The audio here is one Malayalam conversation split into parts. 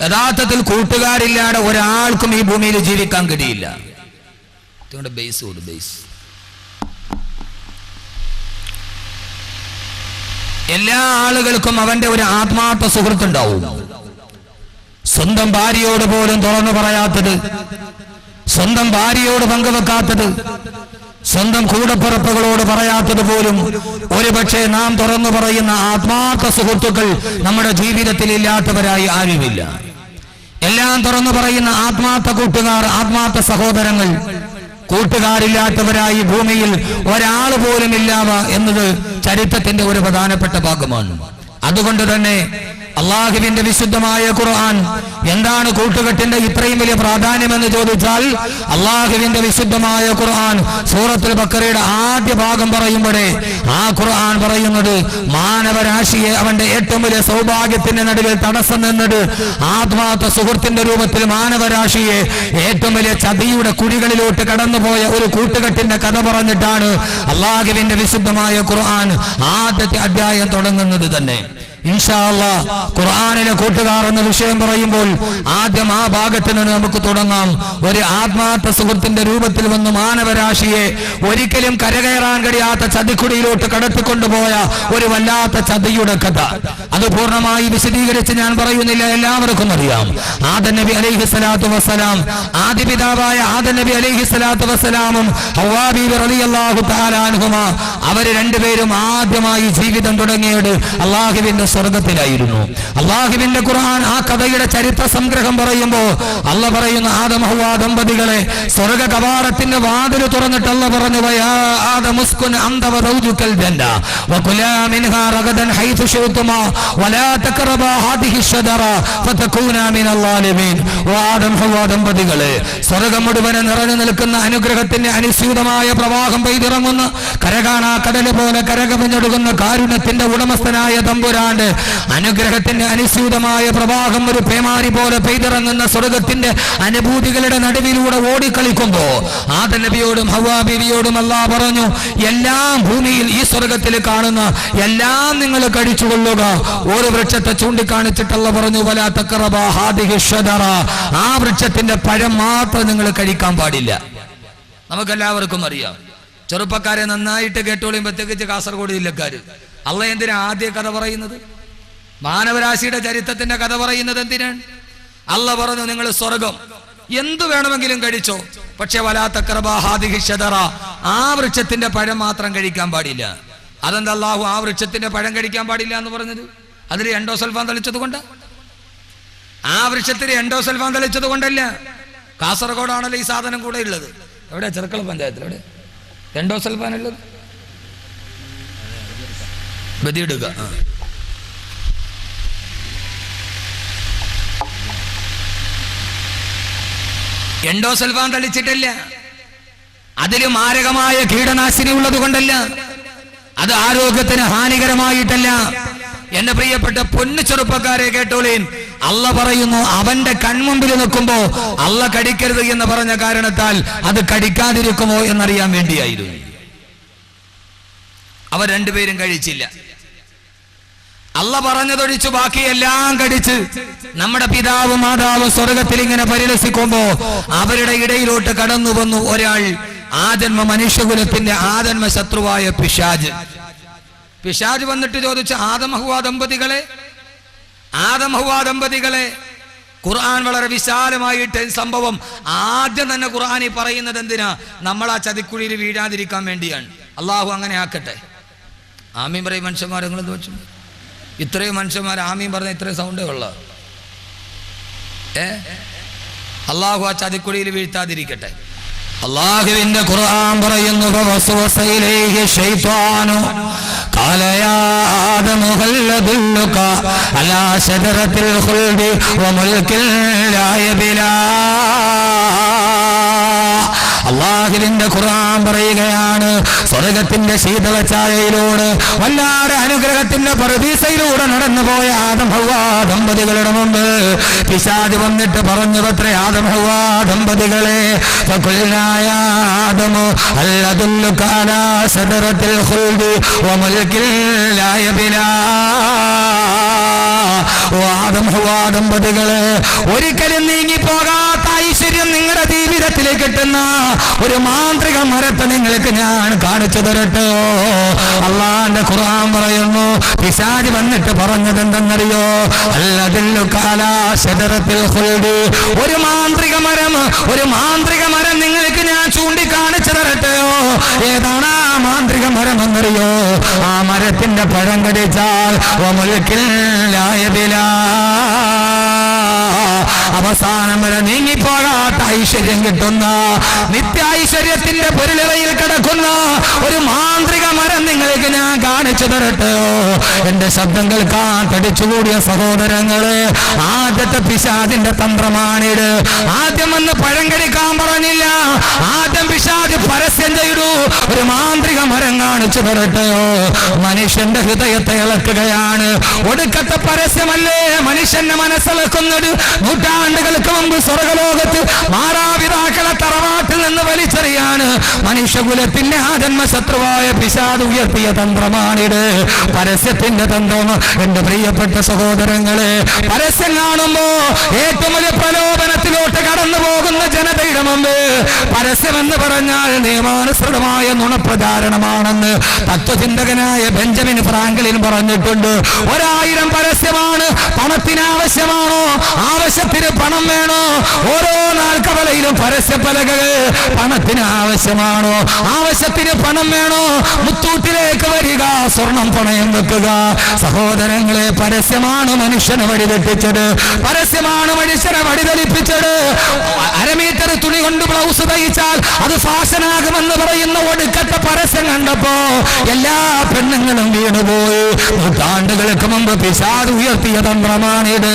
യഥാർത്ഥത്തിൽ കൂട്ടുകാരില്ലാതെ ഒരാൾക്കും ഈ ഭൂമിയിൽ ജീവിക്കാൻ കഴിയില്ല. അതുകൊണ്ട് ബേസ് എല്ലാ ആളുകൾക്കും അവന്റെ ഒരു ആത്മാർത്ഥ സുഹൃത്തുണ്ടാവും. സ്വന്തം ഭാര്യയോട് പോലും തുറന്നു പറയാത്തത്, സ്വന്തം ഭാര്യയോട് പങ്കുവെക്കാത്തത്, സ്വന്തം കൂടപ്പിറപ്പുകളോട് പറയാത്തത് പോലും ഒരുപക്ഷെ നാം തുറന്നു പറയുന്ന ആത്മാർത്ഥ സുഹൃത്തുക്കൾ നമ്മുടെ ജീവിതത്തിൽ ഇല്ലാത്തവരായി ആരുമില്ല. എല്ലാം തുറന്നു പറയുന്ന ആത്മാർത്ഥ കൂട്ടുകാർ, ആത്മാർത്ഥ സഹോദരങ്ങൾ കൂട്ടുകാരില്ലാത്തവരായി ഭൂമിയിൽ ഒരാൾ പോലും ഇല്ലാവ എന്നത് ചരിത്രത്തിന്റെ ഒരു പ്രധാനപ്പെട്ട ഭാഗമാണ്. അതുകൊണ്ട് തന്നെ അള്ളാഹുവിന്റെ വിശുദ്ധമായ ഖുർആൻ എന്താണ് കൂട്ടുകെട്ടിന്റെ ഇത്രയും വലിയ പ്രാധാന്യമെന്ന് ചോദിച്ചാൽ, അള്ളാഹുവിന്റെ വിശുദ്ധമായ ഖുർആൻ സൂറത്തുൽ ബഖറയുടെ ആദ്യ ഭാഗം പറയുമ്പോഴേ ആ ഖുർആൻ പറയുന്നത് മാനവരാശിയെ അവന്റെ ഏറ്റവും വലിയ സൗഭാഗ്യത്തിന്റെ നടുവിൽ തടസ്സം നിന്നത് ആത്മാർത്ഥ സുഹൃത്തിന്റെ രൂപത്തിൽ മാനവരാശിയെ ഏറ്റവും വലിയ ചതിയുടെ കുഴികളിലോട്ട് കടന്നുപോയ ഒരു കൂട്ടുകെട്ടിന്റെ കഥ പറഞ്ഞിട്ടാണ് അള്ളാഹുവിന്റെ വിശുദ്ധമായ ഖുർആൻ ആദ്യത്തെ അധ്യായം തുടങ്ങുന്നത് തന്നെ. ഇൻഷാ അല്ലാഹ് ഖുർആനിലെ കൂട്ടുകാർ എന്ന വിഷയം പറയുമ്പോൾ ആദ്യം ആ ഭാഗത്ത് നിന്ന് നമുക്ക് തുടങ്ങാം. ഒരു ആത്മാർത്ഥ സുഹൃത്തിന്റെ രൂപത്തിൽ വന്ന് മാനവരാശിയെ ഒരിക്കലും കരകയറാൻ കഴിയാത്ത ചതിക്കുടിയിലോട്ട് കടത്തിക്കൊണ്ടുപോയ ഒരു വല്ലാത്ത ചതിയുടെ കഥ. അത് പൂർണ്ണമായി വിശദീകരിച്ച് ഞാൻ പറയുന്നില്ല, എല്ലാവർക്കും അറിയാം. ആദം നബി അലൈഹിസ്സലാത്തു വസ്സലാം, ആദിപിതാവായ ആദം നബി അലൈഹിസ്സലാത്തു വസ്സലാമും ഹവ്വാ ബീവി റളിയല്ലാഹു തആല അൻഹുമാ അവർ രണ്ടുപേരും ആദ്യമായി ജീവിതം തുടങ്ങിയത് അല്ലാഹുവിന്റെ സ്വർഗത്തിലായിരുന്നു. അള്ളാഹുവിന്റെ ഖുർആൻ ആ കഥയുടെ ചരിത്ര സംഗ്രഹം പറയുമ്പോ അല്ല പറയുന്ന ആദം ഹവ്വ ദമ്പതികളെ സ്വർഗ കവാടത്തിന്റെ വാതിൽ തുറന്നിട്ട് അല്ല പറഞ്ഞു, വയാ ആദമുസ്കുൻ അൻത വസൗജുകൽ ജന്ന വകുലാ മിൻഹാ റഗദൻ ഹൈതു ശിഅ്തുമാ വലാ തഖറബാ ഹാദിഹി ശജറ ഫതകൂനാ മിനൽ ളാലിമീൻ. ഓ ആദം ഹവ്വ ദമ്പതികളെ, സ്വർഗം മുഴുവൻ നിറഞ്ഞു നിൽക്കുന്ന അനുഗ്രഹത്തിന്റെ അനുസ്യൂതമായ പ്രവാഹം പെയ്തിറങ്ങുന്ന കരകാണാ കടല് പോലെ കരകവിഞ്ഞൊഴുകുന്ന കാരുണ്യത്തിന്റെ ഉടമസ്ഥനായ തമ്പുരാൻ അനുഗ്രഹത്തിന്റെ അനുസ്യൂതമായ പ്രവാഹം ഒരു പേമാരി പോലെ പെയ്തിറങ്ങുന്ന സ്വർഗത്തിന്റെ അനുഭൂതികളുടെ നടുവിലൂടെ ഓടിക്കളിക്കുമ്പോ ആദം നബിയോടും ഹവ്വാ ബീവിയോടും അല്ലാഹ് പറഞ്ഞു, എല്ലാം ഭൂമിയിൽ ഈ സ്വർഗത്തിൽ കാണുന്ന എല്ലാം നിങ്ങൾ കഴിച്ചുകൊള്ളുക. ഒരു വൃക്ഷത്തെ ചൂണ്ടിക്കാണിച്ചിട്ടല്ല പറഞ്ഞു, വലാ തഖറബാ ഹാദിഹി ശജറ, ആ വൃക്ഷത്തിന്റെ പഴം മാത്രം നിങ്ങൾ കഴിക്കാൻ പാടില്ല. നമുക്കെല്ലാവർക്കും അറിയാം. ചെറുപ്പക്കാരെ നന്നായിട്ട് കേട്ടോളിയും, പ്രത്യേകിച്ച് കാസർഗോഡ് ജില്ലക്കാര്. അള്ള എന്തിനാ ആദ്യ കഥ പറയുന്നത്? മാനവരാശിയുടെ ചരിത്രത്തിന്റെ കഥ പറയുന്നത് എന്തിനാണ്? അള്ള പറഞ്ഞു, നിങ്ങൾ സ്വർഗം എന്തു വേണമെങ്കിലും കഴിച്ചോ, പക്ഷെ വലാ തഖറബാ ഹാദിഹി ശജറ, ആ വൃക്ഷത്തിന്റെ പഴം മാത്രം കഴിക്കാൻ പാടില്ല. അതെന്താ അല്ലാഹു ആ വൃക്ഷത്തിന്റെ പഴം കഴിക്കാൻ പാടില്ല എന്ന് പറഞ്ഞത്? അതിൽ എൻഡോസൾഫാൻ തളിച്ചത് കൊണ്ട്, ആ വൃക്ഷത്തിന് എൻഡോസൾഫാൻ തളിച്ചത് കൊണ്ടല്ല. കാസർഗോഡാണല്ലോ ഈ സാധനം കൂടെ ഉള്ളത്. എവിടെ? ചെറുക്കള പഞ്ചായത്തിൽ. എവിടെ എൻഡോസൾഫാൻ ഉള്ളത്? ബദിയിടുക. എൻഡോസൾഫാൻ തളിച്ചിട്ടില്ല. അതിൽ മാരകമായ കീടനാശിനി ഉള്ളത് കൊണ്ടല്ല, അത് ആരോഗ്യത്തിന് ഹാനികരമായിട്ടല്ല. എന്റെ പ്രിയപ്പെട്ട പൊന്നു ചെറുപ്പക്കാരെ കേട്ടോളീൻ, അല്ല പറയുന്നു അവന്റെ കൺമുമ്പിൽ നിൽക്കുമ്പോ അല്ല കടിക്കരുത് എന്ന് പറഞ്ഞ കാരണത്താൽ അത് കടിക്കാതിരിക്കുമോ എന്നറിയാൻ വേണ്ടിയായിരുന്നു. അവർ രണ്ടുപേരും കഴിച്ചില്ല. അല്ല പറഞ്ഞതൊഴിച്ചു ബാക്കിയെല്ലാം കടിച്ച് നമ്മുടെ പിതാവും മാതാവും സ്വർഗത്തിൽ ഇങ്ങനെ പരിലസിക്കുമ്പോ അവരുടെ ഇടയിലോട്ട് കടന്നു വന്നു ഒരാൾ, ആജന്മ മനുഷ്യകുലത്തിന്റെ ആജന്മ ശത്രുവായ പിശാച്. പിശാച് വന്നിട്ട് ചോദിച്ചു, ആദം ഹവ്വ ദമ്പതികളെ, ഖുർആൻ വളരെ വിശാലമായിട്ട് സംഭവം ആദ്യം തന്നെ ഖുർആനിൽ പറയുന്നത് എന്തിനാ? നമ്മൾ ആ ചതിക്കുഴിയിൽ വീഴാതിരിക്കാൻ വേണ്ടിയാണ്. അള്ളാഹു അങ്ങനെ ആക്കട്ടെ. ആമീൻ പറയും മനുഷ്യന്മാർ. നിങ്ങളെന്ത് വെച്ചു? ഇത്രയും മനുഷ്യന്മാർ ആമീൻ പറഞ്ഞ ഇത്രയും സൗണ്ടേ ഉള്ള. അള്ളാഹു ആ ചതിക്കുഴിയിൽ വീഴ്ത്താതിരിക്കട്ടെ. അല്ലാഹുവിന്റെ ഖുർആൻ പറയുന്നു, ഫവസ്വസ ഇലൈഹി ശൈത്വാനു ഖാല യാ ആദമു ഹൽ അദുല്ലുക അലാ ശജറത്തിൽ ഖുൽദി വമുൽകിൻ ലാ യബ്ലാ. അല്ലാഹുവിന്റെ ഖുർആൻ പറയുകയാണ്, സ്വർഗത്തിന്റെ ശീതളഛായയിലൂടെ വല്ലാതെ അനുഗ്രഹത്തിന്റെ പറുദീസയിലൂടെ നടന്നുപോയ ആദം ഹവ്വ ദമ്പതികളുടെ മുമ്പ് പിശാച് വന്നിട്ട് പറഞ്ഞു, അത്രേ ആദം ഹവ്വ ദമ്പതികളെ, ഫഖുൽനാ യാ ആദമു ഹൽ അദുല്ലുക അലാ ശജറത്തിൽ ഖുൽദി വമുൽകിൻ ലാ യബ്ലാ. ആദം ഹവ്വ ദമ്പതികളെ, ഒരിക്കലും നീങ്ങിപ്പോകാത്ത ഐശ്വര്യം നിങ്ങളുടെ ജീവിതത്തിലേക്ക് കിട്ടുന്ന ഒരു മാന്ത്രിക മരത്തെ നിങ്ങൾക്ക് ഞാൻ കാണിച്ചു തരട്ടെ. അള്ളാന്റെ ഖുർആൻ പറയുന്നു, പിശാച് വന്നിട്ട് പറഞ്ഞത് എന്തെന്നറിയോ? അല്ലദില്ലു കാലാ ശജറത്തിൽ ഖുൽദ്. ഒരു മാന്ത്രിക മരം നിങ്ങൾക്ക് ഞാൻ ചൂണ്ടിക്കാണിച്ചു തരട്ടെയോ? ഏതാണ് ആ മാന്ത്രിക മരം എന്നറിയോ? ആ മരത്തിന്റെ പഴം കടിച്ചാൽ അവസാനം വരെ നീങ്ങിപ്പോകാത്ത ഐശ്വര്യം കിട്ടുന്ന, നിത്യ ഐശ്വര്യത്തിന്റെ പൊരുളിറയിൽ കിടക്കുന്ന ഒരു മാന്ത്രിക മരം നിങ്ങൾക്ക് ഞാൻ കാണിച്ചു തരട്ടെയോ? എന്റെ ശബ്ദം കേൾക്കാൻ തടിച്ചുകൂടിയ സഹോദരങ്ങളെ, ആദ്യത്തെ പിശാചിന്റെ തന്ത്രമാണിത്. ആദ്യം വന്ന് പഴം കടിക്കാൻ പറഞ്ഞില്ല, ആദ്യം പിശാച് പരസ്യം ചെയ്തു, ഒരു മാന്ത്രിക മരം കാണിച്ചു തരട്ടെയോ? മനുഷ്യന്റെ ഹൃദയത്തെ ഇളക്കുകയാണ്. ഒടുക്കത്തെ പരസ്യമല്ലേ മനുഷ്യന്റെ മനസ്സിളക്കുന്നത്? നൂറ്റാണ്ടുകൾക്ക് മുമ്പ് സ്വർഗലോകത്ത് മാതാപിതാക്കളെ തറവാട്ടിൽ നിന്ന് വലിച്ചെറിയാണ് മനുഷ്യകുലത്തിന്റെ ആജന്മശത്രുവായ പിശാച് ഉയർത്തിയ തന്ത്രമാണിത്. പരസ്യത്തിന്റെ തന്ത്രം. എന്റെ പ്രിയപ്പെട്ട സഹോദരങ്ങളെ, പരസ്യം കാണുമ്പോ ഏറ്റവും വലിയ പ്രലോഭനത്തിലോട്ട് കടന്നു പോകുന്ന ജനതയുടെ മുമ്പ് പരസ്യമെന്ന് പറഞ്ഞാൽ നിയമാനുസൃതമായ നുണപ്രചാരണമാണെന്ന് തത്വചിന്തകനായ ബെഞ്ചമിൻ ഫ്രാങ്ക്ലിൻ പറഞ്ഞിട്ടുണ്ട്. 1000 പരസ്യമാണ്. പണത്തിന് ആവശ്യമാണോ? ആവശ്യത്തിന് പണം വേണോ? ഓരോ നാൽക്കവലയിലും പരസ്യപ്പലകൾ. പണത്തിന് ആവശ്യമാണോ? ആവശ്യത്തിന് പണം വേണോ? മുത്തൂറ്റിലേക്ക് വരിക, സ്വർണം പണയം വെക്കുക. സഹോദരങ്ങളെ, പരസ്യമാണ് മനുഷ്യനെ വഴിതെറ്റിച്ചത്. പരസ്യമാണ് മനുഷ്യനെ വഴിതെളിപ്പിച്ചത്. 1/2 മീറ്റർ തുണി കൊണ്ട് ബ്ലൗസ് തയ്ച്ചാൽ അത് ഫാഷനാകുമെന്ന് പറയുന്ന ഒടുക്കത്തെ പരസ്യം കണ്ടപ്പോ എല്ലാ പെണ്ണുങ്ങളും വീണുപോയി. നൂറ്റാണ്ടുകൾക്ക് മുമ്പ് പിശാച് ഉയർത്തിയ തന്ത്രമാണിത്.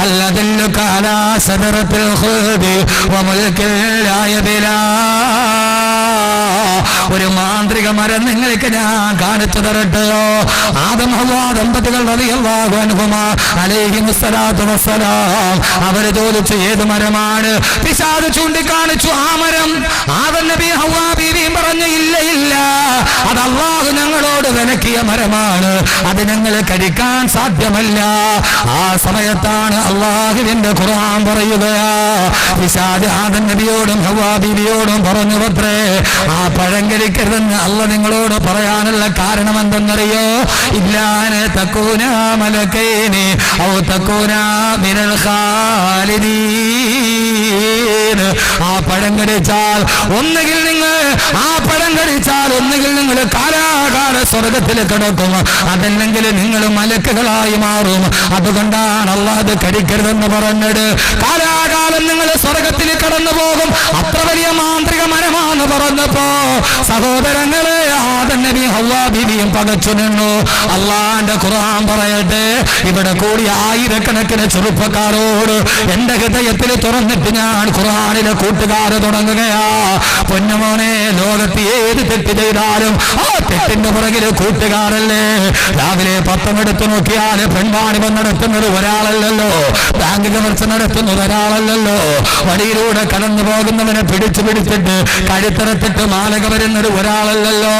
അല്ലദില്ലു കാലാ ശജറത്തിൽ ഖുൽദ് വമുൽകിൻ ലാ യബ്ലാ. ഒരു മാന്ത്രിക മരം നിങ്ങൾക്ക് ഞാൻ കാണിച്ചു തരട്ടെയോ? ആദം ഹവ്വ ദമ്പതികൾ റളിയല്ലാഹു അൻഹുമാ അലൈഹിമുസ്സലാത്തു വസ്സലാം അവര് ചോദിച്ചു, ഏത് മരമാണ്? പിശാച് ചൂണ്ടിക്കാണിച്ചു ആ മരം. ആദം നബി ഹവ്വ ബീവിയും പറഞ്ഞു, ഇല്ല, അത് അല്ലാഹു ഞങ്ങളോട് വിലക്കിയ മരമാണ്, അത് ഞങ്ങൾ കഴിക്കാൻ സാധ്യമല്ല. ആ സമയത്താണ് അല്ലാഹുവിന്റെ ഖുർആൻ പറയുകയാ, പിശാച് ആദം നബിയോടും ഹവ്വ ബീവിയോടും പറഞ്ഞു, പത്രേ, ആ പഴം കഴിക്കരുതെന്ന് അല്ല നിങ്ങളോട് പറയാനുള്ള കാരണം എന്തെന്നറിയോ? ഇല്ലാനെ തക്കൂന മലക്കൈനി ഔ തക്കൂന മിനൽ ഖാലിദീൻ. ആ പഴം കടിച്ചാൽ ഒന്നുകിൽ നിങ്ങൾ കാലാകാല സ്വർഗത്തിൽ കിടക്കും, അതല്ലെങ്കിൽ നിങ്ങൾ മലക്കുകളായി മാറും. അതുകൊണ്ടാണ് അല്ലാഹ് അത് കഴിക്കരുതെന്ന് പറഞ്ഞത്. കാലാകാലം നിങ്ങൾ സ്വർഗത്തിൽ കടന്നു പോകും, അത്ര വലിയ മാന്ത്രിക മരമാണെന്ന് പറഞ്ഞപ്പോ സഹോദരങ്ങളെ, ആദം നബി ഹവ്വ ബീവിയും പകച്ചു നിന്നു. അല്ലാഹുവിന്റെ ഖുർആൻ പറയട്ടെ, ഇവിടെ കൂടി ആയിരക്കണക്കിന് ചെറുപ്പക്കാരോട് എന്റെ ഹൃദയത്തിൽ തുറന്നിട്ട് ഞാൻ ഖുർആനിലെ കൂട്ടുകാര് തുടങ്ങുകയാ. പൊന്നുമോനെ, ലോകത്ത് ഏത് തെറ്റ് ചെയ്താലും ആ തെറ്റിന്റെ പുറകില് കൂട്ടുകാരല്ലേ. രാവിലെ പത്രം എടുത്തു നോക്കിയാൽ പെൺവാണിഭം നടത്തുന്നത് ഒരാളല്ലല്ലോ, ബാങ്ക് കവർച്ച നടത്തുന്നത് ഒരാളല്ലല്ലോ, വഴിയിലൂടെ കടന്നു പോകുന്നവനെ പിടിച്ചിട്ട് കഴുത്തറത്തിട്ട് മാലക വരുന്നത് ഒരാളല്ലല്ലോ,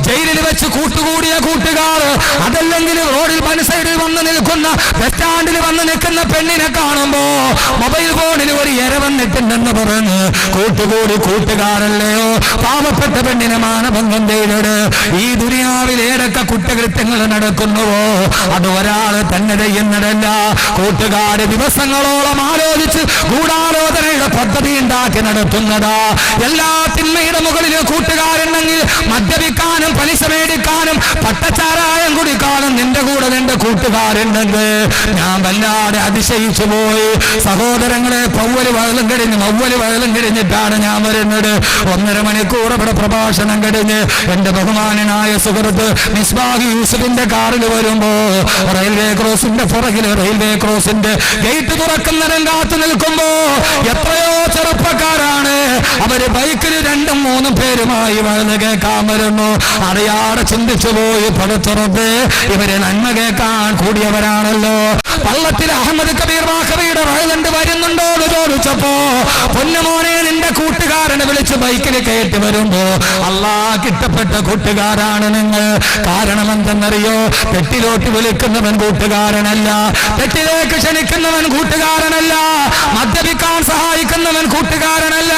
ജയിലിൽ വെച്ച് കൂട്ടുകൂടിയ കൂട്ടുകാർ, അതല്ലെങ്കിൽ റോഡിൽ പണിസൈഡിൽ വന്ന് നിൽക്കുന്ന, ബസ് സ്റ്റാൻഡിൽ വന്ന് നിൽക്കുന്ന പെണ്ണിനെ കാണുമ്പോ മൊബൈൽ ഫോണിൽ ഒരു ഇര വന്നിട്ടുണ്ടെന്ന് പറഞ്ഞ് കൂട്ടുകൂടി കൂട്ടുകാരല്ലയോ. പാവപ്പെട്ട പെണ്ണിനെ മാനഭംഗം ചെയ്തത്. ഈ ദുനിയാവിൽ ഏതൊക്കെ കുറ്റകൃത്യങ്ങൾ നടക്കുന്നുവോ അത് ഒരാൾ തന്നെ ചെയ്യുന്നതല്ല, കൂട്ടുകാര് ദിവസങ്ങളോളം ആലോചിച്ച് ഗൂഢാലോചനയുടെ പദ്ധതി ഉണ്ടാക്കി നടത്തുന്നതാ. എല്ലാ തിന്മയുടെ മുകളിൽ കൂട്ടുകാരുണ്ടെങ്കിൽ മദ്യപിക്കാനും പലിശ മേടിക്കാനും പട്ടച്ചാരായം കുടിക്കാനും നിന്റെ കൂടെ നിന്റെ കൂട്ടുകാരുണ്ടെങ്കിൽ ഞാൻ വല്ലാതെ അതിശയിച്ചു പോയി. സഹോദരങ്ങളെ, മൗവല് വയലും കഴിഞ്ഞിട്ടാണ് ഞാൻ വരുന്നത്. 1.5 മണിക്കൂർ ഇവിടെ പ്രഭാഷണം കഴിഞ്ഞ് എന്റെ ബഹുമാനനായ സുഹൃത്ത് മിസ്ബാഹ് യൂസുഫിന്റെ കാറിൽ വരുമ്പോ റെയിൽവേ ക്രോസിന്റെ പുറകില് റെയിൽവേ ക്രോസിന്റെ ഗേറ്റ് തുറക്കുന്നതിനും കാത്തു നിൽക്കുമ്പോ എത്രയോ ചെറുപ്പക്കാരാണ് അവര് ബൈക്കിൽ 2-3 പേരുമായി വഴുത് കേൾക്കാൻ വരുന്നു. അറിയാതെ ചിന്തിച്ചു പോയി, പടുത്തുറപ്പ് ഇവര് നന്മ കേൾക്കാൻ കൂടിയവരാണല്ലോ. പള്ളത്തിൽ അഹമ്മദ് കബീർ വാക്കവിയുടെ വയലുണ്ട് വരുന്നുണ്ടോ എന്ന് ചോദിച്ചപ്പോ പൊന്നുമോനെ നിന്റെ കൂട്ടുകാരനെ വിളിച്ച് ബൈക്കിൽ കയറ്റി വരുമ്പോ അല്ലാഹ് ഇഷ്ടപ്പെട്ട കൂട്ടുകാരാണ് നിങ്ങൾ. കാരണം എന്തെന്നറിയോ? തെറ്റിലോട്ട് വിളിക്കുന്നവൻ കൂട്ടുകാരനല്ല, തെറ്റിലേക്ക് ക്ഷണിക്കുന്നവൻ കൂട്ടുകാരനല്ല, മദ്യപിക്കാൻ സഹായിക്കുന്നവൻ കൂട്ടുകാരനല്ല,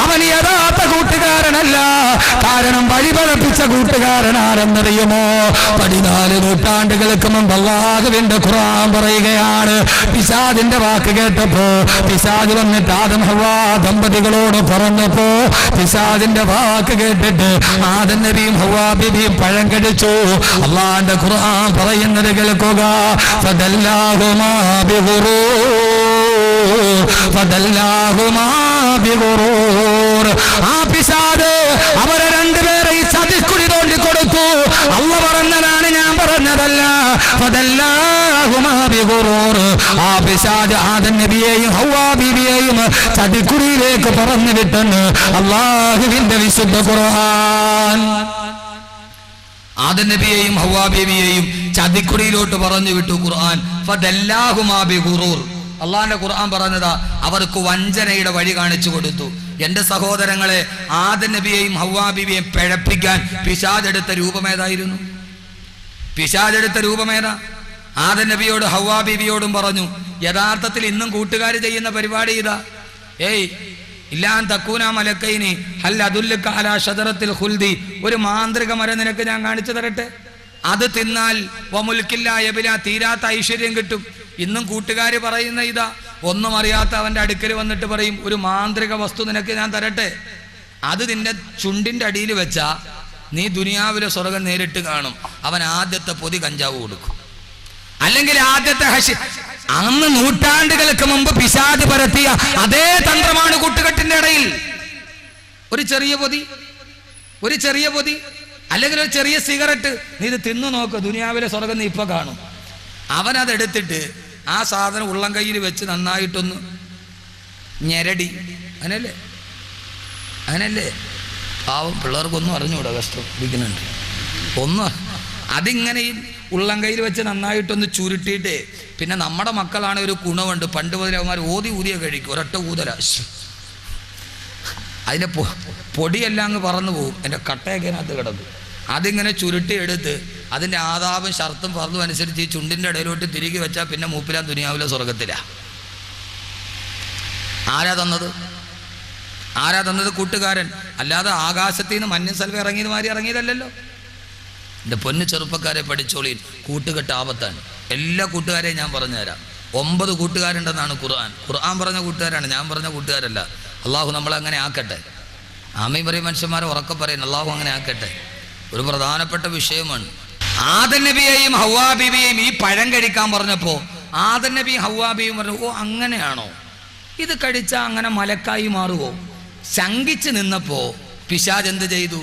അവൻ യഥാർത്ഥ കൂട്ടുകാരനല്ല. കാരണം വഴിപഴപ്പിച്ച കൂട്ടുകാരനാരെന്നറിയുമോ? 14 നൂറ്റാണ്ടുകൾക്ക് മുമ്പ് അല്ലാഹുവിന്റെ ഖുർആൻ പറയുകയാണ്, പിശാചിന്റെ വാക്ക് കേട്ടപ്പോ പിശാച് വന്നിട്ട് ആദം ഹവ്വാ ദമ്പതികളോട് പറഞ്ഞപ്പോ പിശാചിന്റെ വാക്ക് കേട്ടിട്ട് ആദം നബിയും ഹവ്വാ ബീവിയും പഴം കഴിച്ചു. അല്ലാഹുവിന്റെ ഖുർആൻ പറയുന്നത് കേൾക്കുക, ഫദല്ലാഹുമാ ബിഗുറൂർ. ആ പിശാച് അവരെ രണ്ടുപേരെ ഈ ചതിക്കുഴി തോണ്ടി കൊടുത്തു. അല്ലാഹു പറഞ്ഞതാണ്, ഞാൻ പറഞ്ഞതല്ല. ഫദല്ലാഹുമാ ബിഗുറൂർ. ആ പിശാച് ആദം നബിയെയും ഹവ്വാ ബീവിയെയും ചതിക്കുഴിയിലേക്ക് പറഞ്ഞു വിട്ടെന്ന് അല്ലാഹുവിന്റെ വിശുദ്ധ ഖുർആൻ. ആദം നബിയെയും ഹവ്വാ ബീവിയെയും ചതിക്കുഴിയിലോട്ട് പറഞ്ഞു വിട്ടു ഖുർആൻ. ഫദല്ലാഹുമാ ബിഗുറൂർ. അള്ളാന്റെ ഖുർആൻ പറഞ്ഞതാ, അവർക്ക് വഞ്ചനയുടെ വഴി കാണിച്ചു കൊടുത്തു. എന്റെ സഹോദരങ്ങളെ, ആദം നബിയെയും ഹവ്വാ ബീവിയെയും പിഴപ്പിക്കാൻ പിശാചെടുത്ത രൂപമേതായിരുന്നു? പിശാചെടുത്ത രൂപമേതാ? ആദം നബിയോട് ഹവ്വാ ബീവിയോടും പറഞ്ഞു, യഥാർത്ഥത്തിൽ ഇന്നും കൂട്ടുകാർ ചെയ്യുന്ന പരിപാടി ഇതാ. ഏയ് ഇല്ലാൻ തക്കൂന മലക്കൈനി ഹൽ അദുല്ലുക അലാ ഷജറത്തിൽ ഖുൽദി. ഒരു മാന്ത്രിക മരം നിനക്ക് ഞാൻ കാണിച്ചു തരട്ടെ, അത് തിന്നാൽ വമുൽക്കില്ലാ യബ്ലാ, തീരാത്ത ഐശ്വര്യം കിട്ടും. ഇന്നും കൂട്ടുകാർ പറയുന്ന ഇതാ. ഒന്നും അറിയാത്ത അവന്റെ അടുക്കൽ വന്നിട്ട് പറയും, ഒരു മാന്ത്രിക വസ്തു നിനക്ക് ഞാൻ തരട്ടെ, അത് നിന്റെ ചുണ്ടിന്റെ അടിയിൽ വെച്ചാ നീ ദുനിയാവിലെ സ്വർഗം നേരിട്ട് കാണും. അവൻ ആദ്യത്തെ പൊതി കഞ്ചാവ് കൊടുക്കും, അല്ലെങ്കിൽ ആദ്യത്തെ അന്ന് നൂറ്റാണ്ടുകൾക്ക് മുമ്പ് പിശാച് പരത്തിയ അതേ തന്ത്രമാണ് കൂട്ടുകെട്ടിന്റെ ഇടയിൽ. ഒരു ചെറിയ പൊതി, ഒരു ചെറിയ പൊതി, അല്ലെങ്കിൽ ഒരു ചെറിയ സിഗരറ്റ്, നീ ഇത് തിന്നു നോക്ക്, ദുനിയാവിലെ സ്വർഗം നീ ഇപ്പൊ കാണും. അവനതെടുത്തിട്ട് ആ സാധനം ഉള്ളം കയ്യിൽ വെച്ച് നന്നായിട്ടൊന്ന് ഞെരടി. അങ്ങനല്ലേ? അങ്ങനല്ലേ? പാവം പിള്ളേർക്കൊന്നും അറിഞ്ഞൂടാ, കഷ്ടം ഇരിക്കുന്നുണ്ട്. ഒന്ന് അതിങ്ങനെ ഈ ഉള്ളം കയ്യിൽ വെച്ച് നന്നായിട്ടൊന്ന് ചുരുട്ടിയിട്ട്, പിന്നെ നമ്മുടെ മക്കളാണ് ഒരു ഗുണമുണ്ട്, പണ്ട് മുതൽ അവന്മാർ ഊതിയ കഴിക്കും, ഒരൊറ്റ ഊതല, അതിൻ്റെ പൊടിയെല്ലാം അങ്ങ് പറന്നു പോകും, എൻ്റെ കട്ടയൊക്കെ അതിനകത്ത് കിടക്കും. അതിങ്ങനെ ചുരുട്ടി എടുത്ത് അതിൻ്റെ ആദാബും ഷർത്തും പറന്നും അനുസരിച്ച് ഈ ചുണ്ടിൻ്റെ ഇടയിലോട്ട് തിരികെ വെച്ചാൽ പിന്നെ മൂപ്പിലാൻ ദുനിയാവിലെ സ്വർഗത്തിലാ. ആരാ തന്നത്? ആരാ തന്നത്? കൂട്ടുകാരൻ. അല്ലാതെ ആകാശത്തിൽ നിന്ന് മഞ്ഞ സൽവ ഇറങ്ങിയത് മാറി ഇറങ്ങിയതല്ലല്ലോ. എൻ്റെ പൊന്നു ചെറുപ്പക്കാരെ പഠിച്ചോളീൻ, കൂട്ടുകെട്ട് ആപത്താണ്. എല്ലാ കൂട്ടുകാരെയും ഞാൻ പറഞ്ഞുതരാം. 9 കൂട്ടുകാരുണ്ടെന്നാണ് ഖുർആൻ. ഖുർആൻ പറഞ്ഞ കൂട്ടുകാരാണ്, ഞാൻ പറഞ്ഞ കൂട്ടുകാരല്ല. അള്ളാഹു നമ്മളെ അങ്ങനെ ആക്കട്ടെ. ആമീൻ പറയും മനുഷ്യന്മാരെ ഉറക്കെ പറയുന്നു, അള്ളാഹു അങ്ങനെ ആക്കട്ടെ. ഒരു പ്രധാനപ്പെട്ട വിഷയമാണ്. ആദം നബിയെയും ഹവ്വാ ബീവിയെയും ഈ പഴം കഴിക്കാൻ പറഞ്ഞപ്പോൾ ആദം നബിയും ഹവ്വാ ബീവിയും പറഞ്ഞു, ഓ അങ്ങനെയാണോ, ഇത് കഴിച്ചാൽ അങ്ങനെ മലക്കായി മാറുമോ? ശങ്കിച്ച് നിന്നപ്പോ പിശാച് എന്ത് ചെയ്തു?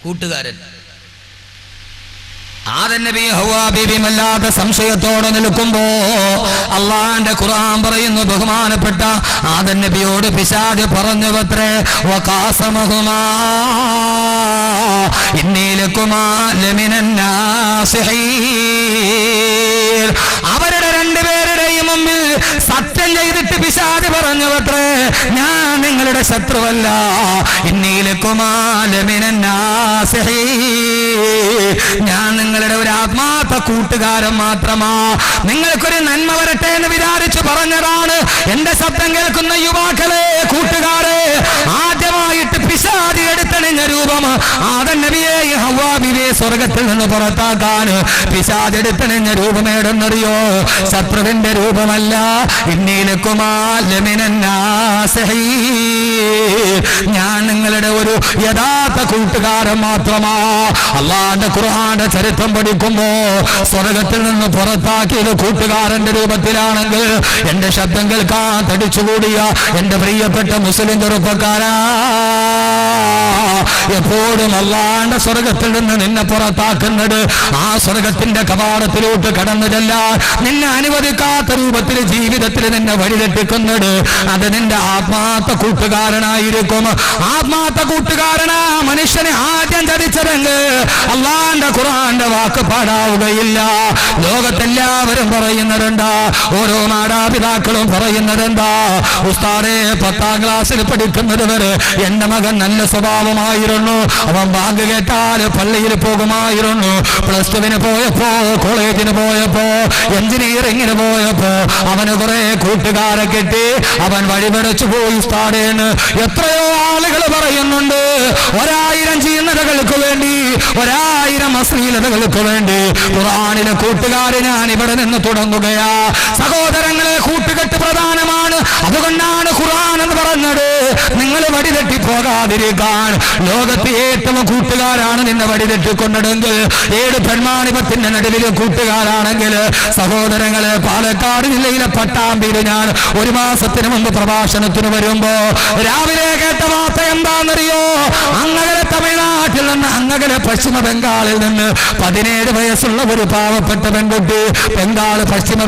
കൂട്ടുകാരൻ ആദം നബിയും ഹവ്വാ ബീവിയും അല്ലാതെ സംശയത്തോടെ നിൽക്കുമ്പോ അള്ളാന്റെ ഖുർആൻ പറയുന്നു, ബഹുമാനപ്പെട്ട ആദം നബിയോട് പിശാച് പറഞ്ഞുവത്രേ, വഖാസമഹുമാ ഇന്നി ലകുമാ ലമിനൻ നാസിഹീൻ. അവരുടെ രണ്ടുപേരുടെയും മുമ്പിൽ സത്യം ചെയ്തിട്ട് പിശാച് പറഞ്ഞുവത്രേ, ഞാൻ നിങ്ങളുടെ ശത്രുവല്ല, ഇന്നി ലകുമാ ലമിനൻ നാസിഹീൻ, ഞാൻ നിങ്ങളുടെ ഒരു ആത്മാർത്ഥ കൂട്ടുകാരൻ മാത്രമാ, നിങ്ങൾക്കൊരു നന്മ വരട്ടെ എന്ന് വിചാരിച്ചു പറഞ്ഞതാണ്. എന്റെ ശബ്ദം കേൾക്കുന്ന യുവാക്കളെ, കൂട്ടുകാരെ, ആദ്യമായിട്ട് പിശാച് എടുത്തണിഞ്ഞ രൂപം ആദം നബിയെയും ഹവ്വാ ബീവിയെ സ്വർഗത്തിൽ നിന്ന് പുറത്താക്കാൻ പിശാച് എടുത്തണിഞ്ഞ രൂപം ഏടെന്നറിയോ? ശത്രുവിന്റെ രൂപമല്ല. ഇന്നീലക്കുമാ ലമിനൻ നാസിഹീൻ, ഞാൻ നിങ്ങളുടെ ഒരു യഥാർത്ഥ കൂട്ടുകാരൻ മാത്രമാ. അള്ളാന്റെ ഖുർആന്റെ ചരിത്രം പഠിക്കുമ്പോ സ്വർഗത്തിൽ നിന്ന് പുറത്താക്കിയത് കൂട്ടുകാരന്റെ രൂപത്തിലാണെങ്കിൽ എന്റെ ശബ്ദം കേൾക്കാൻ തടിച്ചുകൂടിയ എന്റെ പ്രിയപ്പെട്ട മുസ്ലിം ചെറുപ്പക്കാരാ, എപ്പോഴും അള്ളാന്റെ സ്വർഗത്തിൽ നിന്ന് നിന്നെ പുറത്താക്കുന്നത്. ആ സ്വർഗത്തിന്റെ കവാടത്തിലോട്ട് കടന്നു ചെല്ലാൻ നിന്നെ അനുവദിക്കാത്ത രൂപത്തിൽ ജീവിതത്തിൽ നിന്നെ വഴിതെറ്റിക്കുന്നത് അത് നിന്റെ ആത്മാർത്ഥ കൂട്ടുകാരനായിരിക്കും. ആത്മാർത്ഥ കൂട്ടുകാരനാ മനുഷ്യനെ ആദ്യം ചതിച്ചതെങ്കിൽ അള്ളാന്റെ ഖുർആന്റെ വാക്ക് പാടാവുകയില്ല. ലോകത്തെല്ലാവരും പറയുന്നതെന്താ? ഓരോ മാതാപിതാക്കളും പറയുന്നതെന്താ? ഉസ്താദേ, 10ാം ക്ലാസ്സിൽ പഠിക്കുന്നത് വരെ എന്റെ മകൻ നല്ല സ്വഭാവമായിരുന്നു, അവൻ ബാങ്ക് കേട്ടാൽ പള്ളിയിൽ പോകുമായിരുന്നു. +2 പോയപ്പോ, കോളേജിന് പോയപ്പോ, എഞ്ചിനീയറിംഗിന് പോയപ്പോ അവന് കുറെ കൂട്ടുകാരെ കിട്ടി, അവൻ വഴിപടച്ചു പോയി ഉസ്താദേന്ന്. എത്രയോ ആളുകൾ പറയുന്നുണ്ട്. 1000 ചീന്നതകൾക്ക് വേണ്ടി, 1000 അശ്ലീലതകൾക്ക് വേണ്ടി ഖുർആനിലെ കൂട്ടുകാരെ ഞാൻ ഇവിടെ നിന്ന് തുടങ്ങുകയാ. സഹോദരങ്ങളെ, കൂട്ടുകെട്ട് പ്രധാനമാണ്. അതുകൊണ്ടാണ് ഖുർആൻ എന്ന് പറഞ്ഞത് നിങ്ങൾ വഴിതെറ്റിപ്പോകാതിരിക്കാൻ. ലോകത്ത് ഏറ്റവും കൂട്ടുകാരാണ് നിന്നെ വഴിതെറ്റിക്കൊണ്ടതെങ്കിൽ, 7 പെൺമാണിപത്തിന്റെ നടുവിൽ കൂട്ടുകാരാണെങ്കിൽ, സഹോദരങ്ങളെ, പാലക്കാട് ജില്ലയിലെ പട്ടാമ്പിയിൽ ഞാൻ 1 മാസത്തിന് മുമ്പ് പ്രഭാഷണത്തിന് വരുമ്പോ രാവിലെ കേട്ട വാർത്ത എന്താണെന്നറിയോ? അങ്ങകലെ തമിഴ്നാട്ടിൽ നിന്ന്, അങ്ങകലെ പശ്ചിമ ബംഗാളിൽ നിന്ന് 17 വയസ്സുള്ള ഒരു പാവപ്പെട്ട പെൺകുട്ടി, പശ്ചിമ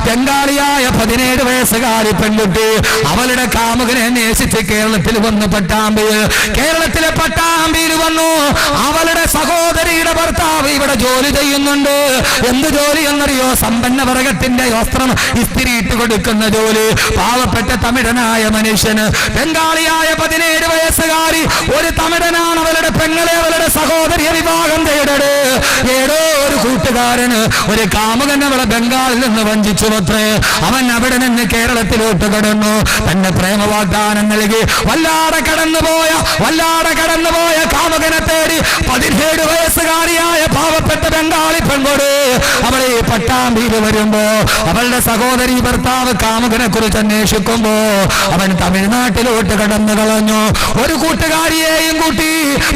ബംഗാളിയായ 17 വയസ്സുകാരി പെൺകുട്ടി അവളുടെ കാമുകനെ അന്വേഷിച്ച് കേരളത്തിൽ വന്ന് കേരളത്തിലെ പട്ടാമ്പിയിൽ വന്നു. അവളുടെ സഹോദരിയുടെ ഭർത്താവ് ഇവിടെ ജോലി ചെയ്യുന്നുണ്ട്. എന്ത് ജോലി എന്നറിയോ? സമ്പന്ന വർഗത്തിന്റെ വസ്ത്രം ഇസ്തിരിയിട്ട് കൊടുക്കുന്ന ജോലി. പാവപ്പെട്ട തമിഴനായ മനുഷ്യന്, ബംഗാളിയായ 17 വയസ്സുകാരി ഒരു തമിഴനാണ് അവളുടെ പെങ്ങളെ, അവളുടെ സഹോദരിയെ വിവാഹം തേടട്. ഏതോ ഒരു കൂട്ടുകാരന്, ഒരു കാമുകൻ അവളെ ബംഗാളിൽ നിന്ന് വഞ്ചിച്ചു അത്രേ. അവൻ അവിടെ നിന്ന് കേരളത്തിലോട്ട് കടന്നു. തന്നെ പ്രേമ വാഗ്ദാനം നൽകി വല്ലാതെ കടന്നുപോയ കാമുകനെ തേടി 17 വയസ്സുകാരിയായ പാവപ്പെട്ട ബംഗാളി പെൺകൊട് അവളെ പട്ടാമ്പിയിൽ വരുമ്പോ അവളുടെ സഹോദരി ഭർത്താവ് കാമുകനെ കുറിച്ച് അന്വേഷിക്കുമ്പോ അവൻ തമിഴ്നാട്ടിലോട്ട് കടന്നു കളഞ്ഞു. ഒരു കൂട്ടുകാരിയെയും കൂട്ടി,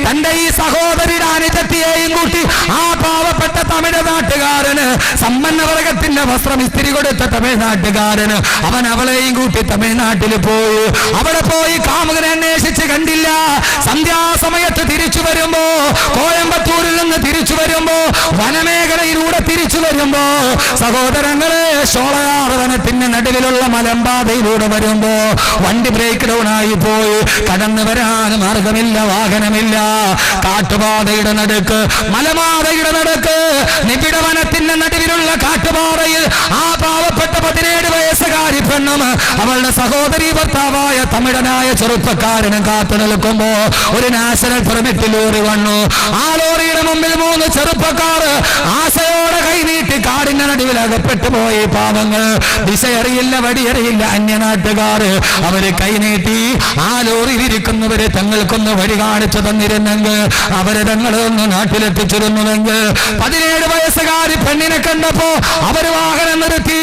തന്റെ ഈ സഹോദരിയുടെ അനുജത്തിയെയും കൂട്ടി ആ പാവപ്പെട്ട തമിഴ് നാട്ടുകാരന്, സമ്പന്ന വർഗത്തിന്റെ വസ്ത്രം ഇസ്തിരി കൊടുത്ത തമിഴ്നാട്ടുകാരന്, അവൻ അവളെയും കൂട്ടി തമിഴ്നാട്ടിൽ പോയി. അവിടെ പോയി കാമുകനെ അന്വേഷിച്ച് കണ്ടില്ല. സന്ധ്യാസമയത്ത് തിരിച്ചു വരുമ്പോ, കോയമ്പത്തൂരിൽ നിന്ന് തിരിച്ചു വരുമ്പോ, വനമേഖലയിലൂടെ തിരിച്ചു വരുമ്പോ, സഹോദരങ്ങളെ, ഷോളയാർ വനത്തിന്റെ നടുവിലുള്ള മലമ്പാതയിലൂടെ വരുമ്പോ വണ്ടി ബ്രേക്ക് ഡൗൺ ആയി പോയി. കടന്നു വരാൻ മാർഗമില്ല, വാഹനമില്ല. കാട്ടുപാതയുടെ നടുക്ക്, മലമാതയുടെ നടുക്ക്, നിബിഡ വനത്തിന്റെ നടുവിലുള്ള കാട്ടുപാറയിൽ ആ പാവപ്പെട്ട 17 വയസ്സുകാരി പെണ്ണും അവളുടെ സഹോദരി ഭർത്താവായ തമിഴനായ ചെറുപ്പക്കാരനും കാത്തു നിൽക്കുമ്പോ ഒരു നാഷണൽ പെർമിറ്റ് ലോറി വന്നു. ആ ലോറിയുടെ മുമ്പിൽ 3 ചെറുപ്പക്കാർ ആശയോടെ കൈനീട്ടി കാടിന്റെ നടുവിൽ അകപ്പെട്ടു പോയി. പാവങ്ങൾ, ദിശയറിയില്ല, വടിയറിയില്ല, അന്യനാട്ടുകാർ. അവര് കൈനീട്ടി ആ ലോറിയിൽ ഇരിക്കുന്നവരെ തങ്ങൾക്കൊന്ന് വഴി കാണിച്ചു തന്നിരുന്നെങ്കിൽ, അവരെ തങ്ങളൊന്ന് നാട്ടിലെത്തിച്ചിരുന്നുവെങ്കിൽ. 17 വയസ്സുകാരി പെണ്ണിനെ കണ്ടപ്പോ അവര് വാഹനം നിർത്തി.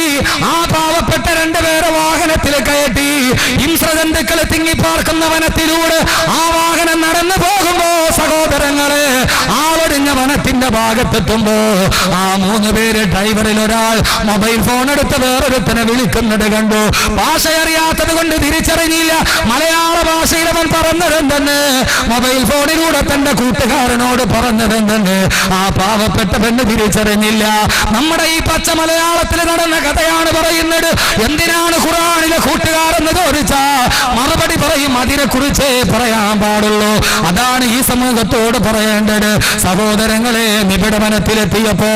ആ പാവപ്പെട്ട 2 പേരെ വാഹനത്തിൽ കയറ്റി ഹിംസ്രജന്തുക്കളെ തിങ്ങിപ്പാർക്കുന്ന വനത്തിലൂടെ ആ വാഹനം നടന്നു പോകുമ്പോ, സഹോദരങ്ങളെ, ആളൊടിഞ്ഞ വനത്തിന്റെ ഭാഗത്തെത്തുമ്പോ ആ 3 പേര്, ഡ്രൈവറിൽ ഒരാൾ മൊബൈൽ ഫോൺ എടുത്ത് വേറൊരുത്തനെ വിളിക്കുന്നത് കണ്ടു. ഭാഷ അറിയാത്തത് കൊണ്ട് തിരിച്ചറിഞ്ഞില്ല. മലയാള ഭാഷയിൽ അവൻ പറഞ്ഞതെന്തെന്ന്, മൊബൈൽ ഫോണിലൂടെ തന്റെ കൂട്ടുകാരനോട് പറഞ്ഞതെന്തെന്ന് ആ പാവപ്പെട്ട പെണ്ണ് തിരിച്ചറിഞ്ഞില്ല. നമ്മുടെ ഈ പച്ച മലയാളത്തിൽ നടന്ന കഥയാണ് പറയുന്നത്. എന്തിനാണ് ഖുർആനിലെ കൂട്ടുകാരെന്ന് ചോദിച്ചാ മറുപടി പറയും, അതിനെ കുറിച്ചേ പറയാൻ പാടുള്ളൂ. അതാണ് ഈ സമൂഹത്തോട് പറയേണ്ടത്. സഹോദരങ്ങളെ, നിബിഡവനത്തിലെത്തിയപ്പോ,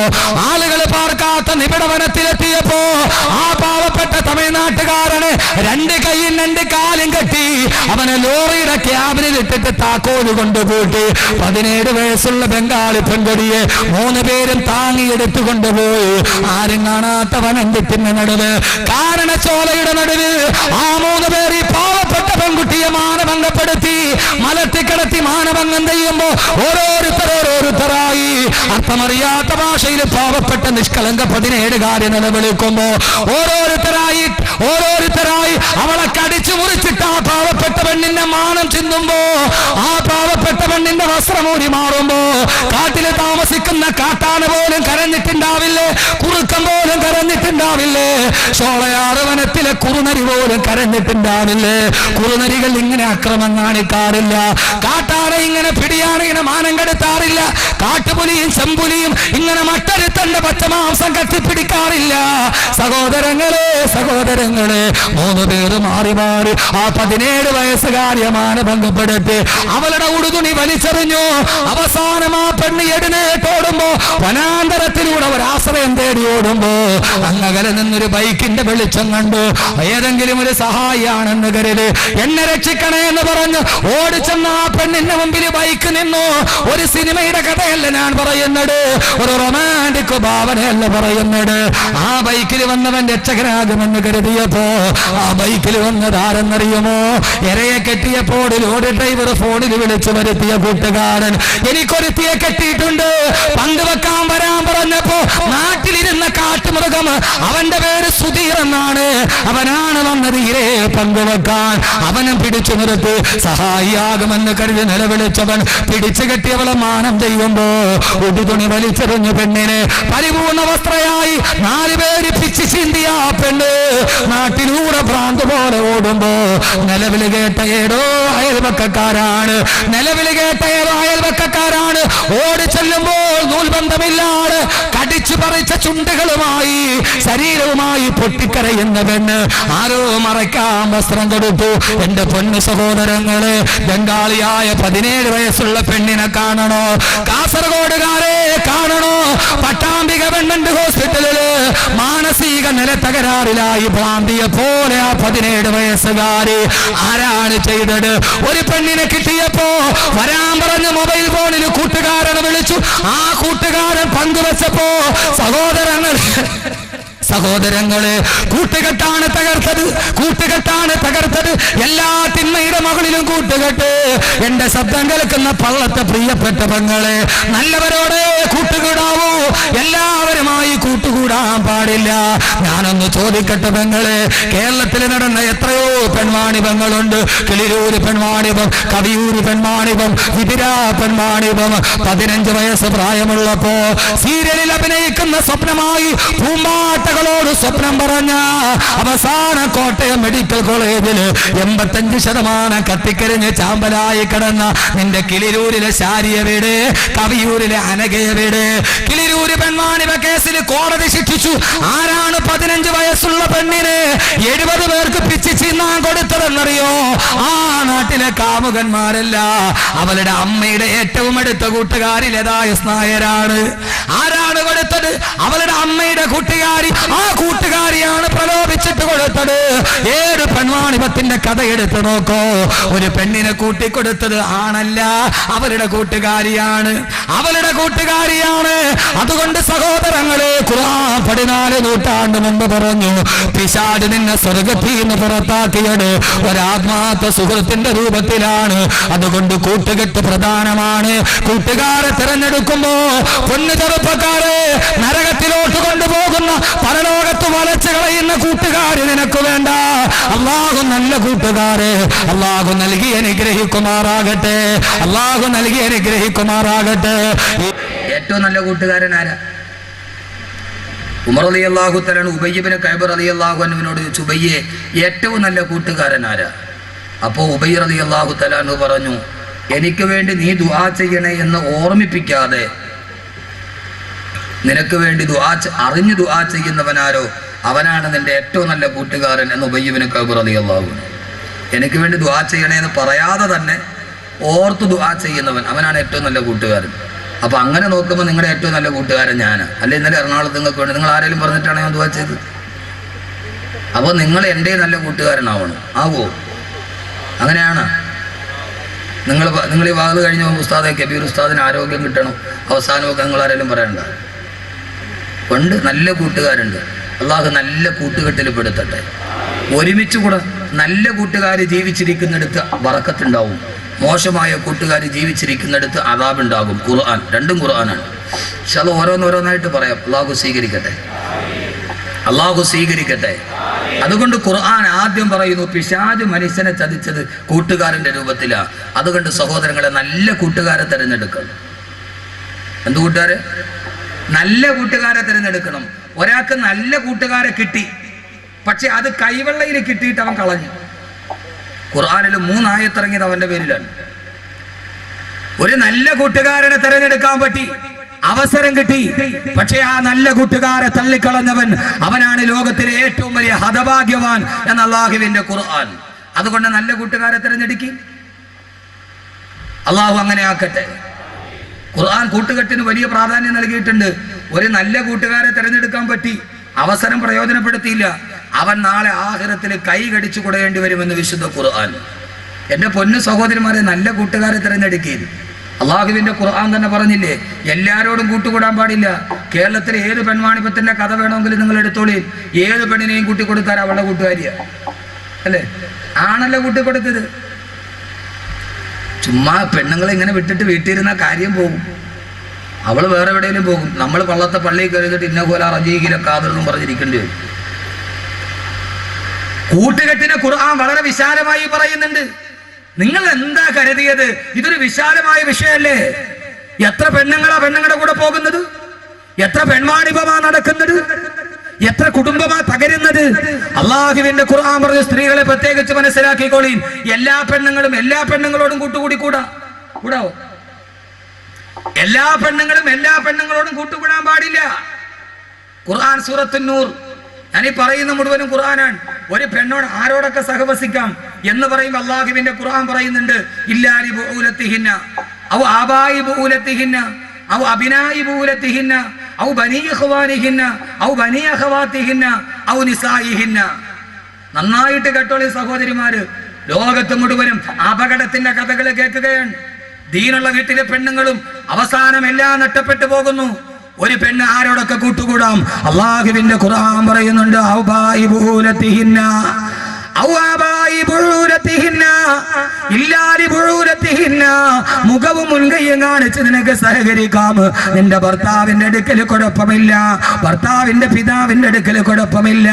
ആളുകൾ പാർക്കാത്ത നിബിഡവനത്തിലെത്തിയപ്പോ ആ പാവപ്പെട്ട തമിഴ്നാട്ടുകാരനെ 2 കൈയും 2 കാലും കെട്ടി അവനെ ലോറിയുടെ ക്യാബിനിൽ ഇട്ടിട്ട് താക്കോല് കൊണ്ടുപോയി. 17 വയസ്സുള്ള ബംഗാളി പെൺകൊടിയെ 3 പേരും താങ്ങിയെടുത്തു കൊണ്ടുപോയി. ആരും കാണാത്ത വനത്തിന്റെ നടുവ്, കാരണച്ചോലയുടെ നടുവ് ആ 3 പേർ ഈ പാവപ്പെട്ട പെൺകുട്ടിയെ മാനഭംഗപ്പെടുത്തി മലത്തിക്കിടത്തി മാനഭംഗം ചെയ്യുമ്പോ ഓരോരുത്തരായി അർത്ഥമറിയാത്ത ഭാഷയിൽ പാവപ്പെട്ട നിഷ്കളങ്ക 17 നിലവിളിക്കുമ്പോ ഓരോരുത്തരായി അവളെ കടിച്ചു മുറിച്ചിട്ട് ആ പാവപ്പെട്ട പെണ്ണിന്റെ മാനം ചിന്തുമ്പോ ആ പാവപ്പെട്ട മണ്ണിന്റെ വസ്ത്രമൂരി മാറുമ്പോ കാട്ടില് താമസിക്കുന്ന കാട്ടാന പോലും കരഞ്ഞിട്ടുണ്ടാവില്ലേ, കുറുക്കം പോലും കരഞ്ഞിട്ടുണ്ടാവില്ലേ, ഷോളയാറ് വനത്തിലെ കുറുനരി പോലും കരഞ്ഞിട്ടുണ്ടാവില്ലേ. കുറുനരികൾ ഇങ്ങനെ അക്രമം കാണിക്കാറില്ല, കാട്ടാന ഇങ്ങനെ പിടിയാണ് ഇങ്ങനെ മാനം കെടുത്താറില്ല, കാട്ടുപുലിയും ചെമ്പുലിയും ഇങ്ങനെ മട്ടരുത്തന്റെ പച്ചമാംസം കത്തിപ്പിടിക്കാറില്ല. സഹോദരങ്ങളെ സഹോദരങ്ങളെ 3 പേര് മാറി മാറി ആ 17 വയസ്സുകാരിയെ മാനഭംഗപ്പെടുത്തി അവളുടെ ഉടുതുണി വലിച്ചെറിഞ്ഞു. അവസാനം ആ പെണ്ണ് എഴുന്നേറ്റോടുമ്പോ വനാന്തരത്തിലൂടെ ഒരാശ്രയം തേടി ഓടുമ്പോ അങ്ങകലെ നിന്നൊരു ബൈക്കിന്റെ വെളിച്ചം കണ്ടു. ഏതെങ്കിലും ഒരു സഹായിയാണെന്ന് കരുതി എന്നെ രക്ഷിക്കണേ എന്ന് പറഞ്ഞ് ഓടിച്ചെന്ന ആ പെണ്ണിന്റെ മുമ്പിൽ ബൈക്ക് നിന്നു. ഒരു സിനിമയുടെ കഥയല്ല ഞാൻ പറയുന്നത്, ഒരു റൊമാൻറ്റിക് ഭാവനയല്ല പറയുന്നത്. ആ ബൈക്കിൽ വന്നവൻ രക്ഷകനാകുമെന്ന് കരുതിയപ്പോ ആ ബൈക്കിൽ വന്നതാരെന്നറിയുമോ? ഇരയെ കെട്ടിയപ്പോൾ ലോറി ഡ്രൈവർ ഫോണിൽ വിളിച്ചു വരുത്തിയ കൂട്ടുകാരൻ. എനിക്കൊരുത്തിയെ കെട്ടിയിട്ടുണ്ട്, പങ്കുവെക്കാൻ വരാൻ പറഞ്ഞപ്പോ നാട്ടിലിരുന്ന കാട്ടുമൃഗം, അവന്റെ പേര് സുധീർ എന്നാണ്, അവനാണ് വന്നത് ഇരയെ പങ്കുവെക്കാൻ. അവനും പിടിച്ചു നിർത്തി സഹായിയാകുമെന്ന് കരുതി നിലവിളിച്ചവൻ പിടിച്ചു കെട്ടിയവളെ മാനം ചെയ്യുമ്പോ ഉടുതുണി വലിച്ചെറിഞ്ഞു പെണ്ണിനെ പരിപൂർണ വസ്ത്രയായി 4 പേര് പിച്ചു ചിന്തിയ ആ പെണ്ണ് നാട്ടിലൂടെ ഭ്രാന്ത് പോലെ ഓടുമ്പോ നിലവിളി കേട്ട ഏതോ അയൽവക്കക്കാരാണ്, നിലവിളി കേട്ട ഏതോ അയൽവക്കക്കാരാണ് ഓടി ചെല്ലുമ്പോൾ നൂൽബന്ധമില്ലാതെ കടിച്ചു പറിച്ച ചുണ്ടുകളുമായി ശരീരവുമായി പൊട്ടിക്കരയുന്ന പെണ്ണ് ആരോ മറയ്ക്കാൻ വസ്ത്രം കൊടുത്തു. എന്റെ പൊന്നു സഹോദരങ്ങളെ, ബംഗാളിയായ 17 വയസ്സുള്ള പെണ്ണിനെ കാണണോ? കാസർഗോഡുകാരെ കാണണോ? പട്ടാമ്പി ഗവൺമെന്റ് ഹോസ്പിറ്റലില് മാനസിക നില തകരാറിലായി ഭ്രാന്തിയെ പോലെ ആ 17 വയസ്സുകാരി. ആരാണ് ചെയ്തത്? ഒരു പെണ്ണിനെ കിട്ടിയപ്പോ വരാൻ പറഞ്ഞ് മൊബൈൽ ഫോണിൽ കൂട്ടുകാരനെ വിളിച്ചു. ആ കൂട്ടുകാരൻ പങ്കുവെച്ചപ്പോ സഹോദരങ്ങളെ കൂട്ടുകെട്ടാണ് തകർത്തത്, കൂട്ടുകെട്ടാണ് തകർത്തത്. എല്ലാ തിന്മയുടെ മകളിലും കൂട്ടുകെട്ട്. എന്റെ ശബ്ദം കേൾക്കുന്ന പള്ളത്തെ പ്രിയപ്പെട്ട പെങ്ങളെ, നല്ലവരോട് കൂട്ടുകൂടാവൂ, എല്ലാവരുമായി കൂട്ടുകൂടാൻ പാടില്ല. ഞാനൊന്ന് ചോദിക്കട്ടെ പെങ്ങളെ, കേരളത്തിൽ നടന്ന എത്രയോ പെൺവാണിഭങ്ങളുണ്ട്. കിളിരൂര് പെൺവാണിഭം, കവിയൂര് പെൺവാണിഭം, വിതിര പെൺവാണിഭം. 15 വയസ്സ് പ്രായമുള്ളപ്പോ സീരിയലിൽ അഭിനയിക്കുന്ന സ്വപ്നമായി പൂമ്പാട്ടകളോട് സ്വപ്നം പറഞ്ഞ അവസാന കോട്ടയം മെഡിക്കൽ കോളേജിൽ 85% കത്തിക്കരിഞ്ഞ് ചാമ്പലായി കിടന്ന നിന്റെ കിളിരൂരിലെ ശാരിയെ വീട്, കവിയൂരിലെ അനഘയെ വീട്. കിളിരൂര് പെൺവാണിഭ കേസിൽ കോടതി ശിക്ഷിച്ചു. ആരാണ് 15 വയസ്സുള്ള പെണ്ണിന് 70 പേർക്ക് പിച്ച് ചിന്നാൻ കൊടുത്തതെന്നറിയോ? ആ നാട്ടിലെ കാമുകന്മാരല്ല, അവളുടെ അമ്മയുടെ ഏറ്റവും അടുത്ത കൂട്ടുകാരിലേതായ നായരാണ്. ആരാണ് കൊടുത്തത്? അവളുടെ അമ്മയുടെ കൂട്ടുകാരി. ആ കൂട്ടുകാരിയാണ് പ്രലോഭിച്ചിട്ട് കൊടുത്തത്. ഏത് പെൺവാണിഭത്തിന്റെ കഥ എടുത്തു നോക്കോ, ഒരു പെണ്ണിനെ കൂട്ടിക്കൊടുത്തത് ആണല്ല, അവരുടെ കൂട്ടുകാരിയാണ്, അവളുടെ കൂട്ടുകാരിയാണ്. അതുകൊണ്ട് സഹോദരങ്ങളെ, ഖുർആൻ 14 നൂറ്റാണ്ട് മുമ്പ് പറഞ്ഞു, പിശാച് നിന്നെ സ്വർഗ്ഗത്തിൽ നിന്ന് പുറത്താക്കിയത് ഒരാത്മാർത്ഥ സുഹൃത്തിന്റെ രൂപത്തിലാണ്. അതുകൊണ്ട് കൂട്ടുകെട്ട് പ്രധാനമാണ്. കൂട്ടുകാരെ തിരഞ്ഞെടുക്കുമ്പോ പൊന്നു ചെറുപ്പക്കാരെ, നരകത്തിലോട്ട് കൊണ്ടുപോകുന്ന പരലോകത്ത് വളച്ചു കളയുന്ന കൂട്ടുകാര് നിനക്ക് വേണ്ട. അല്ലാഹു നല്ല കൂട്ടുകാരെ അല്ലാഹു നൽകി അനുഗ്രഹിക്കുമാറാകട്ടെ, അല്ലാഹു നൽകി അനുഗ്രഹിക്കുമാറാകട്ടെ. ഏറ്റവും നല്ല കൂട്ടുകാരൻ ആരാ? ഉമർ റളിയല്ലാഹു തആല ഉബയ്യ് ഇബ്നു കഅബ് റളിയല്ലാഹു അൻഹുവിനോട് ചോദിച്ചു, ഉബയ്യെ ഏറ്റവും നല്ല കൂട്ടുകാരൻ ആരാ? അപ്പോൾ ഉബയ്യ് റളിയല്ലാഹു തആല പറഞ്ഞു, എനിക്ക് വേണ്ടി നീ ദുആ ചെയ്യണേ എന്ന് ഓർമ്മിപ്പിക്കാതെ നിനക്ക് വേണ്ടി അറിഞ്ഞു ദുആ ചെയ്യുന്നവനാരോ അവനാണ് നിന്റെ ഏറ്റവും നല്ല കൂട്ടുകാരൻ എന്ന് ഉബയ്യ് ഇബ്നു കഅബ് റളിയല്ലാഹു അൻഹു. എനിക്ക് വേണ്ടി ദുആ ചെയ്യണേ എന്ന് പറയാതെ തന്നെ ഓർത്ത് ദുആ ചെയ്യുന്നവൻ അവനാണ് ഏറ്റവും നല്ല കൂട്ടുകാരൻ. അപ്പൊ അങ്ങനെ നോക്കുമ്പോൾ നിങ്ങളുടെ ഏറ്റവും നല്ല കൂട്ടുകാരൻ ഞാനാ. അല്ലെ ഇന്നലെ എറണാകുളത്ത് നിങ്ങൾക്ക് വേണ്ടി നിങ്ങൾ ആരെങ്കിലും പറഞ്ഞിട്ടാണ് ഞാൻ ദുആ ചെയ്തത്? അപ്പോൾ നിങ്ങൾ എൻ്റെ നല്ല കൂട്ടുകാരനാവണം. ആവോ? അങ്ങനെയാണ്. നിങ്ങൾ ഈ വാത് കഴിഞ്ഞ് ഉസ്താദെ കബീർ ഉസ്താദിന് ആരോഗ്യം കിട്ടണം അവസാനമൊക്കെ നിങ്ങൾ ആരെങ്കിലും പറയണ്ട. കൊണ്ട് നല്ല കൂട്ടുകാരുണ്ട്. അള്ളാഹു നല്ല കൂട്ടുകെട്ടിൽ പെടുത്തട്ടെ. ഒരുമിച്ച് കൂടെ നല്ല കൂട്ടുകാർ ജീവിച്ചിരിക്കുന്നിടത്ത് ബറക്കത്തുണ്ടാവും, മോശമായ കൂട്ടുകാർ ജീവിച്ചിരിക്കുന്നിടത്ത് അദാബുണ്ടാകും. ഖുർആൻ, രണ്ടും ഖുർആനാണ്. പക്ഷെ അത് ഓരോന്നോരോന്നായിട്ട് പറയാം. അള്ളാഹു സ്വീകരിക്കട്ടെ, അള്ളാഹു സ്വീകരിക്കട്ടെ. അതുകൊണ്ട് ഖുർആൻ ആദ്യം പറയുന്നു പിശാച് മനുഷ്യനെ ചതിച്ചത് കൂട്ടുകാരന്റെ രൂപത്തിലാ. അതുകൊണ്ട് സഹോദരങ്ങളെ നല്ല കൂട്ടുകാരെ തിരഞ്ഞെടുക്കണം. എന്ത് കൂട്ടുകാരെ? നല്ല കൂട്ടുകാരെ തിരഞ്ഞെടുക്കണം. ഒരാൾക്ക് നല്ല കൂട്ടുകാരെ കിട്ടി, പക്ഷെ അത് കൈവെള്ളയിൽ കിട്ടിയിട്ട് അവൻ കളഞ്ഞു. ഖുർആനിൽ 3 ആയത്തിറങ്ങിയത് അവന്റെ പേരിലാണ്. ഒരു നല്ല കൂട്ടുകാരനെ തിരഞ്ഞെടുക്കാൻ പറ്റി, അവസരം കിട്ടി, പക്ഷെ ആ നല്ല കൂട്ടുകാരെ തള്ളിക്കളഞ്ഞവൻ അവനാണ് ലോകത്തിലെ ഏറ്റവും വലിയ ഹതഭാഗ്യവാൻ എന്ന അല്ലാഹുവിന്റെ ഖുർആൻ. അതുകൊണ്ട് നല്ല കൂട്ടുകാരെ തിരഞ്ഞെടുക്കി. അള്ളാഹു അങ്ങനെ ആക്കട്ടെ. ഖുർആൻ കൂട്ടുകെട്ടിന് വലിയ പ്രാധാന്യം നൽകിയിട്ടുണ്ട്. ഒരു നല്ല കൂട്ടുകാരെ തിരഞ്ഞെടുക്കാൻ പറ്റി, അവസരം പ്രയോജനപ്പെടുത്തിയില്ല, അവൻ നാളെ ആഖിറത്തിൽ കൈ കടിച്ചു കൊടുക്കേണ്ടി വരുമെന്ന് വിശുദ്ധ ഖുർആൻ. എന്റെ പൊന്നു സഹോദരിമാരെ, നല്ല കൂട്ടുകാരെ തിരഞ്ഞെടുക്കുകയും അള്ളാഹുവിന്റെ ഖുർആൻ തന്നെ പറഞ്ഞില്ലേ, എല്ലാരോടും കൂട്ടുകൂടാൻ പാടില്ല. കേരളത്തിലെ ഏത് പെൺവാണിപ്പത്തിന്റെ കഥ വേണമെങ്കിലും നിങ്ങൾ എടുത്തോളി. ഏത് പെണ്ണിനെയും കൂട്ടിക്കൊടുത്താൽ അവളുടെ കൂട്ടുകാരിയാ അല്ലേ? ആണല്ലോ കൂട്ടിക്കൊടുത്തത്. ചുമ്മാ പെണ്ണുങ്ങളെ ഇങ്ങനെ വിട്ടിട്ട് വീട്ടിലിരുന്ന കാര്യം പോകും. അവള് വേറെ എവിടെയെങ്കിലും പോകും. നമ്മൾ പള്ളത്തെ പള്ളിയിൽ കരുതിട്ട് ഇന്ന പോലെ റജീകിലെ കാതറെന്നും പറഞ്ഞിരിക്കേണ്ടി വരും. കൂട്ടുകെട്ടിനെ ഖുർആൻ വളരെ വിശാലമായി പറയുന്നുണ്ട്. നിങ്ങൾ എന്താ കരുതിയത്? ഇതൊരു വിശാലമായ വിഷയമല്ലേ? എത്ര പെണ്ണുങ്ങളാ പെണ്ണുങ്ങളുടെ കൂടെ പോകുന്നത്? എത്ര പെൺവാണിഭമാ നടക്കുന്നത്? എത്ര കുടുംബമാ തകരുന്നത്? അള്ളാഹുവിന്റെ ഖുർആൻ പറഞ്ഞ സ്ത്രീകളെ പ്രത്യേകിച്ച് മനസ്സിലാക്കിക്കോളീൻ. എല്ലാ പെണ്ണുങ്ങളും എല്ലാ പെണ്ണുങ്ങളോടും കൂട്ടുകൂടാവോ? എല്ലാ പെണ്ണുങ്ങളും എല്ലാ പെണ്ണുങ്ങളോടും കൂട്ടുകൂടാൻ പാടില്ല. ഖുർആൻ സൂറത്തുൻ നൂർ, ഞാനീ പറയുന്ന മുഴുവനും ഖുർആനാണ്. ഒരു പെണ്ണോട് ആരോടൊക്കെ സഹവസിക്കാം എന്ന് പറയുമ്പോൾ അള്ളാഹുവിന്റെ ഖുർആൻ പറയുന്നുണ്ട്, ഇല്ലാലി ബുഊലത്തിഹിന്ന ഔ ആബായി ബുഊലത്തിഹിന്ന ഔ അബിനായി ബുഊലത്തിഹിന്ന ഔ ബനീ ഇഖ്വാനിഹിന്ന ഔ ബനീ അഖവാത്തിഹിന്ന ഔ നിസായിഹിന്ന. നന്നായിട്ട് കേട്ടോളി സഹോദരിമാര്, ലോകത്ത് മുഴുവനും അപകടത്തിന്റെ കഥകൾ കേൾക്കുകയാണ്. ദീനുള്ള വീട്ടിലെ പെണ്ണുങ്ങളും അവസാനം എല്ലാം നഷ്ടപ്പെട്ടു പോകുന്നു. ഒരു പെണ്ണ് ആരോടൊക്കെ കൂട്ടുകൂടാം? അള്ളാഹുവിന്റെ ഖുർആൻ പറയുന്നുണ്ട്, മുഖവും മുൻകൈയും കാണിച്ച് നിനക്ക് സഹകരിക്കാം. നിന്റെ ഭർത്താവിന്റെ അടുക്കൽ കുഴപ്പമില്ല, ഭർത്താവിന്റെ പിതാവിന്റെ അടുക്കൽ കുഴപ്പമില്ല,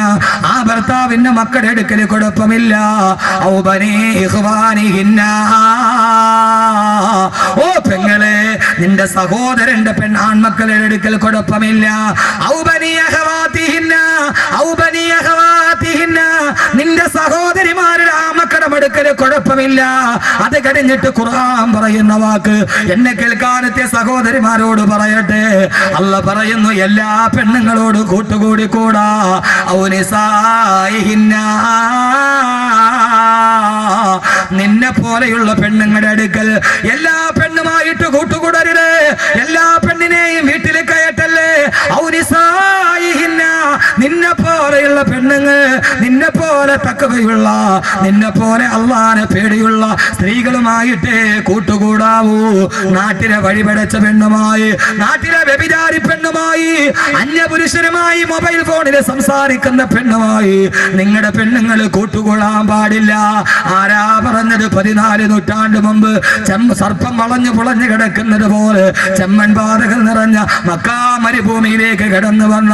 ആ ഭർത്താവിന്റെ മക്കളുടെ അടുക്കൽ കുഴപ്പമില്ല. ഓ പെങ്ങളെ, നിന്റെ സഹോദരന്റെ ആൺമക്കളുടെ അടുക്കൽ കുഴപ്പമില്ല. നിന്റെ സഹോദരിമാരുടെ ആ മക്കളുടെ അടുക്കൽ കുഴപ്പമില്ല. അത് കഴിഞ്ഞിട്ട് ഖുർആൻ പറയുന്ന വാക്ക് എന്നെ കേൾക്കാനത്തെ സഹോദരിമാരോട് പറയട്ടെ. അല്ലാഹ് പറയുന്നു, എല്ലാ പെണ്ണുങ്ങളോട് കൂട്ടുകൂടി കൂടാ. നിന്നെ പോലെയുള്ള പെണ്ണുങ്ങളുടെ അടുക്കൽ എല്ലാ പെണ്ണുമായിട്ട് കൂട്ടുകൂടരുത്. എല്ലാ പെണ്ണിനെയും വീട്ടിൽ കയറ്റല്ലേ. നിന്നെ പോലെയുള്ള പെണ്ണുങ്ങൾ, നിന്നെ പോലെ തക്കവയുള്ള, നിന്നെ പോലെ അള്ളാനെ പേടിയുള്ള സ്ത്രീകളുമായിട്ടേ കൂട്ടുകൂടാവൂ. നാട്ടിലെ വഴിപടച്ച പെണ്ണുമായി, നാട്ടിലെ വ്യഭിചാരി പെണ്ണുമായി, അന്യപുരുഷനുമായി മൊബൈൽ ഫോണിൽ സംസാരിക്കുന്ന പെണ്ണുമായി നിങ്ങളുടെ പെണ്ണുങ്ങൾ കൂട്ടുകൂടാൻ പാടില്ല. ആരാ പറഞ്ഞത്? 14 നൂറ്റാണ്ട് മുമ്പ് സർപ്പം വളഞ്ഞു പുളഞ്ഞു കിടക്കുന്നത് പോലെ ചെമ്മൻ പാതകൾ നിറഞ്ഞ മക്കാ മരുഭൂമിയിലേക്ക് കടന്നു വന്ന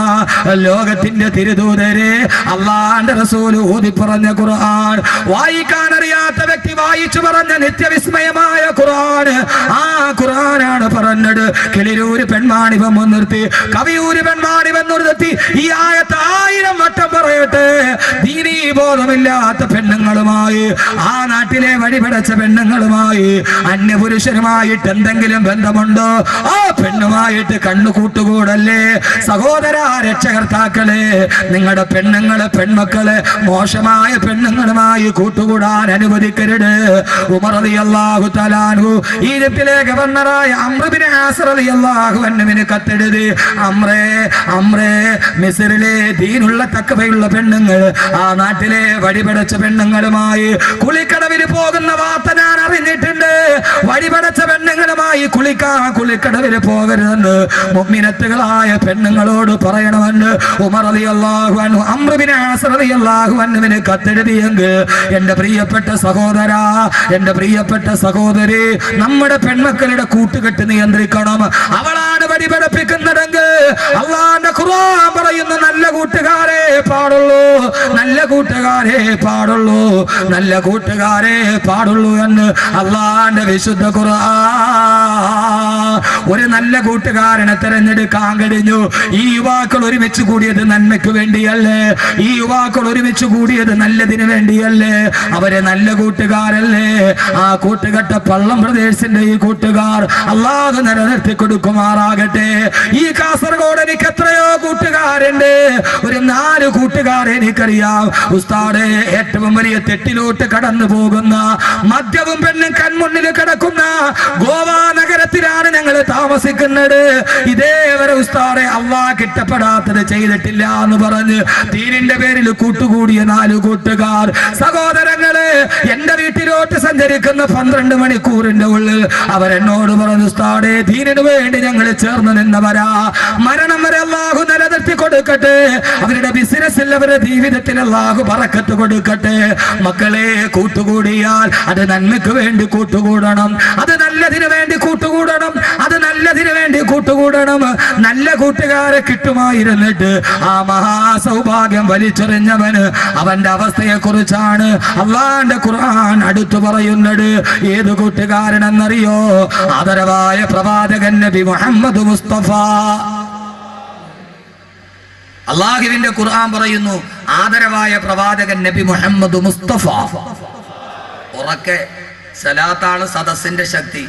ലോകത്തിന്റെ തിരുദൂതരെ അള്ളാന്റെ റസൂൽ ഓതി പറഞ്ഞ ഖുർആൻ, വായിക്കാൻ അറിയാത്ത വ്യക്തി വായിച്ചു പറഞ്ഞ നിത്യവിസ്മയമായ ഖുർആൻ. ആ ഖുർആനാണ് പറഞ്ഞത്, കിളിരൂര് പെൺവാണിഭം നിർത്തി, കവിയൂര് പെൺവാണിഭം നിർത്തി. ഈ ആയത്ത് 1000 വട്ടം പറയട്ടെ. ദീനീ ബോധമില്ലാത്ത പെണ്ണുങ്ങളുമായി, ആ നാട്ടിലെ വഴിപടച്ച പെണ്ണുങ്ങളുമായി, അന്യപുരുഷനുമായിട്ട് എന്തെങ്കിലും ബന്ധമുണ്ടോ? ആ പെണ്ണുമായിട്ട് കണ്ണു കൂട്ടുകൂടല്ലേ. സഹോദര രക്ഷകർത്താക്കളെ, നിങ്ങളുടെ പെണ്ണുങ്ങളെ പെൺമക്കളെ മോശമായ പെണ്ണുങ്ങളുമായി കൂട്ടുകൂടാൻ അനുവദിക്കരുത്. ഉമർ റളിയല്ലാഹു തആല അൻഹു ഈജിപ്തിലെ ഗവർണറായ അംർ ഇബ്നു ആസ് റളിയല്ലാഹു അൻഹുവിന് കത്തെഴുതി, അംറേ മിസ്രിലെ ദീനുള്ള തഖ്വയുള്ള പെണ്ണുങ്ങൾ ആ നാട്ടിലെ വഴിപടച്ച പെണ്ണുങ്ങളുമായി കുളിക്കടവിൽ പോകുന്ന വാർത്ത ഞാൻ അറിഞ്ഞിട്ടുണ്ട്. വഴിപടച്ച പെണ്ണുങ്ങളുമായി കുളിക്കടവിൽ പോകരുതെന്ന് മുഅ്മിനത്തുകളായ പെണ്ണുങ്ങളോട് പറയണമെന്ന് ഉമർ റളിയല്ലാഹു അൻഹു അംർ ഇബ്നു ആസ് റളിയല്ലാഹു അൻഹുവിന് കത്തെഴുതിയെങ്കിൽ എന്റെ പ്രിയപ്പെട്ട സഹോദരാ, എന്റെ പ്രിയപ്പെട്ട സഹോദരി, നമ്മുടെ പെൺമക്കളുടെ കൂട്ടുകെട്ട് നിയന്ത്രിക്കണം. അവളാണ് ദീനാണ് വഴി പഠിപ്പിക്കുന്നുണ്ടെങ്കിൽ അള്ളാന്റെ ഖുർആൻ പറയുന്ന നല്ല കൂട്ടുകാരെ പാടുള്ളൂ, നല്ല കൂട്ടുകാരെ പാടുള്ളൂ, നല്ല കൂട്ടുകാരെ പാടുള്ളൂ എന്ന് അള്ളാന്റെ വിശുദ്ധ ഖുർആൻ. ഒരു നല്ല കൂട്ടുകാരനെ തെരഞ്ഞെടുക്കാൻ കഴിഞ്ഞു. ഈ യുവാക്കൾ ഒരുമിച്ച് കൂടിയത് നന്മയ്ക്ക് വേണ്ടിയല്ലേ? ഈ യുവാക്കൾ ഒരുമിച്ച് കൂടിയത് നല്ലതിന് വേണ്ടിയല്ലേ? അവരെ നല്ല കൂട്ടുകാരല്ലേ? ആ കൂട്ടുകെട്ട പള്ളം പ്രദേശത്തിന്റെ ഈ കൂട്ടുകാർ അല്ലാഹു നിലനിർത്തി കൊടുക്കുമാറാകട്ടെ. ഈ കാസർഗോഡ് എനിക്ക് എത്രയോ കൂട്ടുകാരുണ്ട്. ഒരു 4 കൂട്ടുകാരെ എനിക്കറിയാം. ഉസ്താദേ, ഏറ്റവും വലിയ തെറ്റിലോട്ട് കടന്നു പോകുന്ന, മദ്യവും പെണ്ണും കൺമുന്നിൽ കിടക്കുന്ന ഗോവ നഗരത്തിലാണ് ഞങ്ങൾ താമസിക്കുന്നത്. ഇതേവരെ ഉസ്താദെ അള്ളാഹ് ഇഷ്ടപ്പെടാത്തത് ചെയ്തിട്ടില്ല എന്ന് പറഞ്ഞ് ദീനിന്റെ പേരിൽ കൂട്ടുകൂടിയ 4 കൂട്ടുകാർ. സഹോദരങ്ങളെ, എന്റെ വീട്ടിലോട്ട് സഞ്ചരിക്കുന്ന 12 മണിക്കൂറിന്റെ ഉള്ളിൽ അവരെന്നോട് പറഞ്ഞു, ഉസ്താദേ, ദീനിനു വേണ്ടി ഞങ്ങൾ ചേർന്ന് നിന്നവരാ. മരണം വരെ അള്ളാഹു നിലനിർത്തി കൊടുക്കട്ടെ. അവരുടെ ബിസിനസ്സിൽ, അവരുടെ ജീവിതത്തിൽ അള്ളാഹു ബറക്കത്ത് കൊടുക്കട്ടെ. മക്കളെ, കൂട്ടുകൂടിയാൽ അത് നന്മയ്ക്ക് വേണ്ടി കൂട്ടുകൂടണം, അത് നല്ലതിനു വേണ്ടി കൂട്ടുകൂടണം, അത് നല്ലതിനു വേണ്ടി കൂട്ടുകൂടണം. നല്ല കൂട്ടുകാരെ കിട്ടുമായിരുന്നിട്ട് ആ മഹാസൗഭാഗ്യം വലിച്ചെറിഞ്ഞവന് അവന്റെ അവസ്ഥയെ കുറിച്ചാണ് അള്ളാന്റെ ഖുർആൻ അടുത്തു പറയുന്നത്. ഏത് കൂട്ടുകാരനെന്നറിയോ? ആദരവായ പ്രവാചകൻ നബി മുഹമ്മദ് മുസ്തഫ. അള്ളാഹുവിന്റെ ഖുർആൻ പറയുന്നു, ആദരവായ പ്രവാചകൻ നബി മുഹമ്മദ് മുസ്തഫ. ഉറക്കെ സലാത്താണ് സദസ്സിന്റെ ശക്തി.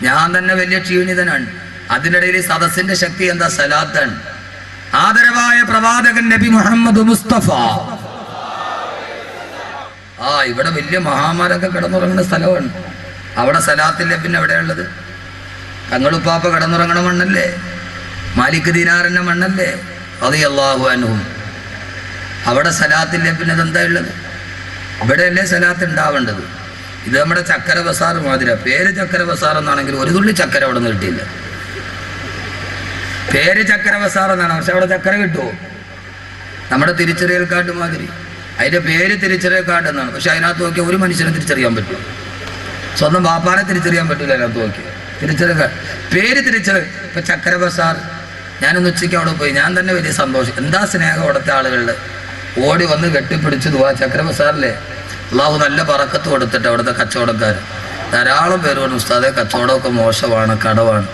ഞാൻ തന്നെ വലിയ ക്ഷീണിതനാണ്. അതിനിടയിൽ സദസ്സിന്റെ ശക്തി എന്താ? സലാത്താണ്. ആദരവായ പ്രവാചകൻ നബി മുഹമ്മദ് മുസ്തഫ. ഇവിടെ വലിയ മഹാമാരൊക്കെ കിടന്നുറങ്ങുന്ന സ്ഥലമാണ്. അവിടെ സലാത്തില്ല. പിന്നെ എവിടെയുള്ളത്? തങ്ങളുപ്പാപ്പ കിടന്നുറങ്ങണ മണ്ണല്ലേ? മാലിക് ദീനാറിന്റെ മണ്ണല്ലേ? റളിയല്ലാഹു അൻഹു. അവിടെ സലാത്തില്ല. പിന്നെ ഇതെന്താ ഉള്ളത്? ഇവിടെയല്ലേ സലാത്ത് ഉണ്ടാവേണ്ടത്. ഇത് നമ്മുടെ ചക്കര ബസാർ മാതിര. പേര് ചക്കര ബസാർ എന്നാണെങ്കിൽ ഒരു തുള്ളി ചക്കര അവിടെ നിന്ന് കിട്ടിയില്ല. പേര് ചക്കര ബസാർ എന്നാണ്, പക്ഷെ അവിടെ ചക്കര കിട്ടുമോ? നമ്മുടെ തിരിച്ചറിയൽ കാർഡ് മാതിരി. അതിന്റെ പേര് തിരിച്ചറിയൽ കാർഡ് എന്നാണ്, പക്ഷെ അതിനകത്ത് നോക്കിയാൽ ഒരു മനുഷ്യനെ തിരിച്ചറിയാൻ പറ്റും. സ്വന്തം ബാപ്പാനെ തിരിച്ചറിയാൻ പറ്റില്ല. അതിനകത്ത് നോക്കിയാൽ തിരിച്ചറിയൽ കാർഡ്, പേര് തിരിച്ചറിയൽ. ഇപ്പൊ ചക്കര ബസാർ. ഞാനൊന്ന് ഉച്ചയ്ക്ക് അവിടെ പോയി. ഞാൻ തന്നെ വലിയ സന്തോഷം. എന്താ സ്നേഹം അവിടുത്തെ ആളുകളുടെ. ഓടി വന്ന് കെട്ടിപ്പിടിച്ചു ദുആ. ചക്കര ബസാറിലെ അള്ളാഹു നല്ല ബറക്കത്ത് കൊടുത്തിട്ട് അവിടുത്തെ കച്ചവടക്കാർ ധാരാളം പേര് പറഞ്ഞു, ഉസ്താദെ കച്ചവടമൊക്കെ മോശമാണ്, കടവാണ്.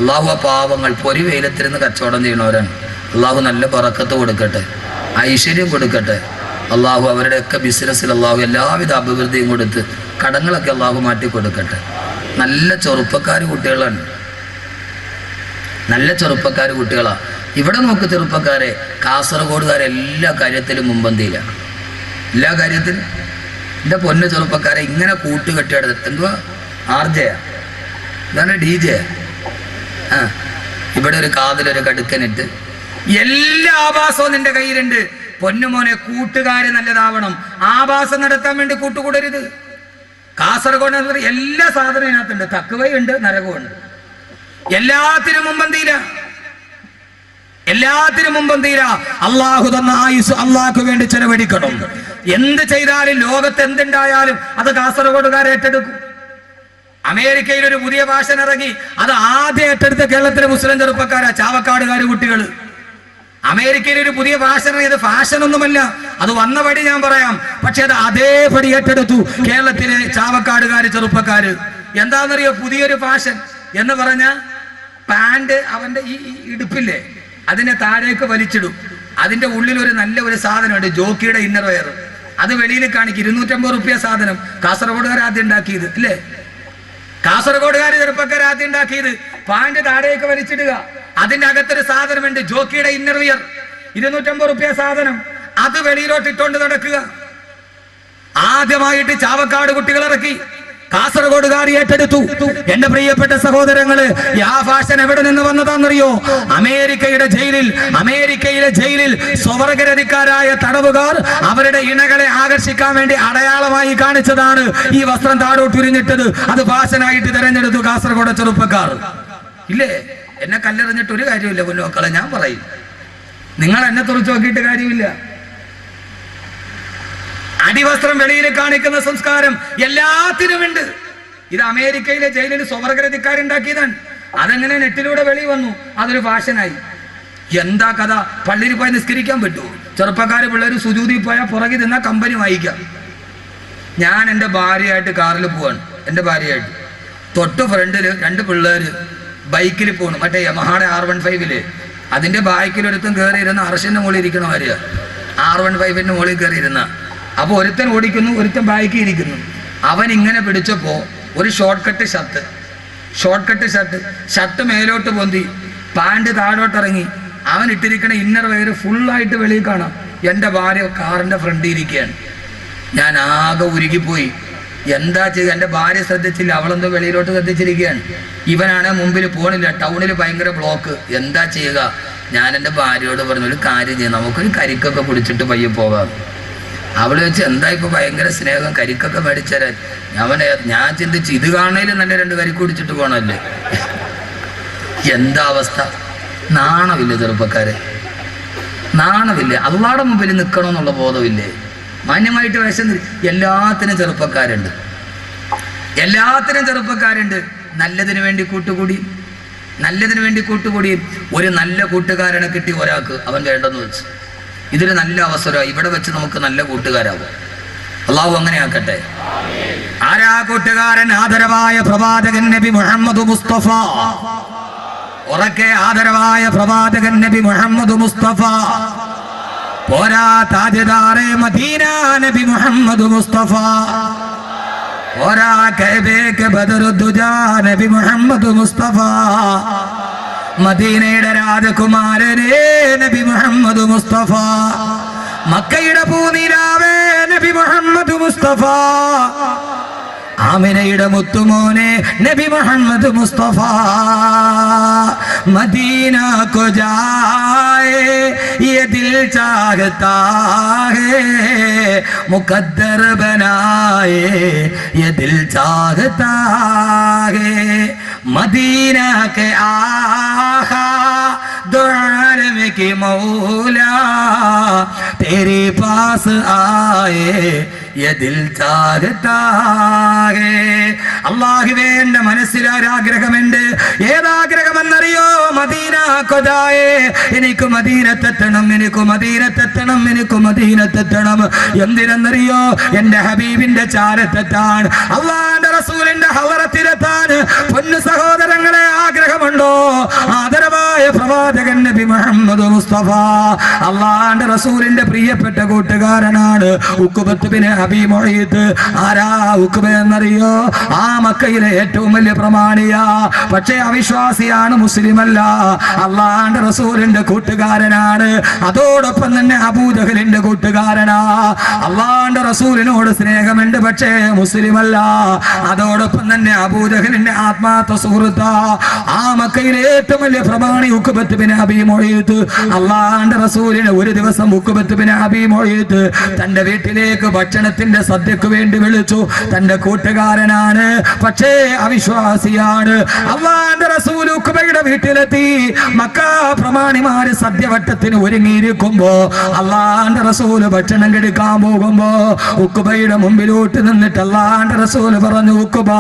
അള്ളാഹു ആ പാവങ്ങൾ പൊരി വെയിലത്തിരുന്ന് കച്ചവടം ചെയ്യണവരാണ്. അള്ളാഹു നല്ല ബറക്കത്ത് കൊടുക്കട്ടെ, ഐശ്വര്യം കൊടുക്കട്ടെ. അള്ളാഹു അവരുടെയൊക്കെ ബിസിനസ്സിൽ അള്ളാഹു എല്ലാവിധ അഭിവൃദ്ധിയും കൊടുത്ത് കടങ്ങളൊക്കെ അള്ളാഹു മാറ്റി കൊടുക്കട്ടെ. നല്ല ചെറുപ്പക്കാർ കുട്ടികളാണ്, നല്ല ചെറുപ്പക്കാർ കുട്ടികളാണ്. ഇവിടെ നോക്ക് ചെറുപ്പക്കാരെ, കാസർഗോഡുകാരെ എല്ലാ കാര്യത്തിലും മുമ്പന്തിയിലാണ്. എല്ലാ കാര്യത്തിലും. എൻ്റെ പൊന്നു ചെറുപ്പക്കാരെ ഇങ്ങനെ കൂട്ടുകെട്ടിയെടുത്ത് എന്തുവാ? ആർജയാ? ഇതാണ് DJ. ഇവിടെ ഒരു കാതിലൊരു കടുക്കനിട്ട് എല്ലാ ആഭാസവും നിന്റെ കയ്യിലുണ്ട്. പൊന്നുമോനെ, കൂട്ടുകാര് നല്ലതാവണം. ആഭാസം നടത്താൻ വേണ്ടി കൂട്ടുകൂടരുത്. കാസർഗോഡ് എല്ലാ സാധനവും ഇതിനകത്തുണ്ട്. തക്കുവയുണ്ട്, നരകമുണ്ട്. എല്ലാത്തിനും മുമ്പന്തിയില്ല, എല്ലാത്തിനും മുമ്പന്തിയില്ല. അള്ളാഹു തന്ന ആയുസ് അള്ളാഹ്ക്ക് വേണ്ടി ചെലവഴിക്കണം. എന്ത് ചെയ്താലും, ലോകത്ത് എന്തുണ്ടായാലും അത് കാസർഗോഡുകാരെ ഏറ്റെടുക്കും. അമേരിക്കയിൽ ഒരു പുതിയ ഫാഷൻ ഇറങ്ങി, അത് ആദ്യം ഏറ്റെടുത്ത കേരളത്തിലെ മുസ്ലിം ചെറുപ്പക്കാരാ, ചാവക്കാടുകാര് കുട്ടികൾ. അമേരിക്കയിൽ ഒരു പുതിയ ഫാഷൻ ഇറങ്ങി. അത് ഫാഷൻ ഒന്നുമല്ല, അത് വന്ന പടി ഞാൻ പറയാം, പക്ഷെ അത് അതേപടി ഏറ്റെടുത്തു കേരളത്തിലെ ചാവക്കാടുകാര് ചെറുപ്പക്കാര്. എന്താണെന്നറിയോ പുതിയൊരു ഫാഷൻ എന്ന് പറഞ്ഞ? പാന്റ് അവന്റെ ഈ ഇടുപ്പില്ലേ, അതിനെ താഴേക്ക് വലിച്ചിടും. അതിന്റെ ഉള്ളിൽ ഒരു നല്ല ഒരു സാധനമുണ്ട്, ജോക്കിയുടെ ഇന്നർ വെയർ. അത് വെളിയിൽ കാണിക്കും. 250 റുപ്യ സാധനം. കാസർഗോഡുകാർ ആദ്യം ഉണ്ടാക്കിയത് അല്ലേ? കാസർഗോഡുകാർ ചെറുപ്പക്കാർ ആദ്യം ഉണ്ടാക്കിയത്. പാന്റ് താഴേക്ക് വലിച്ചിടുക, അതിന്റെ അകത്തൊരു സാധനമുണ്ട്, ജോക്കിയുടെ ഇന്നർ വെയർ. 250 റുപ്യ സാധനം. അത് വെളിയിലോട്ട് ഇട്ടുകൊണ്ട് നടക്കുക. ആദ്യമായിട്ട് ചാവക്കാട് കുട്ടികൾ ഇറക്കി, കാസർഗോഡുകാർ ഏറ്റെടുത്തു. എന്റെ പ്രിയപ്പെട്ട സഹോദരങ്ങള്, ആ ഫാഷൻ എവിടെ നിന്ന് വന്നതാണെന്നറിയോ? അമേരിക്കയിലെ ജയിലിൽ സ്വവർഗരതിക്കാരായ തടവുകാർ അവരുടെ ഇണകളെ ആകർഷിക്കാൻ വേണ്ടി അടയാളമായി കാണിച്ചതാണ് ഈ വസ്ത്രം താഴോട്ടുരിഞ്ഞിട്ടത്. അത് ഫാഷനായിട്ട് തിരഞ്ഞെടുത്തു കാസർഗോഡ് ചെറുപ്പക്കാർ. ഇല്ലേ? എന്നെ കല്ലെറിഞ്ഞിട്ട് ഒരു കാര്യമില്ല പൊന്നുമക്കളെ, ഞാൻ പറയും. നിങ്ങൾ എന്നെ തുറച്ചു നോക്കിയിട്ട് കാര്യമില്ല. അടിവസ്ത്രം വെളിയിൽ കാണിക്കുന്ന സംസ്കാരം എല്ലാത്തിനുമുണ്ട്. ഇത് അമേരിക്കയിലെ ജയിലിൽ സ്വവർഗരതിക്കാരുണ്ടാക്കിയതാണ്. അതെങ്ങനെ നെറ്റിലൂടെ വെളി വന്നു, അതൊരു ഫാഷനായി. എന്താ കഥ? പള്ളിയിൽ പോയി നിസ്കരിക്കാൻ പറ്റുമോ? ചെറുപ്പക്കാര് പിള്ളേർ സുജൂതി പോയാൽ പുറകിൽ നിന്നാ കമ്പനി വായിക്കാം. ഞാൻ എൻ്റെ ഭാര്യയായിട്ട് കാറിൽ പോവാണ്, എൻ്റെ ഭാര്യയായിട്ട്. തൊട്ട് ഫ്രണ്ടിൽ 2 പിള്ളേർ ബൈക്കിൽ പോകണം, മറ്റേ യമഹാടെ R15 അതിൻ്റെ ബാക്കിലൊരുത്തൻ കയറിയിരുന്ന അർഷൻ്റെ മുകളിൽ ഇരിക്കണ മാതിരിയാ. R15 മുകളിൽ കയറിയിരുന്ന. അപ്പോൾ ഒരുത്തൻ ഓടിക്കുന്നു, ഒരുത്തൻ ബാക്കിൽ ഇരിക്കുന്നു. അവൻ ഇങ്ങനെ പിടിച്ചപ്പോൾ ഒരു ഷോർട്ട് കട്ട് ഷർട്ട് മേലോട്ട് പൊന്തി, പാൻറ് താഴോട്ടിറങ്ങി. അവൻ ഇട്ടിരിക്കണ ഇന്നർ വെയർ ഫുള്ളായിട്ട് വെളിയിൽ കാണാം. എൻ്റെ ഭാര്യ കാറിൻ്റെ ഫ്രണ്ടിൽ ഇരിക്കുകയാണ്. ഞാൻ ആകെ ഉരുകിപ്പോയി. എന്താ ചെയ്യുക? എൻ്റെ ഭാര്യ ശ്രദ്ധിച്ചില്ല, അവളെന്തോ വെളിയിലോട്ട് ശ്രദ്ധിച്ചിരിക്കുകയാണ്. ഇവനാണ് മുമ്പിൽ പോണില്ല, ടൗണിൽ ഭയങ്കര ബ്ലോക്ക്. എന്താ ചെയ്യുക? ഞാൻ എൻ്റെ ഭാര്യയോട് പറഞ്ഞു, ഒരു കാര്യം ചെയ്യാം, നമുക്കൊരു കരിക്കൊക്കെ കുടിച്ചിട്ട് പയ്യെ പോകാം. അവൾ വെച്ച് എന്താ ഇപ്പോൾ ഭയങ്കര സ്നേഹം, കരിക്കൊക്കെ മേടിച്ചേരാൻ. ഞാൻ ചിന്തിച്ച് ഇത് കാണണേലും നല്ല 2 കരിക്ക് കുടിച്ചിട്ട് പോകണമല്ലേ. എന്താ അവസ്ഥ? നാണമില്ലേ ചെറുപ്പക്കാരെ? നാണമില്ലേ? അള്ളാടെ മുമ്പിൽ നിൽക്കണമെന്നുള്ള ബോധമില്ലേ? മാന്യമായിട്ട് വേഷം. എല്ലാത്തിനും ചെറുപ്പക്കാരുണ്ട്. നല്ലതിന് വേണ്ടി കൂട്ടുകൂടി ഒരു നല്ല കൂട്ടുകാരനെ കിട്ടി ഒരാൾക്ക്, അവൻ വേണ്ടെന്ന് വെച്ച്. ഇതൊരു നല്ല അവസരമാണ്, ഇവിടെ വെച്ച് നമുക്ക് നല്ല കൂട്ടുകാരാവും. അള്ളാഹു അങ്ങനെ ആക്കട്ടെ. ആരാ കൂട്ടുകാരൻ? ആദരവായ പ്രവാചകൻ നബി മുഹമ്മദ് മുസ്തഫ. ഉറക്കെ ആദരവായ പ്രവാചകൻ നബി മുഹമ്മദ് മുസ്തഫ. പോരാ താജ്ദാറെ മദീന നബി മുഹമ്മദ് മുസ്തഫ. പോരാ കഅബേക്ക് ബദറുദ്ദുജാ നബി മുഹമ്മദ് മുസ്തഫ. മദീനയുടെ രാജകുമാരനേ നബി മുഹമ്മദ് മുസ്തഫ. മക്കയുടെ പൂനിലാവേ നബി മുഹമ്മദ് മുസ്തഫ. ആമിനയുടെ മുത്തുമോനെ നബി മുഹമ്മദ് മുസ്തഫ. മദീന को जाए ये दिल चाहता है, मुकद्दर बनाए ये दिल चाहता है. मदीना के आका दो आलम के मौला तेरे पास आए ये दिल चाहता है. അല്ലാഹുവേ, എൻ്റെ മനസ്സിലൊരാഗ്രഹമുണ്ട്. ഏതാഗ്രഹമെന്നറിയോ? മദീന കൊതായേ, എനിക്ക് മദീനത്തെത്തണം. എന്തിനെന്നറിയോ? എൻ്റെ ഹബീബിന്റെ ചാരത്തെത്താൻ, അല്ലാഹുവിന്റെ റസൂലിന്റെ ഹളറത്തിലെത്താൻ. പൊന്നു സഹോദരങ്ങളെ, ആഗ്രഹമുണ്ടോ? ആദരവായ പ്രവാചകൻ നബി മുഹമ്മദ് മുസ്തഫ. അല്ലാഹുവിന്റെ റസൂലിന്റെ പ്രിയപ്പെട്ട കൂട്ടുകാരനാണ് ഉഖബത്ത് ബിൻ അബീ മുഈത്ത്. ആരാ ഉഖബ എന്നറിയോ? ആ മക്കയിലെ ഏറ്റവും വലിയ പ്രമാണിയാ. പക്ഷേ അവിശ്വാസിയാണ്, മുസ്ലിമല്ല. അല്ലാഹുവിന്റെ റസൂലിന്റെ കൂട്ടുകാരനാണ്. അതോടൊപ്പം തന്നെ അബൂജഹലിന്റെ കൂട്ടുകാരനാ. അല്ലാഹുവിന്റെ റസൂലിനോട് സ്നേഹമുണ്ട്, പക്ഷേ മുസ്ലിമല്ല. അതോടൊപ്പം തന്നെ അബൂജഹലിന്റെ ആത്മാർത്ഥ സുഹൃത്താ. ആ മക്കയിലെ ഏറ്റവും വലിയ പ്രമാണി ഉഖബത്ത് ബിൻ അബീ മുഈത്ത്. അല്ലാഹുവിന്റെ റസൂലിനെ ഒരു ദിവസം ഉഖബത്ത് ബിൻ അബീ മുഈത്ത് തന്റെ വീട്ടിലേക്ക് ഭക്ഷണത്തിന്റെ സദ്യക്ക് വേണ്ടി വിളിച്ചു. തന്റെ കൂട്ടുകാരനാണ്, പക്ഷേ അവിശ്വാസിയാണ്. അല്ലാഹുവിന്റെ റസൂൽ ഉഖബയുടെ വീട്ടിലെത്തി. മക്ക പ്രമാണിമാര് സദ്യവട്ടത്തിന് ഒരുങ്ങിയിരിക്കുമ്പോ അല്ലാഹുവിന്റെ റസൂൽ ഭക്ഷണം കഴിക്കാൻ പോകുമ്പോ ഉഖബയുടെ മുമ്പിലോട്ട് നിന്നിട്ട് അല്ലാഹുവിന്റെ റസൂൽ പറഞ്ഞു, ഉഖബ,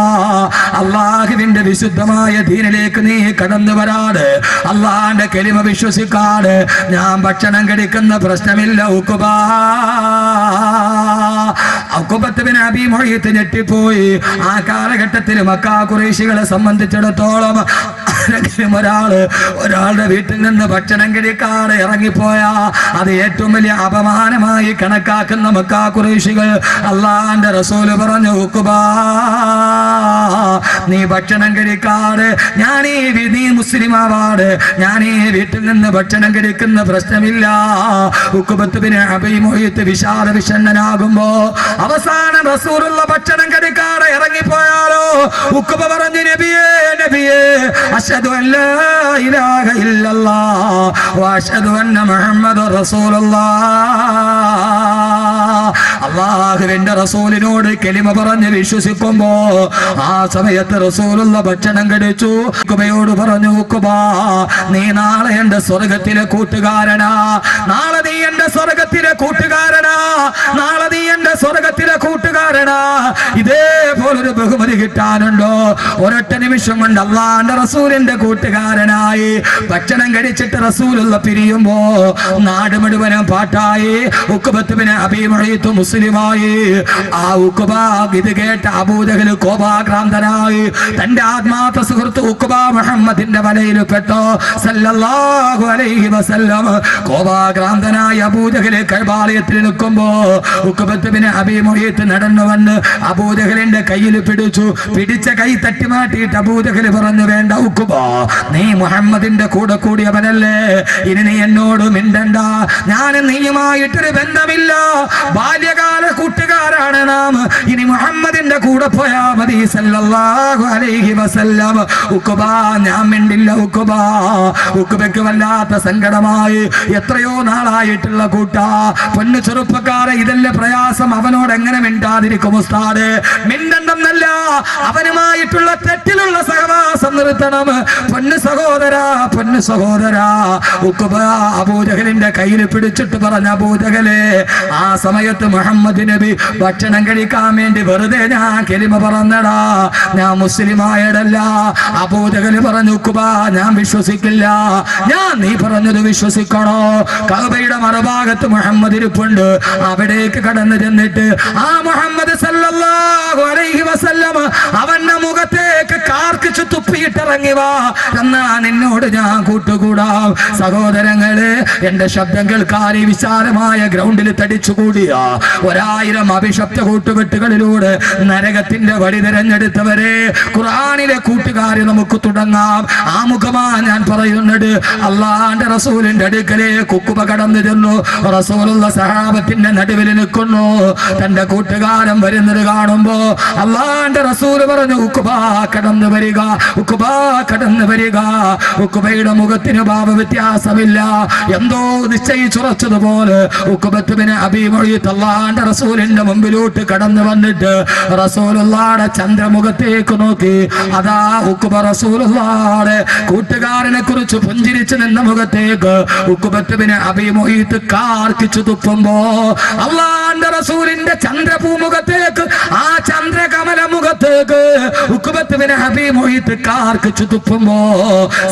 അല്ലാഹുവിന്റെ വിശുദ്ധമായ ദീനിലേക്ക് നീ കടന്നു വരാതെ, അല്ലാഹുവിന്റെ കലിമ വിശ്വസിക്കാതെ ഞാൻ ഭക്ഷണം കഴിക്കുന്ന പ്രശ്നമില്ല ഉഖബ. ഉഖബത്ത് ബിൻ അബീ മുഈത്ത് ഞെട്ടിപ്പോയി. ആ കാലഘട്ടത്തിൽ മക്ക ഖുറൈശികളെ സംബന്ധിച്ചിടത്തോളം ഒരാളുടെ വീട്ടിൽ നിന്ന് ഭക്ഷണം കഴിക്കാതെ ഇറങ്ങിപ്പോയാ അത് ഏറ്റവും വലിയ അപമാനമായി കണക്കാക്കുന്ന മക്ക ഖുറൈശികൾ. അല്ലാഹുവിന്റെ റസൂല് പറഞ്ഞു, ഉഖബ, നീ ഭക്ഷണം കഴിക്കാതെ നീ മുസ്ലിം ആവാതെ ഞാൻ ഈ വീട്ടിൽ നിന്ന് ഭക്ഷണം കഴിക്കുന്ന പ്രശ്നമില്ല. ഉഖബത്ത് ബിൻ അബീ മുഈത്ത് വിശാല വിഷണ്ണനാകുമ്പോ അവസാനം റസൂലുള്ള ഭക്ഷണം കഴിക്കാതെ ഇറങ്ങിപ്പോയാലോ? ഉഖബ പറഞ്ഞു, നബിയേ, അശ്ഹദു അല്ലാ ഇലാഹ ഇല്ലല്ലാഹ് വ അശ്ഹദു അന്ന മുഹമ്മദുർ റസൂലുള്ളാഹ്. അല്ലാഹുവിന്റെ റസൂലിനോട് കലിമ പറഞ്ഞ് വിശ്വസിക്കുമ്പോ ആ സമയത്ത് റസൂലുള്ള ഭക്ഷണം കഴിച്ചു. ഉഖബയോട് പറഞ്ഞു, ഉഖബ, നീ നാളെ എന്റെ സ്വർഗത്തിലെ കൂട്ടുകാരനാ. നാളെ നീ എന്റെ സ്വർഗത്തിലെ കൂട്ടുകാരനാ. കൂട്ടുകാരനാ. ഇതേപോലൊരു ബഹുമതി കിട്ടാനുണ്ടോ? ഒരൊറ്റ നിമിഷം കൊണ്ട് അള്ളാന്റെ റസൂലിന്റെ കൂട്ടുകാരനായി ഭക്ഷണം കഴിച്ചിട്ട് റസൂലുള്ള പിരിയുമ്പോ നാട് മുഴുവനും പാട്ടായി. ഉഖബത്ത് ബിൻ അബീ മുഈത്ത് മുസ്ലിമായി. ആ ഉഖബ ഇത് കേട്ട അബൂജഹൽ കോപാക്രാന്തനായി. തന്റെ ആത്മാർത്ഥ സുഹൃത്ത് ഉഖബ മുഹമ്മദിന്റെ വലയിൽ പെട്ടോ സല്ലല്ലാഹു അലൈഹി വസല്ലം. കോപാക്രാന്തനായി അബൂജഹൽ കഅബാലയത്തിൽ നിൽക്കുമ്പോ ഉഖബത്ത് ബിൻ അബീ മുഈത്ത് നടന്നു വന്ന് അബൂജഹലിന്റെ കയ്യിൽ പിടിച്ച കൈ തട്ടി മാറ്റിയിട്ട് അബൂജഹൽ പറഞ്ഞു, വേണ്ട ഉഖബ, നീ മുഹമ്മദിന്റെ കൂടെ കൂടിയവനല്ലേ, ഇനി നീ എന്നോട് മിണ്ടണ്ട. ഞാൻ നീയുമായിട്ടൊരു ബന്ധമില്ല, ബാല്യകാല കൂട്ടുകാരാണ് നാം, ഇനി മുഹമ്മദിന്റെ കൂടെ പോയാ മതി സല്ലല്ലാഹു അലൈഹി വസല്ലം. ഉഖബ, ഞാൻ മിണ്ടില്ല ഉഖബ. ഉഖബയ്ക്ക് വല്ലാത്ത സങ്കടമായി. എത്രയോ നാളായിട്ടുള്ള കൂട്ടാ, പൊന്നു ചെറുപ്പക്കാരെ, ഇതല്ലേ പ്രയാസം. അവനോട് എങ്ങനെ മിണ്ടാതിരിക്കും ഉസ്താദ്? മിണ്ടണ്ടെന്നല്ല, അവനുമായിട്ടുള്ള തെറ്റിലുള്ള സഹവാസം നിർത്തണം. പൊന്നു സഹോദരാ, പൊന്നു സഹോദരാ. ഉഖബ അബൂജഹലിന്റെ കയ്യിൽ പിടിച്ചിട്ട് പറഞ്ഞ, അബൂജഹലെ, ആ സമയത്ത് മുഹമ്മദ് നബി ഭക്ഷണം കഴിക്കാൻ വേണ്ടി വെറുതെ ഞാൻ കലിമ പറഞ്ഞടാ, ഞാൻ മുസ്ലിമായടല്ല. അബൂജഹൽ പറഞ്ഞു, ഉഖബ, ഞാൻ വിശ്വസിക്കില്ല, ഞാൻ നീ പറഞ്ഞത് വിശ്വസിക്കണോ? കഅബയുടെ മറുഭാഗത്ത് മുഹമ്മദ് ഇരിപ്പുണ്ട്. അവിടേക്ക് കടന്നു ചെന്നിട്ട് ആ മുഹമ്മദ് സല്ലല്ലാഹു അലൈഹി വസല്ലം അവന്റെ മുഖത്തേക്ക് കാർക്കിച്ചു തുപ്പിയിട്ടിറങ്ങി വാ, എന്നാ നിന്നോട് ഞാൻ കൂട്ടുകൂടാം. സഹോദരങ്ങളെ, എന്റെ ശബ്ദം കേൾക്കാൻ ഈ വിശാലമായ ഗ്രൗണ്ടിൽ തടിച്ചുകൂടിയ 1000 അഭിശബ്ദ കൂട്ടുകെട്ടുകളിലൂടെ നരകത്തിന്റെ വഴി തിരഞ്ഞെടുത്തവരെ, ഖുർആനിലെ കൂട്ടുകാരെ നമുക്ക് തുടങ്ങാം. ആ മുഖമാ ഞാൻ പറയുന്നത്. അള്ളാന്റെ റസൂലിന്റെ അടുക്കലേക്ക് ഉഖബ കടന്നു ചെന്നു. റസൂലുള്ള സഹാബത്തിന്റെ നടുവിൽ നിൽക്കുന്നു. തന്റെ കൂട്ടുകാരൻ വരുന്നത് കാണുമ്പോ അള്ളാന്റെ റസൂല് പറഞ്ഞു, ഉഖബ കടന്നു വരിക, ഉഖബ കടന്നു വരിക. ഉഖബയുടെ മുഖത്തിന് ഭാവ വ്യത്യാസമില്ല, എന്തോ നിശ്ചയിച്ചുറച്ചതുപോലെ. ഉഖബത്ത് ബിൻ അബീ മുഈത്ത് അല്ലാഹുവിന്റെ റസൂലിന്റെ മുമ്പിലോട്ട് കടന്നു വന്നിട്ട് റസൂലുള്ളാഹിയുടെ ചന്ദ്രമുഖത്തേക്ക് നോക്കി. അതാ ഉഖബ റസൂലുള്ളാഹിയുടെ കൂട്ടുകാരനെ കുറിച്ച് പുഞ്ചിരിച്ചു നിന്ന മുഖത്തേക്ക് ഉഖബത്ത് ബിൻ അബീ മുഈത്ത് കാർക്കിച്ചു തുപ്പുമ്പോ അല്ലാഹുവിന്റെ റസൂലിന്റെ ചന്ദ്രപൂമുഖത്തേക്ക്, ആ ചന്ദ്രകമല മുഖത്തേക്ക് ഉഖബത്ത് ബിൻ അബീ മുഈത്ത് കാർക്കിച്ചു തുപ്പുമ്പോ,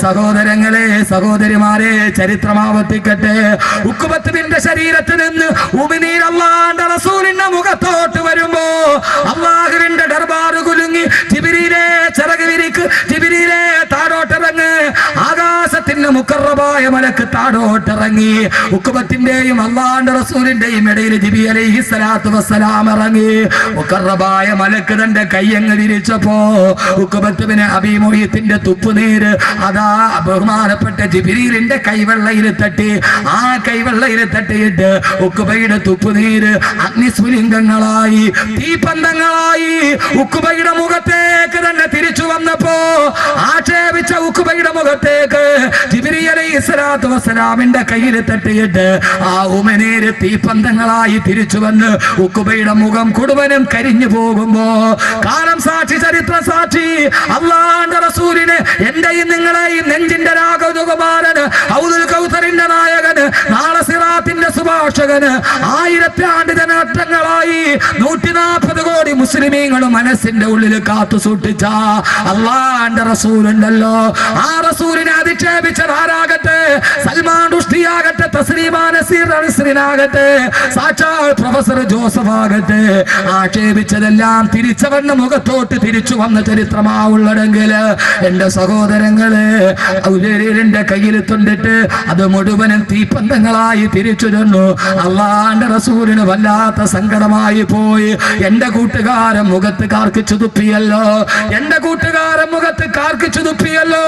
സഹോദരങ്ങളെ, സഹോദരിമാരെ, ചരിത്രമാവർത്തിക്കട്ടെ. ഉഖബത്തിന്റെ ശരീരത്തിൽ നിന്ന് ഉമിനീർ അല്ലാഹുവിന്റെ റസൂലിന്റെ മുഖത്തോട്ട് വരുമ്പോ അല്ലാഹുവിന്റെ ദർബാർ കുലുങ്ങി. ജിബ്രീലേ, ചിറക് വിരിക്ക്, ജിബ്രീലേ, താഴോട്ടിറങ്ങ്. ആകാശത്തിന്റെ മുഖറബായ മലക്ക് താഴോട്ടിറങ്ങി. ഉഖബത്തിന്റെയും അല്ലാഹുവിന്റെ റസൂലിന്റെയും ഇടയിൽ ജിബ്രീൽ അലൈഹിസ്സലാത്തു വസ്സലാം ഇറങ്ങി. മുഖറബായ മലക്ക് തന്റെ കൈയങ്ങ് വിരിച്ചപ്പോ ഉഖബത്ത് ബിൻ അബീ മുഈത്തിന്റെ തുപ്പുനീര് അതാ ബഹുമാനപ്പെട്ട ജിബ്രീലിന്റെ കൈവെള്ളയിൽ തട്ടി. ആ കൈവെള്ളയിൽ തട്ടിയിട്ട് ഉഖബയുടെ തുപ്പുനീര് അഗ്നിസ്ഫുലിംഗങ്ങളായി, തീപന്തങ്ങളായി ഉഖബയുടെ മുഖത്തേക്ക് തന്നെ തിരിച്ചു വന്നപ്പോ ആക്ഷേപിച്ച ഉഖബയുടെ മുഖത്തേക്ക് ജിബ്രീൽ അലൈഹിസ്സലാത്തു വസ്സലാമിന്റെ കയ്യിൽ തട്ടിയിട്ട് ആ ഉമിനീര് തീപന്തങ്ങളായി തിരിച്ചു വന്ന് ഉഖബയുടെ മുഖം മുഴുവനും കരിഞ്ഞു പോകുമ്പോ, കാലം സാക്ഷി, ചരിത്ര സാക്ഷി, അല്ലാഹുവിന്റെ റസൂലിനെ, എന്റെയും നിങ്ങളെയും നെഞ്ചിന്റെ രാഘവകുമാരന്, ഔദുൽ കൗസറിന്റെ നായകന്, നാളെ സിറാത്തിന്റെ സുഭാഷകന്, 1000 ആണ്ട് ജനനങ്ങളായി 140 കോടി മുസ്ലിമീങ്ങളും മനസ്സിന്റെ ഉള്ളിൽ കാത്തു സൂക്ഷിച്ച അല്ലാഹുവിന്റെ റസൂലുണ്ടല്ലോ. ആ റസൂലിനെ അധിക്ഷേപിച്ചതാരാകട്ടെ, സൽമാൻ റുഷ്ദിയാകട്ടെ, തസ്ലീമാ നസീർ അൻസറിനാകട്ടെ, സാക്ഷാൽ പ്രൊഫസർ ജോസഫ് ആകട്ടെ, ആക്ഷേപിച്ചതെല്ലാം തിരിച്ചവന്റെ മുഖത്തോട്ട് തിരിച്ചു വന്ന ചരിത്രമാവുള്ളതെങ്കിൽ എന്റെ സഹോദരങ്ങളെ, ഔലിയരുടെ കയ്യിൽ തൊണ്ടിട്ട് അത് മുഴുവനും തീപ്പന്തങ്ങളായി തിരിച്ചു ചെന്നു. അല്ലാഹുവിന്റെ റസൂലിന് വല്ലാത്ത സങ്കടമായി പോയി. എന്റെ കൂട്ടുകാരൻ മുഖത്ത് കാർക്കിച്ചു തുപ്പിയല്ലോ, എന്റെ കൂട്ടുകാരൻ മുഖത്ത് കാർക്കിച്ചു തുപ്പിയല്ലോ.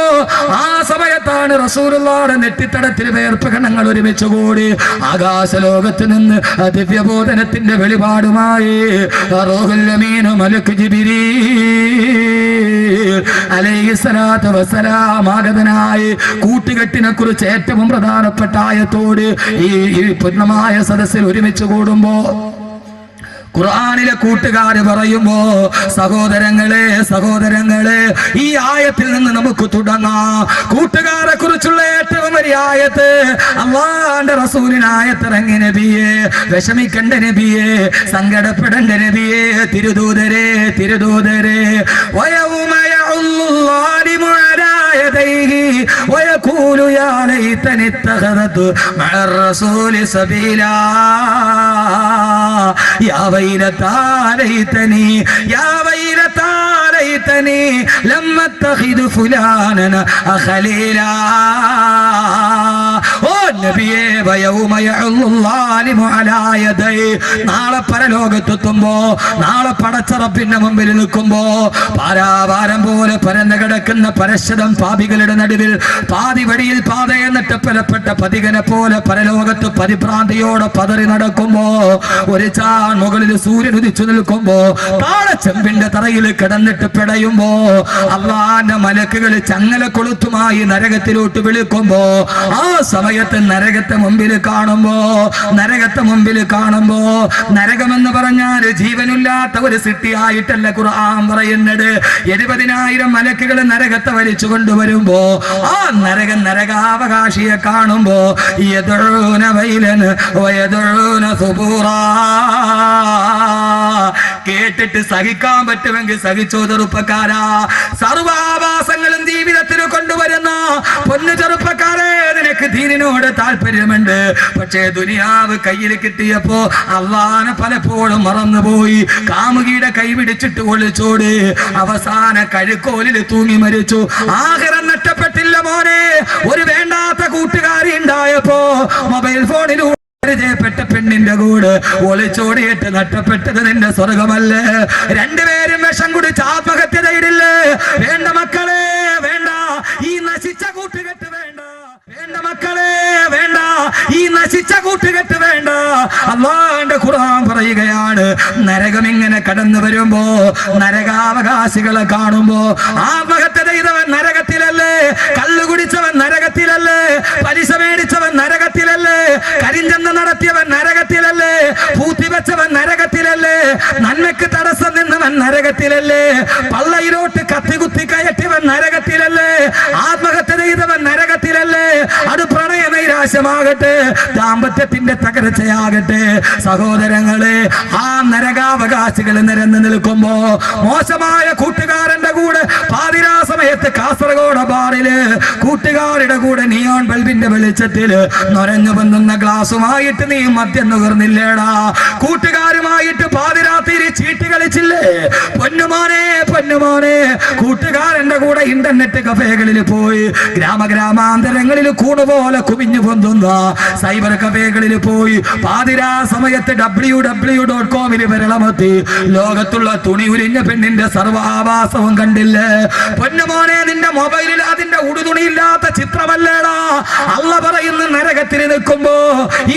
ആ സമയത്താണ് റസൂലുള്ളാഹിയുടെ നെറ്റിത്തടത്തിൽ വേർപ്പ് കണങ്ങൾ ഒരുമിച്ച് കൂടി. ആകാശലോകത്ത് നിന്ന് ദിവ്യബോധനത്തിന്റെ വെളിപാടുമായി റൂഹുൽ അമീൻ മലക്ക് ജിബ്രീൽ അലൈഹിസ്സലാത്തു വസ്സലാം ആഗതനായി. കൂട്ടുകെട്ടിനെ കുറിച്ച് ഏറ്റവും പ്രധാനപ്പെട്ട ആയത്തോട് ഈ പൂർണ്ണമായ സദസ്സിൽ ഒരുമിച്ച് കൂടുമ്പോ ഖുർആനിലെ കൂട്ടുകാര് പറയുമ്പോ സഹോദരങ്ങളെ ഈ ആയത്തിൽ നിന്ന് നമുക്ക് തുടങ്ങാം. കൂട്ടുകാരെ കുറിച്ചുള്ള ഏറ്റവും വലിയ ആയത്ത് അല്ലാഹുവിന്റെ റസൂലിനായത്ത് ഇറങ്ങി. നബിയെ, വിഷമിക്കണ്ട നബിയെ, സങ്കടപ്പെടേണ്ട നബിയെ, തിരുദൂതരെ വയൗമ യഉല്ലാലിമു അലാ യദൈഹി വയഖൂലു യാ ലൈതനി ഇത്തഖദതു മഅർ റസൂലി സബീലാ യാ വൈലതാ ലൈതനി ലം അത്തഖിദു ഫുലാനൻ ഖലീലാ. ഓ നബിയേ, വയൗമ യഉല്ലാലിമു അലാ യദൈഹി, നാളെ പരലോകത്തെത്തുമ്പോ, നാളെ പടച്ചറപ്പിന്റെ മുമ്പിൽ നിൽക്കുമ്പോ പാരാവാരം പോലെ പരന്നു കിടക്കുന്ന പരശതം പാപികളുടെ നടുവിൽ പാതി വഴിയിൽ പാതയെ നട്ടപ്പലപ്പെട്ട പതികനെ പോലെ പരലോകത്ത് പരിഭ്രാന്തിയോടെ പതറി നടക്കുമ്പോ, ഒരു ചാൺ മുകളിൽ സൂര്യൻ ഉദിച്ചു നിൽക്കുമ്പോ, താഴെ ചെമ്പിന്റെ തറയിൽ കിടന്നിട്ട് പിടയുമ്പോ, അള്ളാന്റെ മലക്കുകൾ ചങ്ങല കൊളുത്തുമായി നരകത്തിലോട്ട് വിളിക്കുമ്പോ, ആ സമയത്ത് നരകത്തെ മുമ്പിൽ കാണുമ്പോ നരകമെന്ന് പറഞ്ഞാൽ ജീവനില്ലാത്ത ഒരു സിട്ടിയായിട്ടല്ല ഖുർആൻ പറയുന്നത്. 70,000 മലക്കുകൾ നരകത്തെ വലിച്ചു കൊണ്ടുവരുമ്പോ, ആ നരകാവകാശിയെ കാണുമ്പോ യദഊന വൈലൻ വയദഊന സുബൂറാ. കേട്ടിട്ട് സഹിക്കാൻ പറ്റുമെങ്കിൽ സഹിച്ചോ ചെറുപ്പക്കാരാ. സർവാഭാസങ്ങളും ജീവിതത്തിൽ കൊണ്ടുവരുന്ന പൊന്നു ചെറുപ്പക്കാരെ, നിനക്ക് ദീനിനോട് താല്പര്യമുണ്ട്, പക്ഷേ ദുനിയാവ് കയ്യിൽ കിട്ടിയപ്പോ അള്ളാനെ പലപ്പോഴും മറന്നുപോയി. കാമുകിയുടെ കൈ പിടിച്ചിട്ട് ഒളിച്ചോട്, അവസാന കഴുക്കോലിൽ തൂങ്ങി മരിച്ചു. ആഖിറം നഷ്ടപ്പെട്ടില്ല മോനെ. ഒരു വേണ്ടാത്ത കൂട്ടുകാരി ഉണ്ടായപ്പോ മൊബൈൽ ഫോണിലൂടെ പരിചയപ്പെട്ട പെണ്ണിന്റെ കൂടെ ഒളിച്ചോടിയിട്ട് നഷ്ടപ്പെട്ടത് നിന്റെ സ്വർഗമല്ലേ? രണ്ടുപേരും വിഷം കുടിച്ച് ആത്മഹത്യ ചെയ്തില്ലേ? വേണ്ട മക്കളെ, വേണ്ട ഈ നശിച്ച കൂട്ടുകെട്ട്, വേണ്ട മക്കളെ, വേണ്ട ഈ നശിച്ച കൂട്ടുകെട്ട്, വേണ്ട. അല്ലാഹുവിന്റെ ഖുർആൻ പറയുകയാണ്, നരകം ഇങ്ങനെ കടന്നു വരുമ്പോ, നരകാവകാശികളെ കാണുമ്പോ, ആത്മഹത്യ ചെയ്തവൻ നരകത്തിലല്ലേ, കള്ളു കുടിച്ചവൻ നരകത്തിലല്ലേ, പലിശ മേടിച്ചവൻ നരകത്തിലല്ലേ, കരിഞ്ചന്ത നടത്തിയവൻ നരകത്തിലല്ലേ, പൂത്തിവെച്ചവൻ നരകത്തിലല്ലേ, നന്മയ്ക്ക് തടസ്സം നിന്നവൻ നരകത്തിലല്ലേ, പള്ളയിലോട്ട് കത്തികുത്തി കയറ്റിയവൻ നരകത്തിലല്ലേ, ആത്മഹത്യ ചെയ്തവൻ നരകത്തിലല്ലേ. അത് പ്രണയ നൈരാശ്യമാകട്ടെ, ദാമ്പത്യത്തിന്റെ തകർച്ചയാകട്ടെ, സഹോദരങ്ങളെ, ആ നരകാവകാശികൾ നിരന്നു നിൽക്കുമ്പോ, മോശമായ കൂട്ടുകാരന്റെ കൂടെ പാതിരാ സമയത്ത് കാസർഗോഡ് ബാറില് കൂട്ടുകാരുടെ കൂടെ നിയോൺ ബൾബിന്റെ വെളിച്ചത്തിൽ നൊരഞ്ഞു വന്നുന്ന ഗ്ലാസുമായിട്ട് നീ മദ്യം നുകർന്നില്ലേടാ? കൂട്ടുകാരുമായിട്ട് പാതിരാത്രി ചീട്ട് കളിച്ചില്ലേ? പൊന്നുമോനെ, കൂട്ടുകാരന്റെ കൂടെ ഇന്റർനെറ്റ് കഫേകളിൽ പോയി, ഗ്രാമാന്തരങ്ങളിൽ കൂണുപോലെ കുമിഞ്ഞു പൊന്തുന്ന സൈബർ കഫേകളിൽ പോയി പാതിരാ സമയത്ത് www.com വിരളമത്തി ലോകത്തുള്ള തുണി ഉരിഞ്ഞ പെണ്ണിന്റെ സർവാഭാസവും കണ്ടില്ലേ? പൊന്നുമോനെ, നിന്റെ മൊബൈലിൽ അതിന്റെ ഉടുതുണിയില്ലാത്ത ചിത്രമല്ലേടാ? അള്ള പറയുന്ന നരകത്തിൽ നിൽക്കുമ്പോ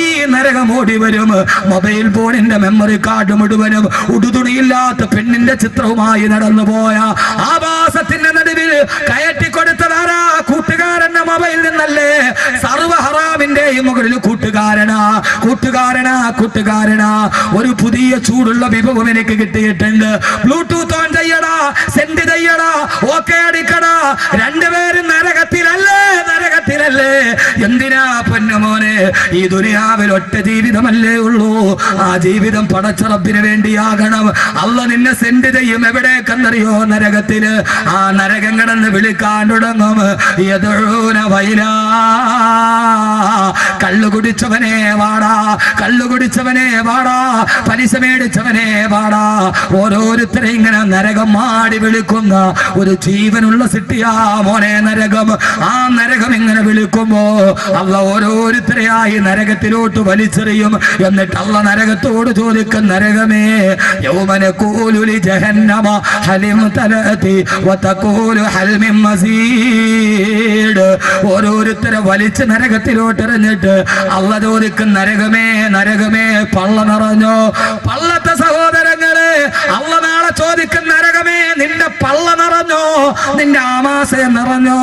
ഈ നരകം ഓടി വരും. മൊബൈൽ ഫോണിന്റെ മെമ്മറി കാർഡ് മുഴുവനും ഉടുതുണിയില്ലാത്ത പെണ്ണിന്റെ ചിത്രവുമായി നടന്നുപോയ ആഭാസത്തിന്റെ നടുവിൽ കയറ്റിക്കൊടുത്തതാരാ? കൂട്ടുകാരന്റെ മൊബൈൽ നിന്നല്ലേ? സർവ ഹറാമിന്റെയും മുകളിൽ കൂട്ടുകാരനാ, ഒരു പുതിയ ചൂടുള്ള വിഭവം എനിക്ക് കിട്ടിയിട്ടുണ്ട്. ബ്ലൂടൂത്ത് ഓൺ ചെയ്യടാ, സെൻഡ് ചെയ്യടാ, ഓക്കെ അടിക്കടാ. രണ്ടുപേരും നരകത്തിലല്ലേ? എന്തിനാ പൊന്നുമോനെ? ഈ ദുനിയാവിൽ ഒറ്റ ജീവിതമല്ലേ ഉള്ളൂ. ആ ജീവിതം പടച്ച റബ്ബിന് വേണ്ടിയാകണം. അള്ള നിന്നെ സെൻഡ് ചെയ്യും എവിടേക്കെന്നറിയോ? നരകത്തില്. ആ നരകം കിടന്ന് വിളിക്കാൻ തുടങ്ങും, യദഊന വൈലാ, കള്ളുകുടിച്ചവനെ വാടാ, പലിശ മേടിച്ചവനെ വാടാ. ഓരോരുത്തരെ ഇങ്ങനെ നരകം മാടി വിളിക്കുന്ന ഒരു ജീവനുള്ള സിട്ടിയാ മോനെ നരകം. ആ നരകം ഇങ്ങനെ വിളിക്കുമ്പോ അള്ള ഓരോരുത്തരെയായി നരകത്തിലോട്ട് വലിച്ചെറിയും. എന്നിട്ട് അള്ള നരകത്തോട് ചോദിക്കും, നരകമേ, യൗമന കൂലുലി ജഹന്നമ ഹലിം തലതി വതഖൂലു ഹൽ മിൻ മസീദ്. ഓരോരുത്തരെ വലിച്ച് നരകത്തിലോട്ട് എറിഞ്ഞിട്ട് അള്ള ചോദിക്കും, നരകമേ പള്ള നിറഞ്ഞോ? പള്ളത്തെ സഹോദരങ്ങളെ, അള്ള നാളെ ചോദിക്കും, നരകമേ നിന്റെ പള്ള നിറഞ്ഞോ? ജഹന്നമിന്റെ ആമാശയം നിറഞ്ഞോ.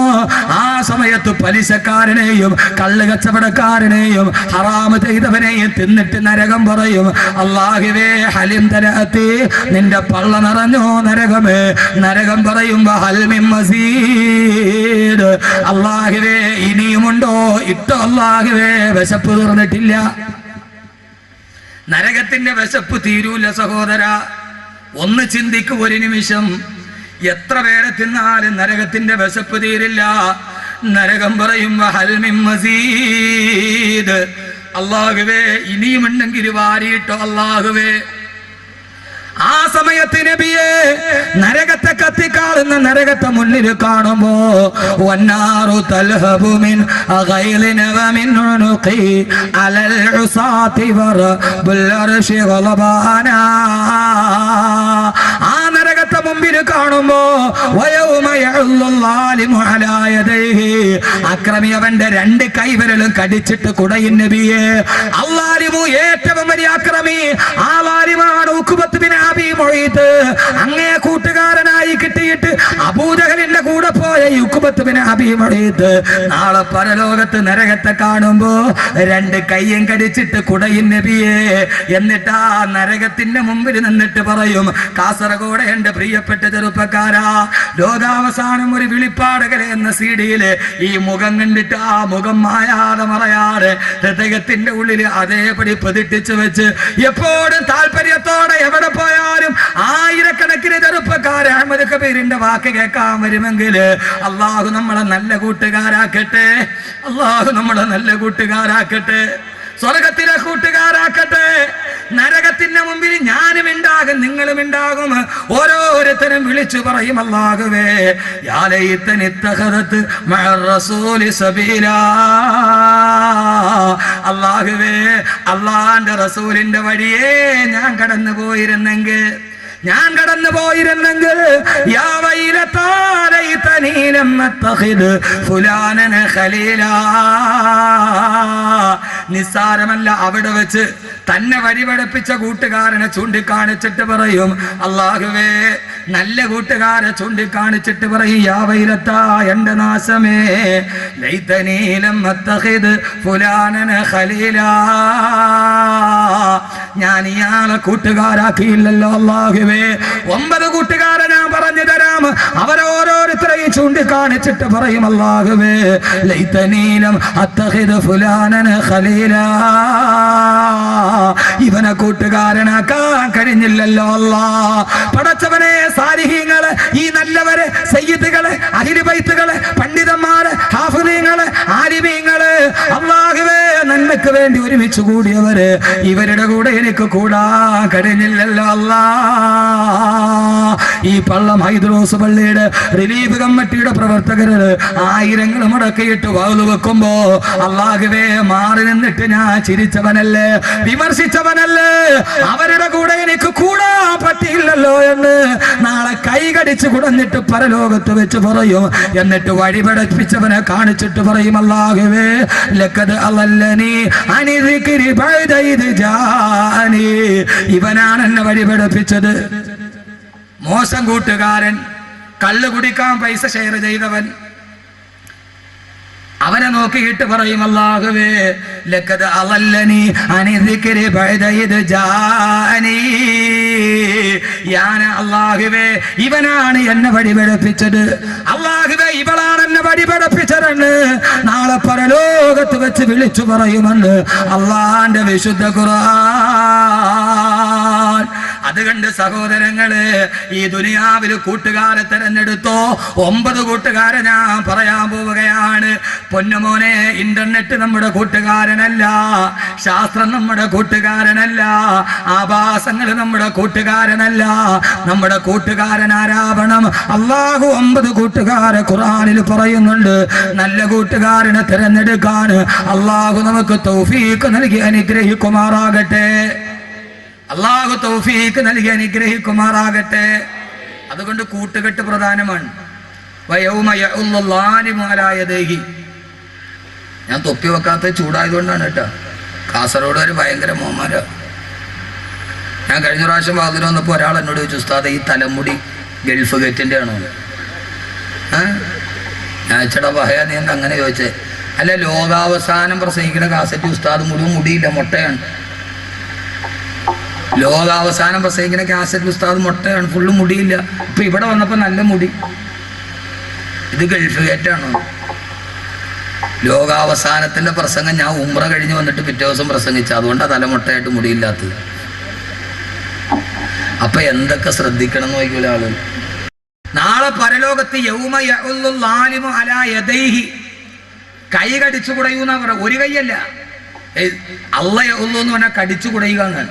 ആ സമയത്ത് പലിശക്കാരനെയും കള്ള് കച്ചവടക്കാരനെയും ഹറാമ് ചെയ്തവനെയും തിന്നിട്ട് നരകം പറയും, അല്ലാഹുവേ ഹലിം തലഅത്തി, നിന്റെ പള്ള നിറഞ്ഞോ നരകമേ. നരകം പറയുമ്പോ ഹൽ മിൻ മസീദ്, അല്ലാഹുവേ ഇനിയുമുണ്ടോ? ഇട്ടോ അല്ലാഹുവേ, വിശപ്പ് തീർന്നിട്ടില്ല. നരകത്തിന്റെ വിശപ്പ് തീരൂല സഹോദര. ഒന്ന് ചിന്തിക്കൂ ഒരു നിമിഷം, എത്ര പേരെ തിന്നാലും നരകത്തിന്റെ വിശപ്പ് തീരില്ല. നരകം പറയും ഹൽ മിൻ മസീദ്, അല്ലാഹുവേ ഇനിയുമുണ്ടെങ്കിൽ വാരിയിട്ടോ അല്ലാഹുവേ. ആ സമയത്ത് നബിയെ നരകത്തെ കത്തിക്കാളുന്ന നരകത്തെ മുന്നിൽ കാണുമ്പോ വന്നാറു തൽഹബു മിൻ ഗൈലിന വമിൻ ഉനുഖി അലൽ ഉസാതി വറബുൽ അർശി ഗളബാനാ. ആ നരകത്തെ മുമ്പിൽ കാണുമ്പോ വയൗമ യഉല്ലു ളാലിമു അലാ യദൈഹി, അക്രമി അവന്റെ രണ്ട് കൈവിരലും കടിച്ചിട്ട് കുടയും നബിയെ. അല്ലാലിമു ഏറ്റവും വലിയ അക്രമി ആ ലാലിമാണ് ഉഖബത്ത് ബിൻ അബീ മുഈത്ത്. അങ്ങേ കൂട്ടുകാരനായി കിട്ടിയിട്ട് അബൂജഹലിന്റെ കൂടെ പോയ ഉഖബത്ത് ബിൻ അബീ മുഈത്ത് നാളെ പരലോകത്ത് നരകത്തെ കാണുമ്പോ രണ്ട് കയ്യും കടിച്ചിട്ട് കുടയും നബിയെ. എന്നിട്ട് ആ നരകത്തിന്റെ മുമ്പിൽ നിന്നിട്ട് പറയും, കാസർഗോഡ് എന്റെ പ്രിയപ്പെട്ട ചെറുപ്പക്കാരാ, ലോകാവസാനം ഒരു വിളിപ്പാടകലെ എന്ന സീഡിയില് ഈ മുഖം കണ്ടിട്ട് ആ മുഖം മായാതെ മറയാതെ ഹൃദയത്തിന്റെ ഉള്ളിൽ അതേപടി പതിട്ടിച്ചു വെച്ച് എപ്പോഴും താല്പര്യത്തോടെ എവിടെ പോയാലും ആയിരക്കണക്കിന് ചെറുപ്പക്കാരെ അഹമ്മദ് കബീറിന്റെ വാക്ക് കേൾക്കാൻ വരുമെങ്കിൽ അള്ളാഹു നമ്മളെ നല്ല കൂട്ടുകാരാക്കട്ടെ. അള്ളാഹു നമ്മളെ നല്ല കൂട്ടുകാരാക്കട്ടെ, സ്വർഗത്തിലെ കൂട്ടുകാരാക്കട്ടെ. നരകത്തിന്റെ മുമ്പിൽ ഞാനും ഉണ്ടാകും, നിങ്ങളും ഉണ്ടാകും. ഓരോരുത്തരും വിളിച്ചു പറയും, അല്ലാഹുവേ യാ ലൈതനി ഇത്തഖദത് മഅ റസൂലി സബീലാ. അല്ലാഹുവേ അല്ലാഹുവിന്റെ റസൂലിന്റെ വഴിയേ ഞാൻ കടന്നു പോയിരുന്നെങ്കിൽ യാ വൈലതാ ലൈതനി ലം അത്തഖിദ് ഫുലാനന ഖലീലാ. നിസ്സാരമല്ല, അവിടെ വെച്ച് തന്നെ വഴിപഠിപ്പിച്ച കൂട്ടുകാരനെ ചൂണ്ടിക്കാണിച്ചിട്ട് പറയും, അല്ലാഹുവേ നല്ല കൂട്ടുകാരെ ചൂണ്ടിക്കാണിച്ചിട്ട് പറയും, യാ വൈലത്താ എന്റെ നാശമേ, ലൈതനി ലം അത്തഖിദ് ഫുലാനന ഖലീലാ, ഞാൻ ഇയാളെ കൂട്ടുകാരാക്കിയില്ലല്ലോ അല്ലാഹുവേ. 9 കൂട്ടുകാരെ ഞാൻ പറഞ്ഞു തരാം, അവരോരോരുത്തരെയും ചൂണ്ടിക്കാണിച്ചിട്ട് പറയും, അല്ലാഹുവേ ലൈതനി ലം അത്തഖിദ് ഫുലാനന ഖലീലാ, ഇവനെ കൂട്ടുകാരനാക്കാൻ കഴിഞ്ഞില്ലല്ലോ അല്ലാ. പടച്ചവനെ, സാലിഹീങ്ങള്, ഈ നല്ലവര്, സയ്യിദുകള്, അഹ്ലു ബൈത്തുകള്, പണ്ഡിതന്മാര്, ഹാഫിളീങ്ങള്, ആലിമീങ്ങള്, അല്ലാഹുവേ നന്മയ്ക്ക് വേണ്ടി ഒരുമിച്ച് കൂടിയവര്, ഇവരുടെ കൂടെ എനിക്ക് കൂടാൻ കഴിഞ്ഞില്ലല്ലോ അല്ലാ. ഈ പള്ളം ഹൈദ്രോസ് പള്ളിയുടെ റിലീഫ് കമ്മിറ്റിയുടെ പ്രവർത്തകര് ആയിരങ്ങൾ മുടക്കിയിട്ട് വാള് വെക്കുമ്പോ അല്ലാഹുവേ മാറി നിന്നിട്ട് ഞാൻ ചിരിച്ചവനല്ലേ, വിമർശിച്ചവനല്ലേ, അവരുടെ കൂടെ എനിക്ക് കൂടാൻ പറ്റിയില്ലല്ലോ എന്ന് നാളെ കൈകടിച്ച് കുടഞ്ഞിട്ട് പരലോകത്ത് വെച്ച് പറയും. എന്നിട്ട് വഴിപഠിപ്പിച്ചവനെ കാണിച്ചിട്ട് പറയും, അല്ലാഹുവേ ലഖദ് അളല്ലനി അനി ദിക്രി ബഅദ ഇദ് ജാഅനി, ഇവനാണ് എന്നെ വഴിപഠിപ്പിച്ചത്. മോശം കൂട്ടുകാരൻ, കള്ള് കുടിക്കാൻ പൈസ ഷെയർ ചെയ്തവൻ, അവനെ നോക്കിയിട്ട് പറയും, അല്ലാഹുവേ ലഖദ് അളല്ലനി അനി ദിക്രി ബഅദ ഇദ് ജാഅനി, അല്ലാഹുവേ ഇവനാണ് എന്നെ വഴിപഠിപ്പിച്ചത്, അല്ലാഹുവേ ഇവളാണ് എന്നെ വഴിപഠിപ്പിച്ചതെന്ന് നാളെ പരലോകത്ത് വെച്ച് വിളിച്ചു പറയുമെന്ന് അല്ലാഹുവിന്റെ വിശുദ്ധ ഖുർആൻ. അതുകൊണ്ട് സഹോദരങ്ങളെ, ഈ ദുനിയാവിൽ കൂട്ടുകാരെ തെരഞ്ഞെടുത്തോ. 9 കൂട്ടുകാരെ ഞാൻ പറയാൻ പോവുകയാണ്. പൊന്നുമോനെ, ഇന്റർനെറ്റ് നമ്മുടെ കൂട്ടുകാരനല്ല, ശാസ്ത്രം നമ്മുടെ കൂട്ടുകാരനല്ല, ആഭാസങ്ങൾ നമ്മുടെ കൂട്ടുകാരനല്ല. നമ്മുടെ കൂട്ടുകാരൻ ആരാവണം? അല്ലാഹു 9 കൂട്ടുകാരെ ഖുർആനിൽ പറയുന്നുണ്ട്. നല്ല കൂട്ടുകാരനെ തിരഞ്ഞെടുക്കാൻ അല്ലാഹു നമുക്ക് തൗഫീഖ് നൽകി അനുഗ്രഹിക്കുമാറാകട്ടെ. അല്ലാഹു തൗഫീഖ് നൽകി അനുഗ്രഹിക്കുമാറാകട്ടെ. അതുകൊണ്ട് കൂട്ടുകെട്ട് പ്രധാനമാണ്. വയൗമ യഉല്ലു ളാലിമു അലാ യദൈഹി. ഞാൻ തൊപ്പി വെക്കാത്ത ചൂടായതുകൊണ്ടാണ് കേട്ടോ. കാസർഗോഡ് ഒരു ഭയങ്കര മോമാര. ഞാൻ കഴിഞ്ഞ പ്രാവശ്യം വാതിൽ വന്നപ്പോൾ ഒരാൾ എന്നോട് ചോദിച്ചു, ഉസ്താദ് ഈ തലമുടി ഗൾഫ് ഗേറ്റിൻ്റെ ആണോ? ഞാൻ ചേട്ടാ പറയാ നീ എന്താ അങ്ങനെ ചോദിച്ചേ? അല്ല, ലോകാവസാനം പ്രസംഗിക്കുന്ന കാസറ്റ് ഉസ്താദ് മുഴുവൻ മുടിയില്ല, മുട്ടയാണ്. ലോകാവസാനം പ്രസംഗിക്കുന്ന കാസറ്റ് ഉസ്താദ് മുട്ടയാണ്, ഫുള്ള് മുടിയില്ല. ഇപ്പൊ ഇവിടെ വന്നപ്പോ നല്ല മുടി. ഇത് ഗൾഫ് കയറ്റാണോ? ലോകാവസാനത്തിന്റെ പ്രസംഗം ഞാൻ ഉംറ കഴിഞ്ഞ് വന്നിട്ട് പിറ്റേ ദിവസം പ്രസംഗിച്ച, അതുകൊണ്ടാ തലമുട്ടയായിട്ട് മുടിയില്ലാത്തത്. അപ്പൊ എന്തൊക്കെ ശ്രദ്ധിക്കണം എന്ന് നോക്കില്ല ആളുകൾ. നാളെ പരലോകത്ത് യൗമ യഉല്ലു ളാലിമു അലാ യദൈഹി, കൈ കടിച്ചു കുടയൂന്നാ പറ. ഒരു കൈയല്ല, അള്ള യഉല്ലു എന്ന് പറഞ്ഞാൽ കടിച്ചു കുടയുക എന്നാണ്.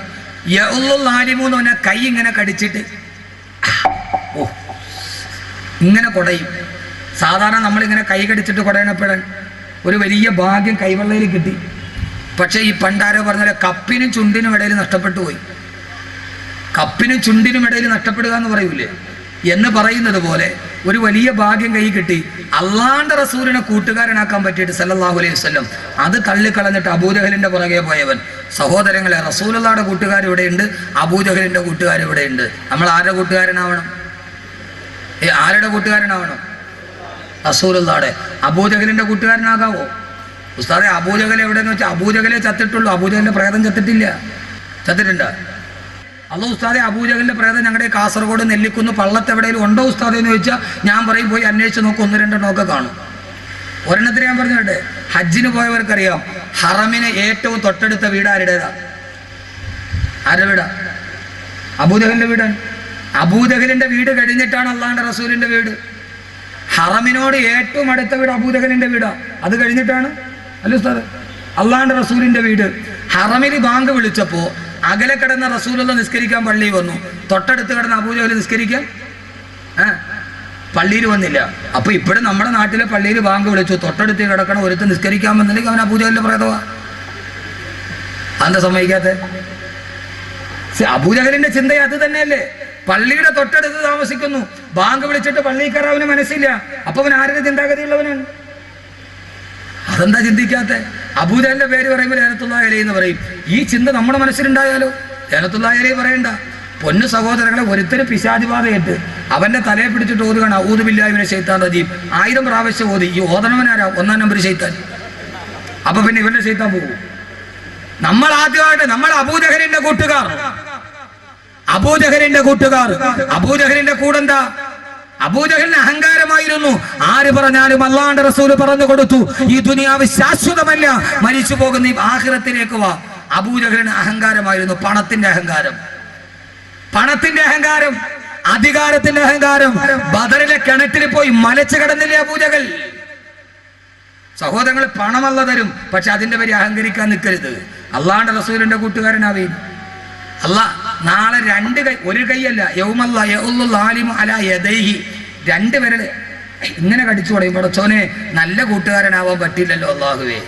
യഉല്ലു ളാലിമു എന്ന് പറഞ്ഞാൽ കൈ ഇങ്ങനെ കടിച്ചിട്ട് ഇങ്ങനെ കുടയും. സാധാരണ നമ്മളിങ്ങനെ കൈ കടിച്ചിട്ട് കുടയണപ്പെടാൻ ഒരു വലിയ ഭാഗ്യം കൈവെള്ളയിൽ കിട്ടി. പക്ഷെ ഈ പണ്ടാരോ പറഞ്ഞാൽ കപ്പിനും ചുണ്ടിനും ഇടയിൽ നഷ്ടപ്പെട്ടു പോയി. കപ്പിനും ചുണ്ടിനും ഇടയിൽ നഷ്ടപ്പെടുക എന്ന് പറയൂലേ, എന്ന് പറയുന്നത് പോലെ ഒരു വലിയ ഭാഗ്യം കൈ കിട്ടി. അള്ളാന്റെ റസൂലിനെ കൂട്ടുകാരനാക്കാൻ പറ്റിയിട്ട് സല്ലല്ലാഹു അലൈഹി വസല്ലം അത് തള്ളിക്കളഞ്ഞിട്ട് അബൂജഹലിന്റെ പുറകെ പോയവൻ. സഹോദരങ്ങളെ, റസൂലുള്ളാഹിയുടെ കൂട്ടുകാർ ഇവിടെയുണ്ട്, അബൂജഹലിന്റെ കൂട്ടുകാർ ഇവിടെയുണ്ട്. നമ്മൾ ആരുടെ കൂട്ടുകാരനാവണം? ആരുടെ കൂട്ടുകാരനാവണം? റസൂലുള്ളാഹിയുടെ. അബൂജഹലിന്റെ കൂട്ടുകാരനാകാവോ? ഉസ്താദെ, അബൂജഹൽ എവിടെയെന്ന് വെച്ചാൽ അബൂജഹലെ ചത്തിട്ടുള്ളൂ, അബൂജഹലിന്റെ പ്രേതം ചത്തിട്ടില്ല. ചത്തിട്ടുണ്ടോ? അല്ലോ ഉസ്താദെ, അബൂജഹലിന്റെ പ്രേതം ഞങ്ങളുടെ കാസർഗോഡ് നെല്ലിക്കുന്ന് പള്ളത്ത് എവിടെയെങ്കിലും ഉണ്ടോ ഉസ്താദെ എന്ന് ചോദിച്ചാൽ ഞാൻ പറയും പോയി അന്വേഷിച്ച് നോക്കും, 1-2 ഒക്കെ കാണും. ഒരെണ്ണത്തിന് ഞാൻ പറഞ്ഞിട്ട്, ഹജ്ജിന് പോയവർക്കറിയാം ഹറമിന് ഏറ്റവും തൊട്ടടുത്ത വീട് ആരുടേതാ? ആരുടെ വീടാ? അബൂജഹലിന്റെ വീടാണ്. അബൂജഹലിന്റെ വീട് കഴിഞ്ഞിട്ടാണ് അള്ളാന്റെ റസൂലിന്റെ വീട്. ഹറമിനോട് ഏറ്റവും അടുത്ത വീട് അബൂജഹലിന്റെ വീടാ, അത് കഴിഞ്ഞിട്ടാണ് അല്ല ഉസ്താദ് അള്ളാന്റെ റസൂലിന്റെ വീട്. ഹറമിൽ ബാങ്ക് വിളിച്ചപ്പോ അകലെ കിടന്ന റസൂലുള്ള നിസ്കരിക്കാൻ പള്ളിയിൽ വന്നു, തൊട്ടടുത്ത് കിടന്ന അബൂജഹൽ നിസ്കരിക്കാൻ പള്ളിയിൽ വന്നില്ല. അപ്പൊ ഇപ്പോഴും നമ്മുടെ നാട്ടിലെ പള്ളിയിൽ ബാങ്ക് വിളിച്ചു, തൊട്ടടുത്ത് കിടക്കണം ഒരുത്ത് നിസ്കരിക്കാൻ വന്നില്ലെങ്കിൽ അവൻ അബൂജഹലിന്റെ പ്രേതവാ. അതെന്താ സമ്മതിക്കാത്ത? അബൂജഹലിന്റെ ചിന്ത അത് തന്നെയല്ലേ? പള്ളിയുടെ തൊട്ടടുത്ത് താമസിക്കുന്നു, ബാങ്ക് വിളിച്ചിട്ട് പള്ളിയിൽ കയറാൻ മനസ്സില്ല, അപ്പൊ അവൻ ആരുടെ ചിന്താഗതിയുള്ളവനാണ്? അതെന്താ ചിന്തിക്കാത്ത? അബൂജഹലിന്റെ പേര് പറയുമ്പോൾ ലഅനത്തുല്ലാഹി അലൈഹി എന്ന് പറയും. ഈ ചിന്ത നമ്മുടെ മനസ്സിലുണ്ടായാലോ? ലഅനത്തുല്ലാഹി അലൈഹി പറയണ്ട. പൊന്നു സഹോദരങ്ങളെ, ഒരുത്തരും പിശാചിബാധയിട്ട് അവന്റെ തലയെ പിടിച്ചിട്ട് ഓതുകയാണ് അഊദു ബില്ലാഹി മിനശ് ശൈത്താനിർ റജീം. 1000 പ്രാവശ്യം ഓതി. ഈ ഓതണവനാരാ? 1-ാം നമ്പർ ശൈത്താൻ. അപ്പൊ പിന്നെ ഇവന്റെ ശൈത്താൻ പോകും. നമ്മൾ ആദ്യമായിട്ട് നമ്മൾ അബൂജഹലിന്റെ കൂട്ടുകാർ, അബൂജഹലിന്റെ കൂട്ടുകാർ. അബൂജഹലിന്റെ കൂടെന്താ? അബൂജഹലിന് അഹങ്കാരമായിരുന്നു. ആര് പറഞ്ഞാലും അല്ലാഹുവിന്റെ റസൂല് പറഞ്ഞു കൊടുത്തു, ഈ ദുനിയാവ് ശാശ്വതമല്ല, മരിച്ചു പോകുന്ന ഈ ആഖിറത്തിലേക്ക് വാ. അബൂജഹലിന് അഹങ്കാരമായിരുന്നു, പണത്തിന്റെ അഹങ്കാരം, പണത്തിന്റെ അഹങ്കാരം, അധികാരത്തിന്റെ അഹങ്കാരം. ബദറിലെ കിണറ്റിൽ പോയി മലച്ചു കിടന്നില്ലേ അബൂജഹൽ? സഹോദരങ്ങൾ, പണമല്ല തരും, പക്ഷെ അതിന്റെ പേര് അഹങ്കരിക്കാൻ നിൽക്കരുത്. അള്ളാഹുവിന്റെ റസൂലിന്റെ കൂട്ടുകാരനാവേ. അല്ലാ നാളെ 2 കൈ, ഒരു കൈയല്ല, യൗമല്ല യഉല്ലു ളാലിമു അലാ യദൈഹി, 2 വിരൽ ഇങ്ങനെ കടിച്ചു കൊടുയും. പടച്ചോനെ, നല്ല കൂട്ടുകാരനാവാൻ പറ്റില്ലല്ലോ അള്ളാഹുവേ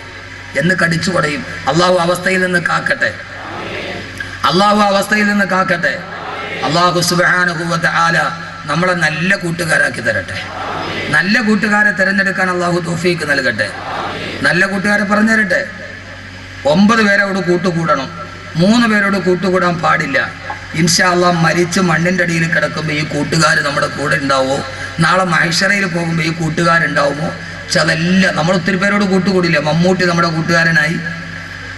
എന്ന് കടിച്ചു കൊടുയും. അള്ളാഹു അവസ്ഥയിൽ നിന്ന് കാക്കട്ടെ, അള്ളാഹു അവസ്ഥയിൽ നിന്ന് കാക്കട്ടെ. അള്ളാഹു സുബ്ഹാനഹു വ തആല നമ്മളെ നല്ല കൂട്ടുകാരാക്കി തരട്ടെ. നല്ല കൂട്ടുകാരെ തിരഞ്ഞെടുക്കാൻ അള്ളാഹു തൗഫീക്ക് നൽകട്ടെ. നല്ല കൂട്ടുകാരെ പറഞ്ഞു തരട്ടെ. 9 പേരോട് കൂട്ടുകൂടണം, 3 പേരോട് കൂട്ടുകൂടാൻ പാടില്ല. ഇൻഷാ അല്ലാഹ് മരിച്ച് മണ്ണിൻ്റെ അടിയിൽ കിടക്കുമ്പോൾ ഈ കൂട്ടുകാർ നമ്മുടെ കൂടെ ഉണ്ടാവുമോ? നാളെ മഹ്ശറയിൽ പോകുമ്പോൾ ഈ കൂട്ടുകാരുണ്ടാവുമോ? പക്ഷെ അതെല്ലാം നമ്മൾ ഒത്തിരി പേരോട് കൂട്ടുകൂടില്ല. മമ്മൂട്ടി നമ്മുടെ കൂട്ടുകാരനായി.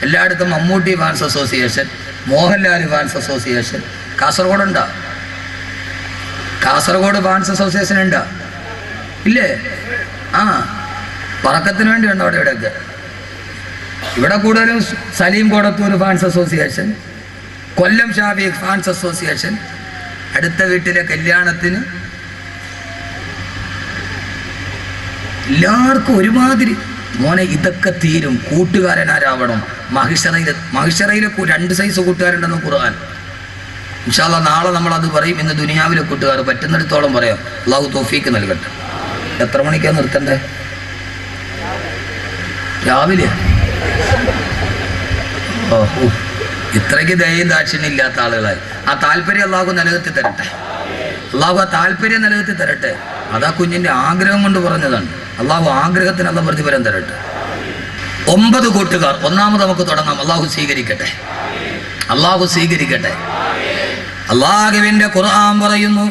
എല്ലായിടത്തും Mammootty fans association, Mohanlal fans association. കാസർഗോഡുണ്ടോ? കാസർഗോഡ് ഫാൻസ് അസോസിയേഷൻ ഉണ്ടോ? ഇല്ലേ? പറക്കത്തിന് വേണ്ടി ഉണ്ടോ അവിടെ ഇവിടെയൊക്കെ? ഇവിടെ കൂടുതലും Saleem Kodathur fans association, Kollam Shafi fans association, അടുത്ത വീട്ടിലെ കല്യാണത്തിന് എല്ലാവർക്കും ഒരുമാതിരി. മോനെ, ഇതൊക്കെ തീരും. കൂട്ടുകാരനാരാവണം. മഹിഷറയിലെ 2 സൈസ് കൂട്ടുകാരുണ്ടെന്ന് ഖുർആൻ. ഇൻഷാ അല്ലാഹ് നാളെ നമ്മളത് പറയും. ഇന്ന് ദുനിയാവിലെ കൂട്ടുകാർ പറ്റുന്നിടത്തോളം പറയാം. അള്ളാഹു തൗഫീക്ക് നൽകട്ടെ. എത്ര മണിക്കാണ് നിർത്തണ്ടേ? രാവിലെ? ഇത്രയ്ക്ക് ദയയും ദാക്ഷിണ്യം ഇല്ലാത്ത ആളുകളായി. ആ താല്പര്യം അള്ളാഹു നിലനിർത്തി തരട്ടെ. അള്ളാഹു ആ താല്പര്യം നിലനിർത്തി തരട്ടെ. അതാ കുഞ്ഞിന്റെ ആഗ്രഹം കൊണ്ട് പറഞ്ഞതാണ്. അള്ളാഹു ആഗ്രഹത്തിനുള്ള പ്രതിഫലം തരട്ടെ. 9 കൂട്ടുകാർ. 1ാമത് നമുക്ക് തുടങ്ങാം. അള്ളാഹു സ്വീകരിക്കട്ടെ, അള്ളാഹു സ്വീകരിക്കട്ടെ. അള്ളാഹുവിന്റെ ഖുർആൻ പറയുന്നു,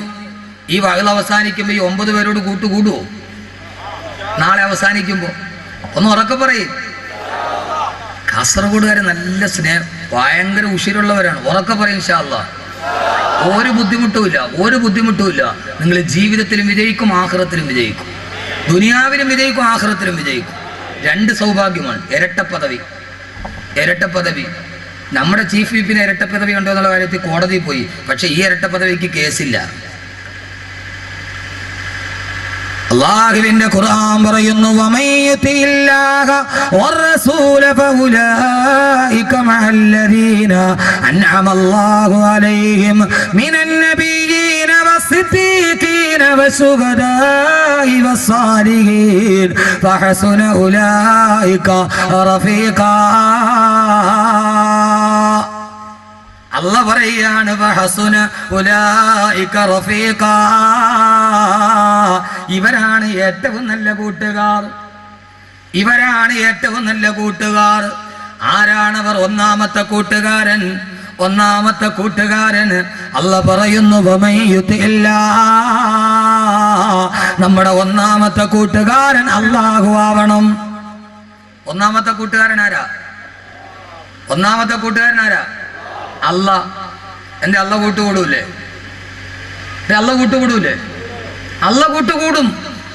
ഈ വഹൽ അവസാനിക്കുമ്പോൾ ഈ 9 പേരോട് കൂട്ടുകൂടുവോ? നാളെ അവസാനിക്കുമ്പോൾ ഒന്ന് ഉറക്കെ പറയും. കാസർഗോഡുകാരെ നല്ല സ്നേഹം, ഭയങ്കര ഉഷിരുള്ളവരാണ്. ഉറക്കെ പറയും ഇൻഷാ അല്ലാഹ്. ഒരു ബുദ്ധിമുട്ടുമില്ല. നിങ്ങൾ ജീവിതത്തിലും വിജയിക്കും, ആഖിറത്തിലും വിജയിക്കും. ദുനിയാവിലും വിജയിക്കും, ആഖിറത്തിലും വിജയിക്കും. 2 സൗഭാഗ്യമാണ്. ഇരട്ടപ്പദവി. നമ്മുടെ ചീഫ് വിപ്പിന് ഇരട്ടപ്പദവി ഉണ്ടോ എന്നുള്ള കാര്യത്തിൽ കോടതിയിൽ പോയി. പക്ഷെ ഈ ഇരട്ടപ്പദവിക്ക് കേസില്ല. അല്ലാഹുവിന്റെ ഖുർആൻ പറയുന്നു, വമയ്യതില്ലാഹ വറസൂല ഫഉലൈക മഅല്ലദീന അൻഅമല്ലാഹു അലൈഹിം മിനൻ നബിയ്യീന വസ്സിദ്ദീഖീന വശുഹദാഇ വസ്സാലിഹീൻ ഫഹസുന ഉലൈക റഫീഖാ. അല്ലാഹ് പറയാണ്, വഹസുന ഉലൈക റഫീഖാ, ഇവരാണ് ഏറ്റവും നല്ല കൂട്ടുകാർ. ആരാണവർ? ഒന്നാമത്തെ കൂട്ടുകാരൻ അല്ലാഹ് പറയുന്നു, നമ്മുടെ ഒന്നാമത്തെ കൂട്ടുകാരൻ അല്ലാഹു ആവണം. ഒന്നാമത്തെ കൂട്ടുകാരൻ ആരാ? അല്ലാഹ്. എൻ്റെ അല്ലാഹ് കൂട്ടുകൂടൂലേ? അല്ലാഹ് കൂട്ടുകൂടും.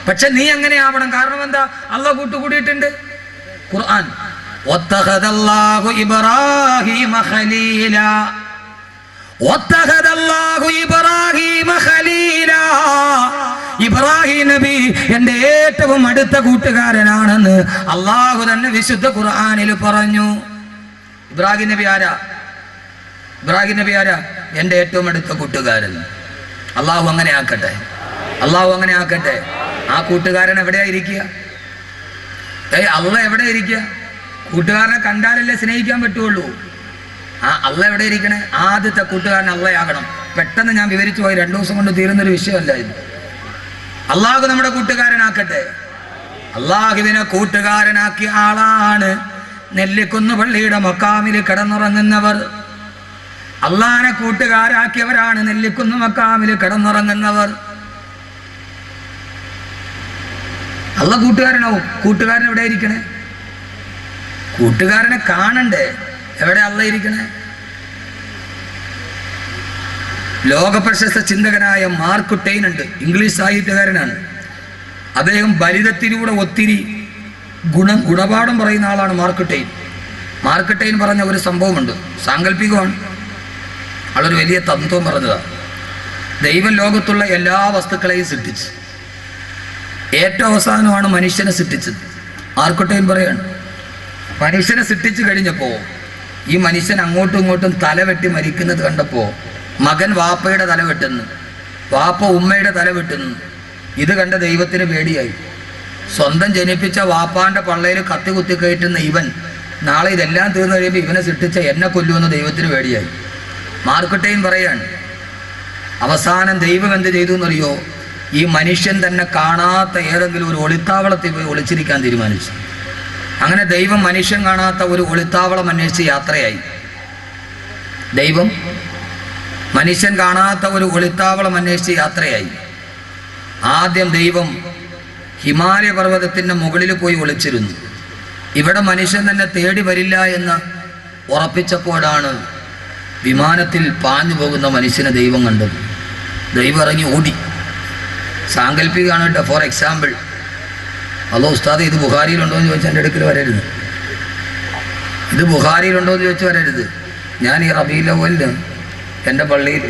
പക്ഷെ നീ എങ്ങനെ ആവണം? കാരണം എന്താ? അല്ലാഹ് കൂട്ടുകൂടിയിട്ടുണ്ട്. ഖുർആൻ, വത്തഖദല്ലാഹു ഇബ്രാഹീമ ഖലീലാ. ഇബ്രാഹിം നബി എൻ്റെ ഏറ്റവും അടുത്ത കൂട്ടുകാരനാണെന്ന് അല്ലാഹു തന്നെ വിശുദ്ധ ഖുർആനിൽ പറഞ്ഞു. ഇബ്രാഹിം നബി ആരാ? എൻ്റെ ഏറ്റവും അടുത്ത കൂട്ടുകാരൻ. അല്ലാഹു അങ്ങനെ ആക്കട്ടെ. ആ കൂട്ടുകാരൻ എവിടെയാ ഇരിക്കുക? അല്ലാഹ് എവിടെ ഇരിക്കുക? കൂട്ടുകാരനെ കണ്ടാലല്ലേ സ്നേഹിക്കാൻ പറ്റുള്ളൂ. അല്ലാഹ് എവിടെ ഇരിക്കണേ? ആദ്യത്തെ കൂട്ടുകാരൻ അല്ലാഹയാകണം. പെട്ടെന്ന് ഞാൻ വിവരിച്ചു പോയി, 2 ദിവസം കൊണ്ട് തീരുന്നൊരു വിഷയമല്ല ഇത്. അല്ലാഹു നമ്മുടെ കൂട്ടുകാരനാക്കട്ടെ. അല്ലാഹുവിനെ കൂട്ടുകാരനാക്കിയ ആളാണ് നെല്ലിക്കുന്ന് പള്ളിയുടെ മക്കാമിൽ കിടന്നുറങ്ങുന്നവർ. അല്ലാഹനെ കൂട്ടുകാരാക്കിയവരാണ് നെല്ലിക്കുന്ന് മക്കാമിൽ കിടന്നുറങ്ങുന്നവർ. അല്ലാഹ് കൂട്ടുകാരനാവും. കൂട്ടുകാരൻ എവിടെ ഇരിക്കണേ? കൂട്ടുകാരനെ കാണണ്ടേ? എവിടെ അല്ലാഹ് ഇരിക്കണേ? ലോക പ്രശസ്ത ചിന്തകനായ മാർക്ക് ട്വെയിൻ ഉണ്ട്, ഇംഗ്ലീഷ് സാഹിത്യകാരനാണ്. അദ്ദേഹം ബലിതത്തിലൂടെ ഒത്തിരി ഗുണപാഠം പറയുന്ന ആളാണ് മാർക്ക് ട്വെയിൻ പറഞ്ഞ ഒരു സംഭവമുണ്ട്, സാങ്കല്പികമാണ്. ആളൊരു വലിയ തത്വം പറഞ്ഞതാണ്. ദൈവം ലോകത്തുള്ള എല്ലാ വസ്തുക്കളെയും സൃഷ്ടിച്ചു. ഏറ്റവും അവസാനമാണ് മനുഷ്യനെ സൃഷ്ടിച്ചത്. മാർക്ക് ട്വെയിൻ പറയാണ്, മനുഷ്യനെ സൃഷ്ടിച്ചു കഴിഞ്ഞപ്പോൾ ഈ മനുഷ്യൻ അങ്ങോട്ടും ഇങ്ങോട്ടും തലവെട്ടി മരിക്കുന്നത് കണ്ടപ്പോൾ മകൻ വാപ്പയുടെ തല വെട്ടുന്നു, വാപ്പ ഉമ്മയുടെ തല വെട്ടുന്നു. ഇത് കണ്ട ദൈവത്തിന് പേടിയായി. സ്വന്തം ജനിപ്പിച്ച വാപ്പാന്റെ പള്ളയിൽ കത്തി കുത്തി കയറ്റുന്ന ഇവൻ നാളെ ഇതെല്ലാം തീർന്നു കഴിയുമ്പോൾ ഇവനെ സൃഷ്ടിച്ച എന്നെ കൊല്ലുമെന്ന് ദൈവത്തിന് പേടിയായി. മാർക്ക് ട്വെയിൻ പറയാണ്, അവസാനം ദൈവം എന്ത് ചെയ്തു എന്നറിയോ? ഈ മനുഷ്യൻ തന്നെ കാണാത്ത ഏതെങ്കിലും ഒരു ഒളിത്താവളത്തിൽ പോയി ഒളിച്ചിരിക്കാൻ തീരുമാനിച്ചു. അങ്ങനെ ദൈവം മനുഷ്യൻ കാണാത്ത ഒരു ഒളിത്താവളം അന്വേഷിച്ച് യാത്രയായി. ദൈവം മനുഷ്യൻ കാണാത്ത ഒരു ഒളിത്താവളം അന്വേഷിച്ച് യാത്രയായി. ആദ്യം ദൈവം ഹിമാലയ പർവ്വതത്തിൻ്റെ മുകളിൽ പോയി ഒളിച്ചിരുന്നു. ഇവിടെ മനുഷ്യൻ തന്നെ തേടി വരില്ല എന്ന് ഉറപ്പിച്ചപ്പോഴാണ് വിമാനത്തിൽ പാഞ്ഞു പോകുന്ന മനുഷ്യനെ ദൈവം കണ്ടത്. ദൈവം ഇറങ്ങി ഓടി. സാങ്കല്പികമാണ് കേട്ടോ. ഫോർ എക്സാമ്പിൾ, അതോ ഉസ്താദ് ഇത് ബുഖാരിയിലുണ്ടോ എന്ന് ചോദിച്ചാൽ എൻ്റെ അടുക്കൽ വരരുത്. ഇത് ബുഖാരിയിലുണ്ടോ എന്ന് ചോദിച്ച് വരരുത്. ഞാൻ ഈ റബീഉൽ അവ്വലിന് എൻ്റെ പള്ളിയിൽ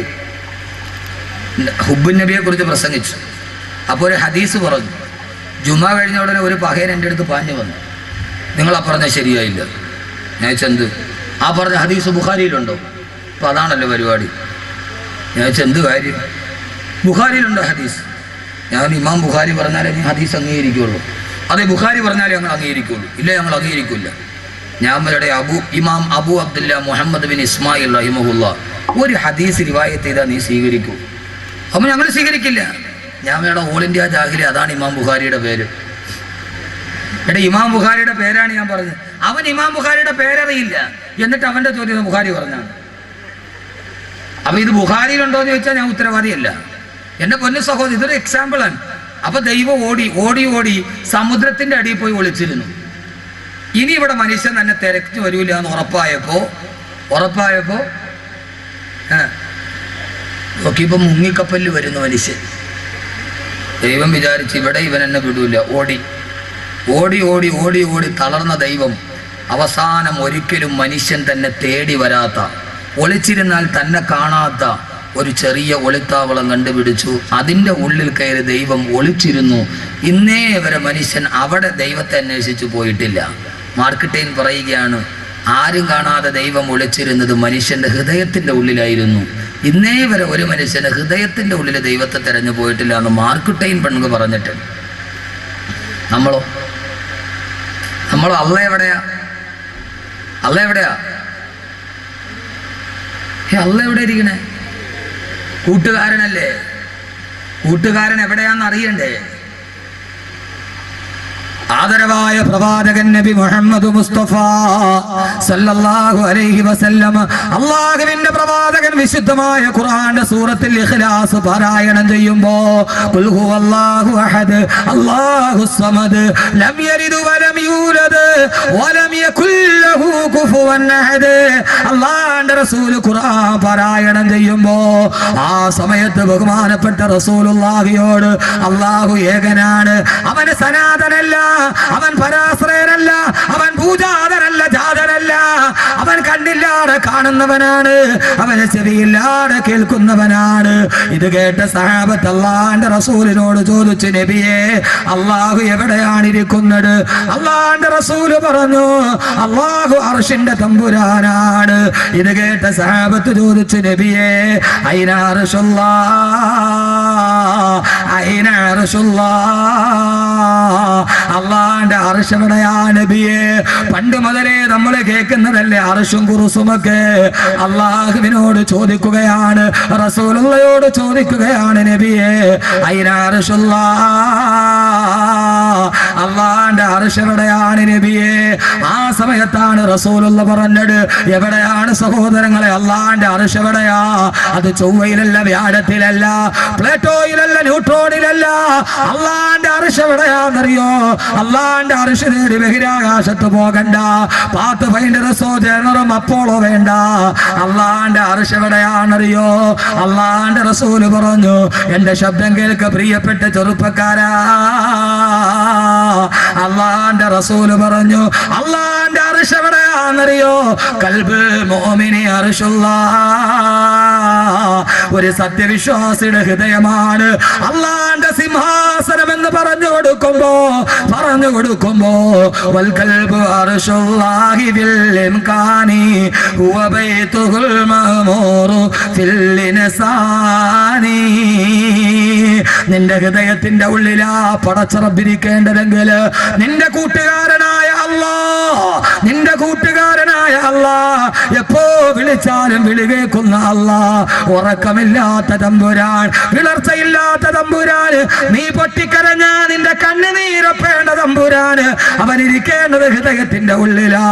ഹുബ്ബുൻ നബിയെക്കുറിച്ച് പ്രസംഗിച്ചു. അപ്പോൾ ഒരു ഹദീസ് പറഞ്ഞു. ജുമാ കഴിഞ്ഞ ഉടനെ ഒരു പഹയൻ എൻ്റെ അടുത്ത് പാഞ്ഞു വന്നു. നിങ്ങളാ പറഞ്ഞ ശരിയായില്ല. ഞാൻ ചെന്ത് ആ പറഞ്ഞ ഹദീസ് ബുഖാരിയിലുണ്ടോ? അപ്പോൾ അതാണല്ലോ പരിപാടി. ഞാൻ ചെന്ത് കാര്യം? ബുഖാരിയിലുണ്ടോ ഹദീസ്? ഞാൻ ഇമാം ബുഖാരി പറഞ്ഞാലേ ഞാൻ ഹദീസ് അംഗീകരിക്കുള്ളൂ. അതെ, ബുഖാരി പറഞ്ഞാലേ ഞങ്ങൾ അംഗീകരിക്കുള്ളൂ. ഇല്ലേ, ഞങ്ങൾ അംഗീകരിക്കില്ല. ഞാൻ അവരുടെ ഇമാം അബു അബ്ദുല്ല മുഹമ്മദ് ബിൻ ഇസ്മായിൽ റഹിമഹുല്ല ഒരു ഹദീസ് റിവായത്ത് ചെയ്താൽ നീ സ്വീകരിക്കൂ. അപ്പോൾ ഞങ്ങൾ സ്വീകരിക്കില്ല. ഞാൻ വേണം ഓൾ ഇന്ത്യ ജാഹിലി, അതാണ് ഇമാം ബുഖാരിയുടെ പേര്. ഇമാം ബുഖാരിയുടെ പേരാണ് ഞാൻ പറഞ്ഞത്. അവൻ ഇമാം ബുഖാരിയുടെ പേരറിയില്ല, എന്നിട്ട് അവൻ്റെ ചോദ്യം ബുഖാരി പറഞ്ഞാണ്. അപ്പോൾ ഇത് ബുഖാരിയിലുണ്ടോ എന്ന് ചോദിച്ചാൽ ഞാൻ ഉത്തരവാദിയല്ല. എൻ്റെ പൊന്നു സഹോദരി, ഇതൊരു എക്സാമ്പിളാണ്. അപ്പൊ ദൈവം ഓടി ഓടി ഓടി സമുദ്രത്തിന്റെ അടിയിൽ പോയി ഒളിച്ചിരുന്നു. ഇനി ഇവിടെ മനുഷ്യൻ തന്നെ തിരക്ക് വരൂല എന്ന് ഉറപ്പായപ്പോ നോക്കിയപ്പോ മുങ്ങിക്കപ്പലിൽ വരുന്ന മനുഷ്യൻ. ദൈവം വിചാരിച്ച് ഇവിടെ ഇവൻ എന്നെ വിടൂല. ഓടി ഓടി ഓടി ഓടി ഓടി തളർന്ന ദൈവം അവസാനം ഒരിക്കലും മനുഷ്യൻ തന്നെ തേടി വരാത്ത, ഒളിച്ചിരുന്നാൽ തന്നെ കാണാത്ത ഒരു ചെറിയ ഒളിത്താവളം കണ്ടുപിടിച്ചു. അതിൻ്റെ ഉള്ളിൽ കയറി ദൈവം ഒളിച്ചിരുന്നു. ഇന്നേ വരെ മനുഷ്യൻ അവിടെ ദൈവത്തെ അന്വേഷിച്ചു പോയിട്ടില്ല. മാർക്ക് ട്വെയിൻ പറയുകയാണ്, ആരും കാണാതെ ദൈവം ഒളിച്ചിരുന്നത് മനുഷ്യന്റെ ഹൃദയത്തിന്റെ ഉള്ളിലായിരുന്നു. ഇന്നേ വരെ ഒരു മനുഷ്യന് ഹൃദയത്തിന്റെ ഉള്ളിൽ ദൈവത്തെ തെരഞ്ഞു പോയിട്ടില്ല എന്ന് മാർക്ക് ട്വെയിൻ പണ്ട് പറഞ്ഞിട്ട്. നമ്മളോ അള്ള എവിടെയാ? അള്ള എവിടെ ഇരിക്കണേ? കൂട്ടുകാരനല്ലേ? കൂട്ടുകാരൻ എവിടെയാന്ന് അറിയണ്ടേ? ആദരവായ പ്രവാചകൻ നബി മുഹമ്മദ് മുസ്തഫ സല്ലല്ലാഹു അലൈഹി വസല്ലം, അല്ലാഹുവിന്റെ പ്രവാചകൻ വിശുദ്ധമായ ഖുർആന്റെ സൂറത്തുൽ ഇഖ്ലാസ് പാരായണം ചെയ്യുമ്പോ ഖുൽ ഹുവല്ലാഹു അഹദ് അല്ലാഹുസ് സമദ് ലം യലിദ് വലം യൂലദ് വലം യകുൽ ലഹു കുഫുവൻ അഹദ്, അല്ലാഹുവിന്റെ റസൂൽ ഖുർആൻ പാരായണം ചെയ്യുമ്പോ ആ സമയത്ത് ബഹുമാനപ്പെട്ട റസൂലുള്ളാഹിയോട് അല്ലാഹു ഏകനാണ്, അവന് സനാതനല്ല, അവൻ പരാശ്രയനല്ല, അവൻ പൂജാതനല്ല, ജാതനല്ല, അവൻ കണ്ണില്ലാതെ കാണുന്നവനാണ്, അവന് ചെവിയില്ലാതെ കേൾക്കുന്നവനാണ്. ഇത് കേട്ട സഹാബത്ത് അല്ലാഹുവിന്റെ റസൂലിനോട് ചോദിച്ചു, നബിയെ അല്ലാഹു എവിടെയാണ് ഇരിക്കുന്നത്? അല്ലാഹുവിന്റെ റസൂല് പറഞ്ഞു, അല്ലാഹു അർശിന്റെ തമ്പുരാനാണ്. ഇത് കേട്ട സഹാബത്ത് ചോദിച്ചു, നബിയെ ഐന അർശുല്ലാഹ്, ഐന അർശുല്ലാഹ്, അള്ളാന്റെ അർശ് എവിടെയാ നബിയെ? പണ്ട് മുതലേ നമ്മൾ കേൾക്കുന്നതല്ലേ അർശും കുറുസുമൊക്കെ. അള്ളാഹുവിനോട് ചോദിക്കുകയാണ്, റസൂലുള്ളയോട് ചോദിക്കുകയാണ്, നബിയെ ഐന അർശുല്ലാഹ്, അള്ളാന്റെ അർശ് എവിടെയാണ് നബിയെ? ആ സമയത്താണ് റസൂലുള്ള പറഞ്ഞത്, എവിടെയാണ് സഹോദരങ്ങളെ അള്ളാന്റെ അർശ് എവിടെയാ? അത് ചൊവ്വയിലല്ല, വ്യാഴത്തിലല്ല, പ്ലേറ്റോയിലല്ല, ന്യൂട്രോണിലല്ല. അള്ളാന്റെ അർശ് എവിടെയാന്നറിയോ? അള്ളാന്റെ അർശ് നേടി ബഹിരാകാശത്ത് പോകണ്ട, പാത്ത് ഫൈൻഡറസോ ജനറും അപ്പോളോ വേണ്ട. അള്ളാന്റെ അർശ് എവിടെയാണെന്നറിയോ? അള്ളാന്റെ റസൂല് പറഞ്ഞു, എന്റെ ശബ്ദം കേൾക്ക പ്രിയപ്പെട്ട ചെറുപ്പക്കാരാ, അള്ളാന്റെ റസൂല് പറഞ്ഞു, അള്ളാന്റെ അർശ് എവിടെയാണെന്നറിയോ? കൽബ് മുഅ്മിനി അർശുല്ലാഹ്, ഒരു സത്യവിശ്വാസിയുടെ ഹൃദയമാണ് അള്ളാന്റെ സിംഹാസനം എന്ന് പറഞ്ഞു കൊടുക്കുമ്പോ വൽ കൽബു അർശുല്ലാഹി ബിൽ ഇംകാനി ഹുവ ബൈതുൽ മഅ്മൂറു ഫിൽ ഇൻസാനി. നിന്റെ ഹൃദയത്തിന്റെ ഉള്ളിലാ പടച്ചറബിരിക്കേണ്ടതെങ്കിൽ നിന്റെ കൂട്ടുകാരനായ അല്ലാഹ്, എപ്പോ വിളിച്ചാലും വിളി കേൾക്കുന്ന അല്ലാഹ്, ഉറക്കമില്ലാത്ത തമ്പുരാൻ, വിളർച്ചയില്ലാത്ത തമ്പുരാൻ, നീ പൊട്ടിക്കരഞ്ഞ നിന്റെ കണ്ണുനീരപ്പേണ്ട തമ്പുരാൻ, അവനിരിക്കേണ്ടത് ഹൃദയത്തിന്റെ ഉള്ളിലാ.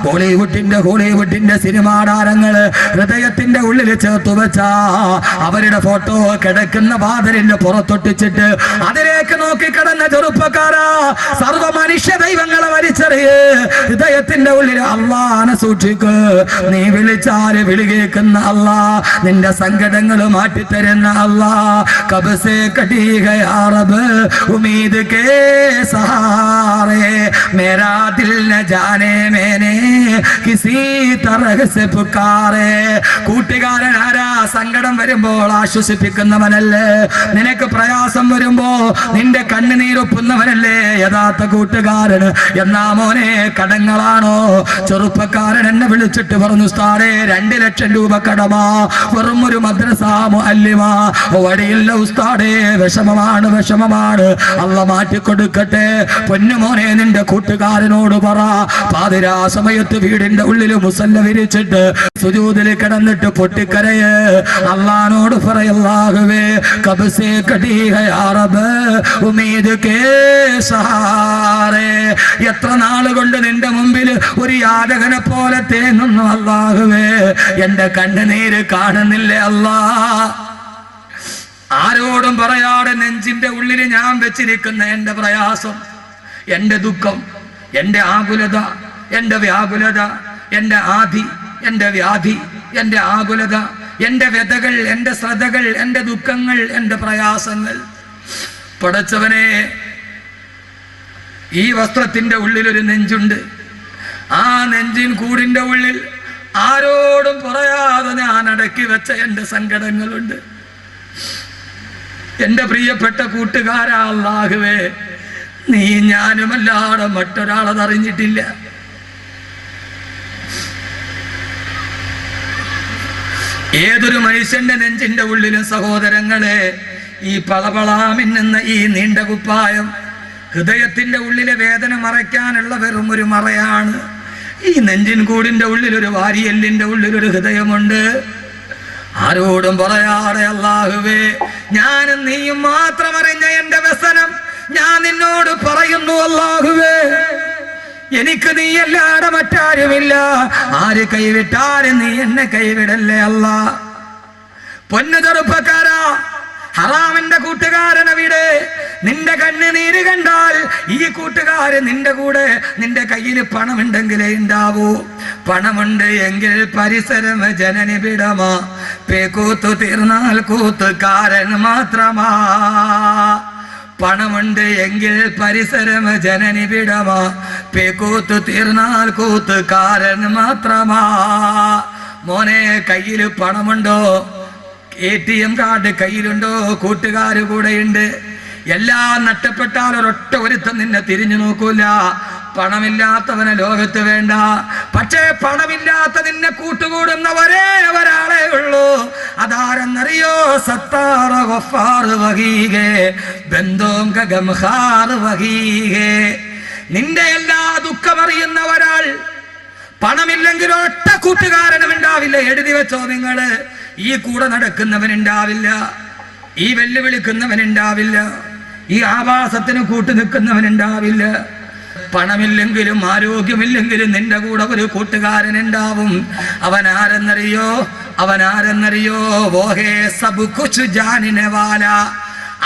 ഹോളിവുഡിന്റെ സിനിമാ താരങ്ങള് ഹൃദയത്തിന്റെ ഉള്ളിൽ ചേർത്തു വെച്ചാ അവരുടെ ഫോട്ടോ കിടക്കുന്ന വാതിലിന്റെ പുറത്തൊട്ടിച്ചിട്ട് അതിലേക്ക് നോക്കി കിടന്ന ചെറുപ്പക്കാരാ, സർവ മനുഷ്യ ദൈവങ്ങളെ വലിച്ചെറിയ്, ഹൃദയത്തിന്റെ ഉള്ളിൽ അല്ലാഹനെ സൂക്ഷിക്ക്. നീ വിളിച്ചാല് വിളി കേൾക്കുന്ന അല്ലാഹ്, നിന്റെ സങ്കടങ്ങൾ മാറ്റിത്തരുന്ന അല്ലാഹ്. കബ്സേ കടി ഗയാ റബ്ബ് ഉമ്മീദ് കേ സഹാറേ, മേരാ ദിൽ ന ജാനേ മേനെ കിസി തരഹ് സെ പുകാരേ. കൂട്ടുകാരൻ ആരാ? സങ്കടം വരുമ്പോൾ ആശ്വസിപ്പിക്കുന്നവനല്ലേ? നിനക്ക് പ്രയാസം വരുമ്പോ നിന്റെ കണ്ണുനീരൊപ്പുന്നവനല്ലേ യഥാർത്ഥ കൂട്ടുകാരൻ? എന്നാ മോനെ കടങ്ങളാണോ? ചെറുപ്പക്കാരൻ എന്നെ വിളിച്ചിട്ട് പറഞ്ഞു, ഉസ്താദേ 2 ലക്ഷം രൂപ കടമാ, വെറും ഒരു മദ്രസ മുഅല്ലിമാ, വടിയില്ല ഉസ്താദേ, വിഷമമാണ്. അല്ല മാറ്റിക്കൊടുക്കട്ടെ. പൊന്നുമോനെ നിന്റെ കൂട്ടുകാരനോട് പറ, പാതിരാ സമയത്ത് വീടിന്റെ ഉള്ളിൽ മുസല്ല വിരിച്ചിട്ട് സുജൂദിൽ കിടന്നിട്ട് പൊട്ടിക്കരയ്, അല്ലാഹുവോട് പറയല്ലാഹുവേ കബ്സേ കടി ഗയാ റബ്ബ് ഉമ്മീദ് കേ സഹാറേ. എത്ര നാളുകൊണ്ട് നിന്റെ മുമ്പിൽ ഒരു യാചകനെ പോലെ തേങ്ങുന്നു അല്ലാഹുവേ, എന്റെ കണ്ണുനീര് കാണുന്നില്ലേ അല്ലാഹ്? ആരോടും പറയാതെ നെഞ്ചിന്റെ ഉള്ളിൽ ഞാൻ വെച്ചിരിക്കുന്ന എൻ്റെ പ്രയാസം, എൻ്റെ ദുഃഖം, എൻ്റെ ആകുലത, എൻ്റെ വ്യാകുലത, എൻ്റെ ആധി, എൻ്റെ വ്യാധി, എൻ്റെ ആകുലത, എൻ്റെ വ്യതകൾ, എൻ്റെ ശ്രദ്ധകൾ, എൻ്റെ ദുഃഖങ്ങൾ, എൻ്റെ പ്രയാസങ്ങൾ. പടച്ചവനെ, ഈ വസ്ത്രത്തിന്റെ ഉള്ളിലൊരു നെഞ്ചുണ്ട്. ആ നെഞ്ചിൻ കൂടിന്റെ ഉള്ളിൽ ആരോടും പറയാതെ ഞാൻ അടക്കി വെച്ച എൻ്റെ സങ്കടങ്ങളുണ്ട്. എൻ്റെ പ്രിയപ്പെട്ട കൂട്ടുകാരാ, അല്ലാഹുവേ, നീ ഞാനുമല്ലാതെ മറ്റൊരാളതറിഞ്ഞിട്ടില്ല. ഏതൊരു മനുഷ്യന്റെ നെഞ്ചിന്റെ ഉള്ളിലും സഹോദരങ്ങളെ, ഈ പളപളാമിന്നുന്ന ഈ നീണ്ട കുപ്പായം ഹൃദയത്തിന്റെ ഉള്ളിലെ വേദന മറയ്ക്കാനുള്ള വെറും ഒരു മറയാണ്. ഈ നെഞ്ചിൻ കൂടിന്റെ ഉള്ളിൽ ഒരു വാരിയെല്ലിന്റെ ഉള്ളിലൊരു ഹൃദയമുണ്ട്. ആരോടും പറയാതെ അല്ലാഹുവേ, ഞാനും നീയും മാത്രം അറിഞ്ഞ എൻ്റെ വ്യസനം ഞാൻ നിന്നോട് പറയുന്നു. അല്ലാഹുവേ, എനിക്ക് നീയല്ലാതെ മറ്റാരുമില്ല. ആര് കൈവിട്ടാലും നീ എന്നെ കൈവിടല്ലേ അല്ലാ. പൊന്നു ചെറുപ്പക്കാരാ, ഹറാമിന്റെ കൂട്ടുകാരൻ അവിടെ. നിന്റെ കണ്ണുനീര് കണ്ടാൽ ഈ കൂട്ടുകാരൻ നിന്റെ കൂടെ, നിന്റെ കയ്യിൽ പണമുണ്ടെങ്കിലേ ഉണ്ടാവൂ. പണമുണ്ട് എങ്കിൽ പരിസരം ജനനി വിടമാ, പേക്കൂത്തു തീർന്നാൽ കൂത്തുകാരൻ മാത്രമാ. പണമുണ്ട് എങ്കിൽ പരിസരം ജനനി വിടമാ, പേക്കൂത്തു തീർന്നാൽ കൂത്തുകാരൻ മാത്രമാ. മോനെ, കയ്യിൽ പണമുണ്ടോ? ATM card കയ്യിലുണ്ടോ? കൂട്ടുകാര് കൂടെയുണ്ട്. എല്ലാം നഷ്ടപ്പെട്ടാൽ ഒരൊറ്റ ഒരുത്തം നിന്നെ തിരിഞ്ഞു നോക്കൂല. പണമില്ലാത്തവനെ ലോകത്ത് വേണ്ട. പക്ഷേ പണമില്ലാത്ത നിന്നെ കൂട്ടുകൂടുന്ന ഒരേ ഒരാളെ ഉള്ളൂ. അതാരെന്നറിയോ? സത്താറ ഗഫാർ വഹീഗേ ബന്ധോം ഗംഹാർ വഹീഗേ. നിന്റെ എല്ലാ ദുഃഖമറിയുന്ന ഒരാൾ. പണമില്ലെങ്കിൽ ഒറ്റ കൂട്ടുകാരനും ഉണ്ടാവില്ല. എഴുതി വെച്ചോ നിങ്ങള്. ഈ കൂടെ നടക്കുന്നവനുണ്ടാവില്ല, ഈ വെല്ലുവിളിക്കുന്നവനുണ്ടാവില്ല, ഈ ആവാസത്തിന് കൂട്ടു നിൽക്കുന്നവനുണ്ടാവില്ല. പണമില്ലെങ്കിലും ആരോഗ്യമില്ലെങ്കിലും നിന്റെ കൂടെ ഒരു കൂട്ടുകാരൻ ഉണ്ടാവും. അവനാരെന്നറിയോ? അവനാരെന്നറിയോ? വോഹേ സബ് കുച്ച് ജാനിനെ വാല.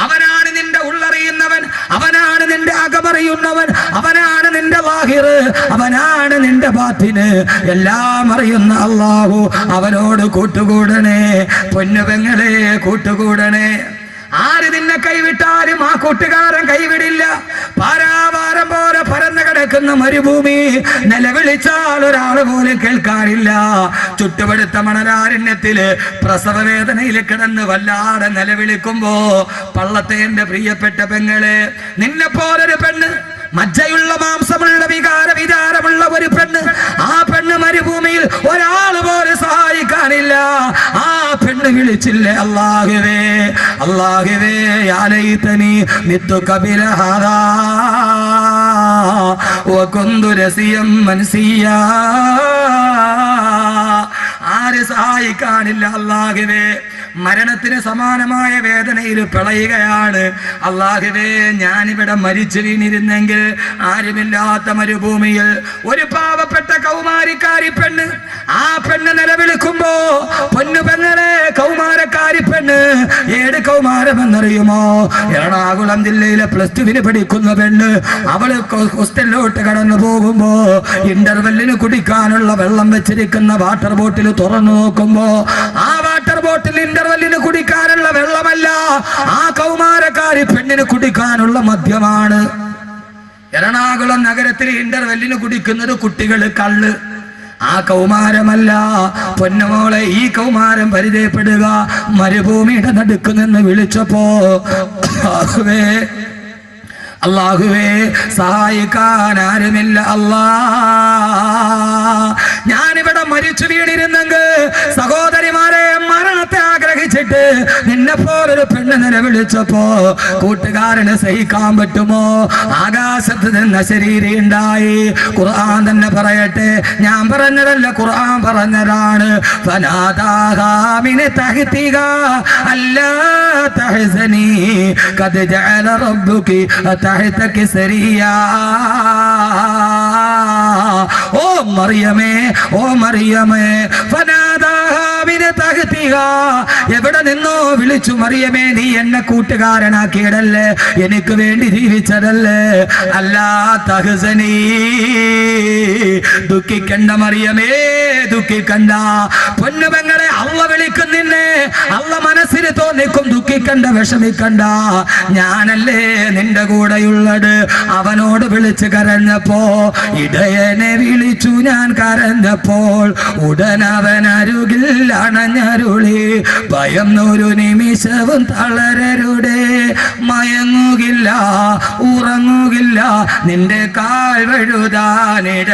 അവനാണ് നിന്റെ ഉള്ളറിയുന്നവൻ, അവനാണ് നിന്റെ അകമറിയുന്നവൻ, അവനാണ് നിന്റെ ലാഹിർ, അവനാണ് നിന്റെ ബാത്തിന്. എല്ലാം അറിയുന്ന അല്ലാഹു. അവനോട് കൂട്ടുകൂടണേ പൊന്നുപെങ്ങളെ, കൂട്ടുകൂടണേ. ആര് നിന്നെ കൈവിട്ടാലും ആ കൂട്ടുകാരൻ കൈവിടില്ല. പാരാവാരം പോലെ പരന്നു കിടക്കുന്ന മരുഭൂമി നിലവിളിച്ചാൽ ഒരാൾ പോലും കേൾക്കാറില്ല. ചുട്ടുപടുത്ത മണലാരണ്യത്തില് പ്രസവ വേദനയിൽ കിടന്ന് വല്ലാതെ നിലവിളിക്കുമ്പോ പള്ളത്തെ എന്റെ പ്രിയപ്പെട്ട പെങ്ങളെ, നിന്നെ പോലൊരു പെണ്ണ്, മജ്ജയുള്ള മാംസമുള്ള വിചാരമുള്ള ഒരു പെണ്ണ്, ആ പെണ്ണ് മരുഭൂമിയിൽ ഒരാൾ പോലും സഹായിക്കാനില്ല. ആ പെണ്ണ് വിളിച്ചില്ലേ, അല്ലാഹുവേ അല്ലാഹുവേ യാ ലൈതനി മിത്തു ഖബല ഹാദാ വകുന്തു രസിയം മൻസിയാ. ആര് സഹായിക്കാനില്ല അല്ലാഹുവേ. മരണത്തിന് സമാനമായ വേദനയിൽ പിളയുകയാണ്. അല്ലാഹുവേ, ഞാനിവിടെ മരിച്ചു വീണിരുന്നെങ്കിൽ ആരുമില്ലാത്ത മരുഭൂമിയിൽ ഒരു പാവപ്പെട്ട കൗമാരിക്കാരി പെണ്ണ്, ആ പെണ്ണ് നിലവിളിക്കുമ്പോ, പൊന്നു പെങ്ങളെ, കൗമാരക്കാരി പെണ്ണ്, ഏത് കൗമാരമെന്നറിയുമോ? എറണാകുളം ജില്ലയിലെ +2 പഠിക്കുന്ന പെണ്ണ്. അവള് ഹോസ്റ്റലിലോട്ട് കടന്നു പോകുമ്പോ ഇന്റർവെല്ലിന് കുടിക്കാനുള്ള വെള്ളം വെച്ചിരിക്കുന്ന വാട്ടർ ബോട്ടിൽ തുറന്നു നോക്കുമ്പോ ആ വാട്ടർ ബോട്ടിൽ ഇന്റർവെല്ലിന് കുടിക്കാനുള്ള വെള്ളമല്ല, ആ കൗമാരക്കാരി പെണ്ണിന് കുടിക്കാനുള്ള മദ്യമാണ്. എറണാകുളം നഗരത്തിൽ ഇന്റർവെല്ലിന് കുടിക്കുന്നത് കുട്ടികള് കള്ള്. ആ കൗമാരമല്ല പൊന്നുമോളെ. ഈ കൗമാരം പരിചയപ്പെടുക. മരുഭൂമിയുടെ നടുക്ക് നിന്ന് വിളിച്ചപ്പോ അല്ലാഹുവേ സഹായിക്കാൻ ആരുമില്ല അല്ലാ. ഞാനിവിടെ മരിച്ചു വീണിരുന്നെങ്കിൽ സഹോദരിമാരെ, മരണത്തെ ആഗ്രഹിച്ചിട്ട് നിന്നെ പോലൊരു പെണ്ണ് നിലവിളിച്ചപ്പോ കൂട്ടുകാരന് സഹിക്കാൻ പറ്റുമോ? ആകാശത്ത് നിന്ന് ശരീരം ഉണ്ടായി. ഖുർആൻ തന്നെ പറയട്ടെ, ഞാൻ പറഞ്ഞതല്ല, ഖുർആൻ പറഞ്ഞതാണ്. ഫനാദാഹാ മിൻ തഹ്തിഹാ അല്ലാ തഹ്സനി ഖദ് ജഅല റബ്ബുകി തഹ്തക സരിയാ. ഓ മറിയമേ, ഓ മറിയമേ, ഫനാദാഹാ എവിടെ നിന്നോ വിളിച്ചു മറിയമേ നീ എന്നെ കൂട്ടുകാരനാക്കിയതല്ലേ, എനിക്ക് വേണ്ടി ജീവിച്ചതല്ലേ. അല്ലാ തഹ്സനീ, ദുഃഖിക്കണ്ട മറിയമേ, ദുഃഖിക്കണ്ട. പൊന്നുപെങ്ങളെ, അള്ള വിളിക്കും നിന്നെ, അള്ള മനസ്സിന് തോന്നിക്കും. ദുഃഖിക്കണ്ട, വിഷമിക്കണ്ട, ഞാനല്ലേ നിന്റെ കൂടെയുള്ളത്. അവനോട് വിളിച്ച് കരഞ്ഞപ്പോ, ഇടയനെ വിളിച്ചു ഞാൻ കരഞ്ഞപ്പോൾ, ഉടനവൻ അരുകിൽ അണഞ്ഞരുളി, ഭയം ഒരു നിമിഷവും തളരരുടെ. മയങ്ങുകില്ല, ഉറങ്ങുകില്ല, നിന്റെ കാൽ വഴുതാനിടയാവുകില്ല.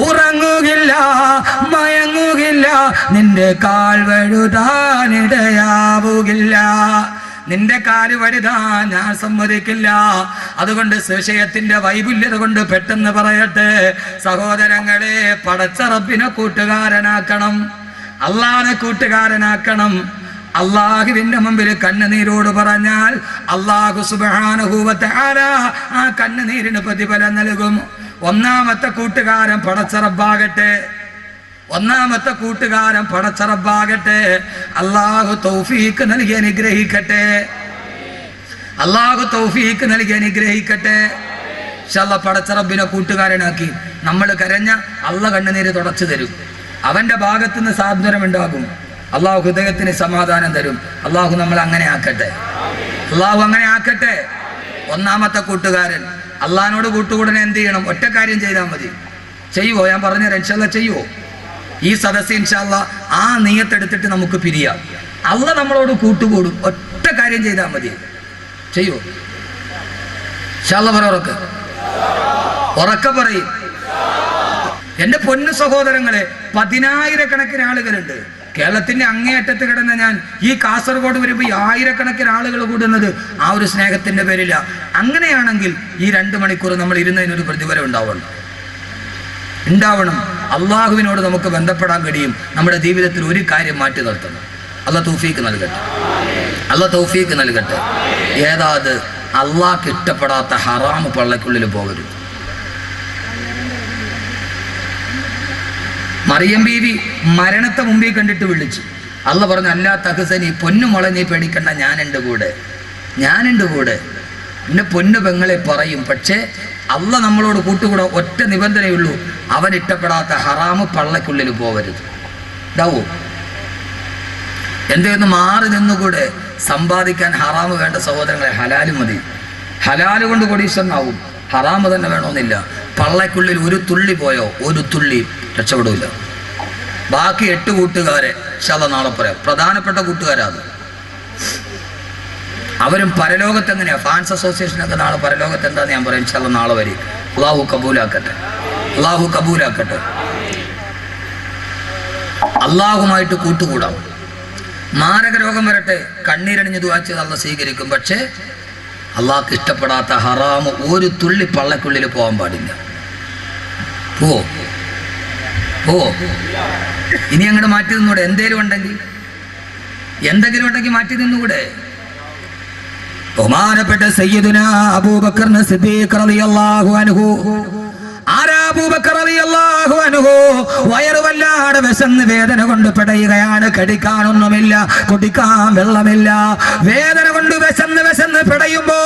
ഉറങ്ങുകില്ല, മയങ്ങുകില്ല, നിന്റെ കാൽ വഴുതാനിടയാവുകില്ല. നിന്റെ കാല് വഴുതാൻ ഞാൻ സമ്മതിക്കില്ല. അതുകൊണ്ട് വിഷയത്തിന്റെ വൈപുല്യത കൊണ്ട് പെട്ടെന്ന് പറയട്ടെ സഹോദരങ്ങളെ, പടച്ച റബ്ബിനെ കൂട്ടുകാരനാക്കണം, അള്ളാനെ കൂട്ടുകാരനാക്കണം. അള്ളാഹുവിന്റെ മുമ്പിൽ കണ്ണുനീരോട് പറഞ്ഞാൽ അള്ളാഹു സുബ്ഹാനഹു വ തആല ആ കണ്ണുനീരിന് പ്രതിഫലം നൽകും. ഒന്നാമത്തെ കൂട്ടുകാരൻ പടച്ച റബ്ബാകട്ടെ, ഒന്നാമത്തെ കൂട്ടുകാരൻ പടച്ച റബ്ബാകട്ടെ. അള്ളാഹു തൗഫീഖ് നൽകി അനുഗ്രഹിക്കട്ടെ, അള്ളാഹു തൗഫീഖ് നൽകി അനുഗ്രഹിക്കട്ടെ. ഇൻഷാല്ലാഹ് പടച്ച റബ്ബിനെ കൂട്ടുകാരനാക്കി നമ്മൾ കരഞ്ഞ അള്ള കണ്ണുനീര് തുടച്ചു തരും. അവന്റെ ഭാഗത്ത് നിന്ന് സാന്ത്വനം ഉണ്ടാകും. അള്ളാഹു ഹൃദയത്തിന് സമാധാനം തരും. അള്ളാഹു നമ്മൾ അങ്ങനെ ആക്കട്ടെ, അള്ളാഹു അങ്ങനെ ആക്കട്ടെ. ഒന്നാമത്തെ കൂട്ടുകാരൻ അള്ളാഹിനോട് കൂട്ടുകൂടനെ എന്ത് ചെയ്യണം? ഒറ്റ കാര്യം ചെയ്താൽ മതി. ചെയ്യുവോ? ഞാൻ പറഞ്ഞുതരാം. ഇൻഷാല്ലാഹ് ചെയ്യുവോ? ഈ സദസ്സ് ഇൻഷാല്ലാഹ് ആ നിയ്യത്തെടുത്തിട്ട് നമുക്ക് പിരിയാം. അള്ള നമ്മളോട് കൂട്ടുകൂടും. ഒറ്റ കാര്യം ചെയ്താൽ മതി. ചെയ്യുവോ? ഇൻഷാല്ലാഹ് പറ, ഉറക്കെ പറയും. എന്റെ പൊന്നു സഹോദരങ്ങളെ, 10,000-കണക്കിന് ആളുകളുണ്ട്. കേരളത്തിന്റെ അങ്ങേയറ്റത്ത് കിടന്ന ഞാൻ ഈ കാസർഗോഡ് വരുമ്പോൾ 1000-കണക്കിന് ആളുകൾ കൂടുന്നത് ആ ഒരു സ്നേഹത്തിന്റെ പേരില്ല. അങ്ങനെയാണെങ്കിൽ ഈ 2 മണിക്കൂർ നമ്മൾ ഇരുന്നതിനൊരു പ്രതിഫലം ഉണ്ടാവണം. അള്ളാഹുവിനോട് നമുക്ക് ബന്ധപ്പെടാൻ കഴിയും. നമ്മുടെ ജീവിതത്തിൽ ഒരു കാര്യം മാറ്റി നിർത്തണം. അള്ളാഹ് തൗഫീഖ് നൽകട്ടെ, അള്ളാഹ് തൗഫീഖ് നൽകട്ടെ. ഏതാത്? അള്ളാഹ്ക്ക് ഇഷ്ടപ്പെടാത്ത ഹറാമ് പള്ളക്കുള്ളിൽ പോകരുത്. മറിയം ബീവി മരണത്തെ മുമ്പിൽ കണ്ടിട്ട് വിളിച്ചു. അള്ള പറഞ്ഞു, അല്ലാ തഹ്സനി, പൊന്നു മോളെ നീ പേടിക്കണ്ട, ഞാനുണ്ട് കൂടെ, ഞാനുണ്ട് കൂടെ. എന്നെ പൊന്നു പെങ്ങളെ പറയും. പക്ഷേ അള്ള നമ്മളോട് കൂട്ടുകൂടാ. ഒറ്റ നിബന്ധനയുള്ളൂ, അവൻ ഇഷ്ടപ്പെടാത്ത ഹറാമ് പള്ളക്കുള്ളിൽ പോകരുത്. ഇതാവോ? എന്തെന്ന് മാറി നിന്നുകൂടെ സമ്പാദിക്കാൻ ഹറാമ് വേണ്ട സഹോദരങ്ങളെ. ഹലാല് മതി. ഹലാല് കൊണ്ട് കോടീശ്വരനാവും. ഹറാമ് തന്നെ വേണമെന്നില്ല. പള്ളക്കുള്ളിൽ ഒരു തുള്ളി പോയോ, ഒരു തുള്ളി രക്ഷപ്പെടില്ല. ബാക്കി 8 കൂട്ടുകാരെ ഇൻഷാല്ലാഹ് നാളെ പറയാം. പ്രധാനപ്പെട്ട കൂട്ടുകാരാ അത്. അവരും പരലോകത്ത് എങ്ങനെയാ, ഫാൻസ് അസോസിയേഷനൊക്കെ നാളെ പരലോകത്ത് എന്താന്ന് ഞാൻ പറയാം. ഇൻഷാല്ലാഹ് നാളെ വരും. അള്ളാഹു കബൂലാക്കട്ടെ, അള്ളാഹു കബൂലാക്കട്ടെ. അള്ളാഹുമായിട്ട് കൂട്ടുകൂടാം. മാരക രോഗം വരട്ടെ, കണ്ണീരണിഞ്ഞ് ദുആ ചെയ്ത് അള്ളാഹ് സ്വീകരിക്കും. പക്ഷേ അള്ളാഹ്ക്ക് ഇഷ്ടപ്പെടാത്ത ഹറാമ് ഒരു തുള്ളി പള്ളക്കുള്ളിൽ പോകാൻ പാടില്ല. ഓ ഇനി അങ്ങോട്ട് മാറ്റി നിന്നൂടെ? എന്തെങ്കിലും ഉണ്ടെങ്കിൽ മാറ്റി നിന്നുകൂടെ? ബഹുമാനപ്പെട്ട സയ്യിദുനാ അബൂബക്കർ സിദ്ദീഖ് റളിയല്ലാഹു അൻഹു. ആരാ അബൂബക്കർ റളിയല്ലാഹു അൻഹു? വയറ് വല്ലാതെ വിശന്ന് വേദന കൊണ്ട് പിടയുകയാണ്. കടിക്കാനൊന്നുമില്ല, കുടിക്കാൻ വെള്ളമില്ല. വേദന കൊണ്ട് വിശന്ന് പിടയുമ്പോ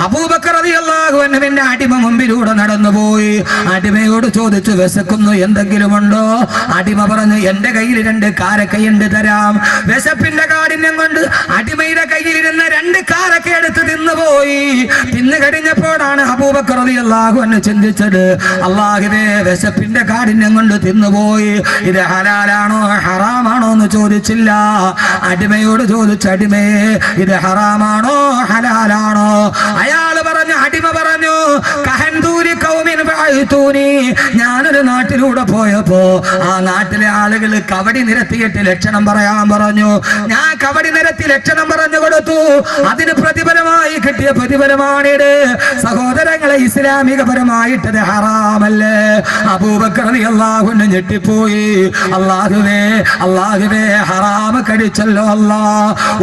അബൂബക്കർ റളിയല്ലാഹു അൻഹുവിന്റെ അടിമ മുമ്പിലൂടെ നടന്നുപോയി. അടിമയോട് ചോദിച്ചു, വിശക്കുന്നു, എന്തെങ്കിലും ഉണ്ടോ? അടിമ പറഞ്ഞു, എന്റെ കയ്യിൽ 2 കാരക്കയുണ്ട്, തരാം. വിശപ്പിന്റെ കാഠിന്യം കൊണ്ട് അടിമയുടെ കയ്യിലിരുന്ന 2 കാരക്ക എടുത്ത് തിന്നുപോയി. തിന്നു കഴിഞ്ഞപ്പോഴാണ് അബൂബക്കർ റളിയല്ലാഹു അൻഹു ചിന്തിച്ചത്, അല്ലാഹുവേ, വിശപ്പിന്റെ കാഠിന്യം കൊണ്ട് തിന്നുപോയി. ഇത് ഹലാലാണോ ഹറാമാണോ എന്ന് ചോദിച്ചില്ല. അടിമയോട് ചോദിച്ചു, അടിമയെ, ഇത് ഹറാമാണോ ഹലാലാണോ? അയാൾ പറഞ്ഞു, അടിമ പറഞ്ഞു, ഞാനൊരു നാട്ടിലൂടെ പോയപ്പോ ആ നാട്ടിലെ ആളുകൾ കവടി നിരത്തിയിട്ട് ലക്ഷണം പറയാൻ പറഞ്ഞു. ഞാൻ കവടി നിരത്തി ലക്ഷണം പറഞ്ഞു കൊടുത്തു. അതിന് പ്രതിഫലമായി കിട്ടിയ പ്രതിഫലമാണിത്. സഹോദരങ്ങളെ, ഇസ്ലാമികപരമായിട്ടത് ഹറാമല്ലേ? അബൂബക്കർ റളിയല്ലാഹു അൻഹു ഞെട്ടിപ്പോയി. അല്ലാഹുവേ, ഹറാമ് കടിച്ചല്ലോ അല്ലാ,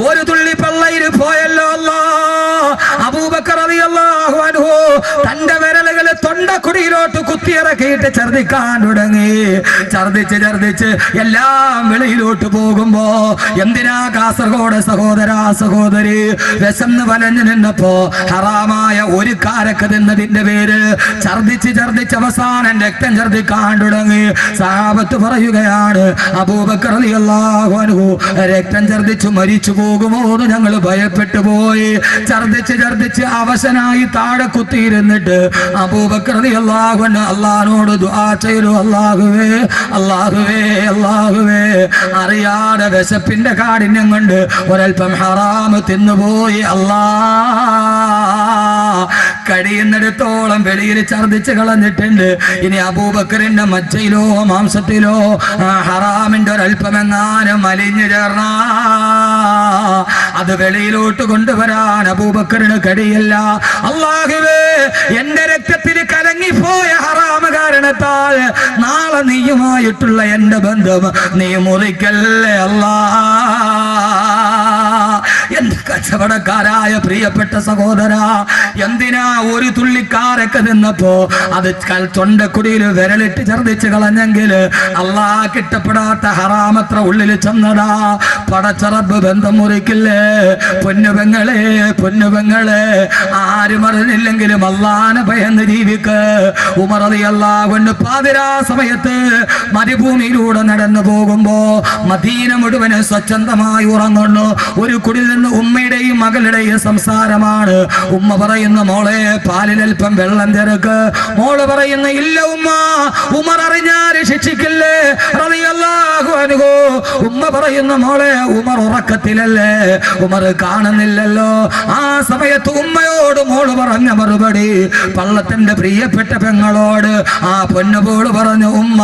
ഒരു തുള്ളി പള്ളയിൽ പോയല്ലോ അല്ലാ. അബൂബക്കർ റളിയല്ലാഹു അൻഹു തന്റെ വിരലുകൾ തൊണ്ട തൊണ്ടക്കുടിയിലോട്ട് കുത്തിയിറക്കിയിട്ട് ഛർദിക്കാൻ തുടങ്ങി. ഛർദിച്ച് എല്ലാം വെളിയിലോട്ട് പോകുമ്പോ എന്തിനാ കാസർഗോഡ് സഹോദരാ സഹോദരി വിശന്ന് വലഞ്ഞു നിന്നപ്പോ ഹറാമായ ഒരു കാരക്ക തിന്നതിന്റെ പേര് ഛർദിച്ച് അവസാനം രക്തം ഛർദിക്കാൻ തുടങ്ങി. സഹാബത്ത് പറയുകയാണ്, അബൂബക്കർ റളിയല്ലാഹു അൻഹു രക്തം ഛർദിച്ചു മരിച്ചു പോകുമോ എന്ന് ഞങ്ങൾ ഭയപ്പെട്ടു പോയി. ഛർദിച്ച് അവശനായി താഴെ കുത്തിയിരുന്നിട്ട് അബൂബക്കർ റളിയല്ലാഹു അൻഹു അല്ലാഹുവോട് ദുആ ചെയ്തു, അല്ലാഹുവേ അല്ലാഹുവേ അല്ലാഹുവേ, അറിയാതെ വിശപ്പിന്റെ കാഠിന്യം കൊണ്ട് ഒരൽപ്പം ഹറാം തിന്നുപോയി. അല്ലാ, കഴിയുന്നിടത്തോളം വെളിയിൽ ഛർദിച്ച് കളഞ്ഞിട്ടുണ്ട്. ഇനി അബൂബക്കറിന്റെ മജ്ജയിലോ മാംസത്തിലോ ഹറാമിന്റെ ഒരൽപ്പമെങ്ങാനും മലിഞ്ഞു ചേർന്ന അത് വെളിയിലോട്ട് കൊണ്ടുവരാൻ അബൂബക്കറിന് കഴിയില്ല. അല്ലാഹുവേ, എന്റെ രക്തത്തിൽ കലങ്ങിപ്പോയ ഹറാമ കാരണത്താൽ നാളെ നീയുമായിട്ടുള്ള എന്റെ ബന്ധം നീ മുറിക്കല്ലേ അല്ലാ. എന്റെ കച്ചവടക്കാരായ പ്രിയപ്പെട്ട സഹോദര, എന്തിനാ ഒരു തുള്ളിക്കാരൊക്കെ നിന്നപ്പോ അത് തൊണ്ടക്കുടിയിൽ വിരലിട്ട് ഛർദിച്ച് കളഞ്ഞെങ്കിൽ അല്ലാ കിട്ടപ്പെടാത്ത ഹറാമത്ര ഉള്ളിൽ ചെന്നടാ. പടച്ചറബ് ബന്ധം മുറിക്കില്ലേ? പൊന്നുപെങ്ങളെ ആരും അറിഞ്ഞില്ലെങ്കിലും അല്ലാനെ ഭയന്ന് ജീവിക്ക്. ഉമർ റളിയല്ലാഹു അൻഹു പാതിരാ സമയത്ത് മരുഭൂമിയിലൂടെ നടന്നു പോകുമ്പോ മദീന മുഴുവൻ സ്വച്ഛന്തമായി ഉറങ്ങുന്നു. ഒരു കുടിൽ നിന്ന് ഉമ്മയുടെയും മകളുടെയും സംസാരമാണ്. ഉമ്മ പറയുന്ന, മോളെ പാലിലൽപ്പം വെള്ളം ചേർക്ക്. മോള് പറയുന്ന, ഇല്ല ഉമ്മ, ഉമർ അറിഞ്ഞാൽ ശിക്ഷിക്കില്ലേ റളിയല്ലാഹു അൻഹു. ഉമ്മ പറയുന്ന, മോളെ ഉമർ ഉറക്കത്തിലല്ലേ, ഉമർ കാണുന്നില്ലല്ലോ. ആ സമയത്ത് ഉമ്മയോട് മോള് പറഞ്ഞ മറുപടി പള്ളത്തിന്റെ പ്രിയപ്പെട്ട പെങ്ങളോട് ആ പൊന്നുപോള് പറഞ്ഞു, ഉമ്മ,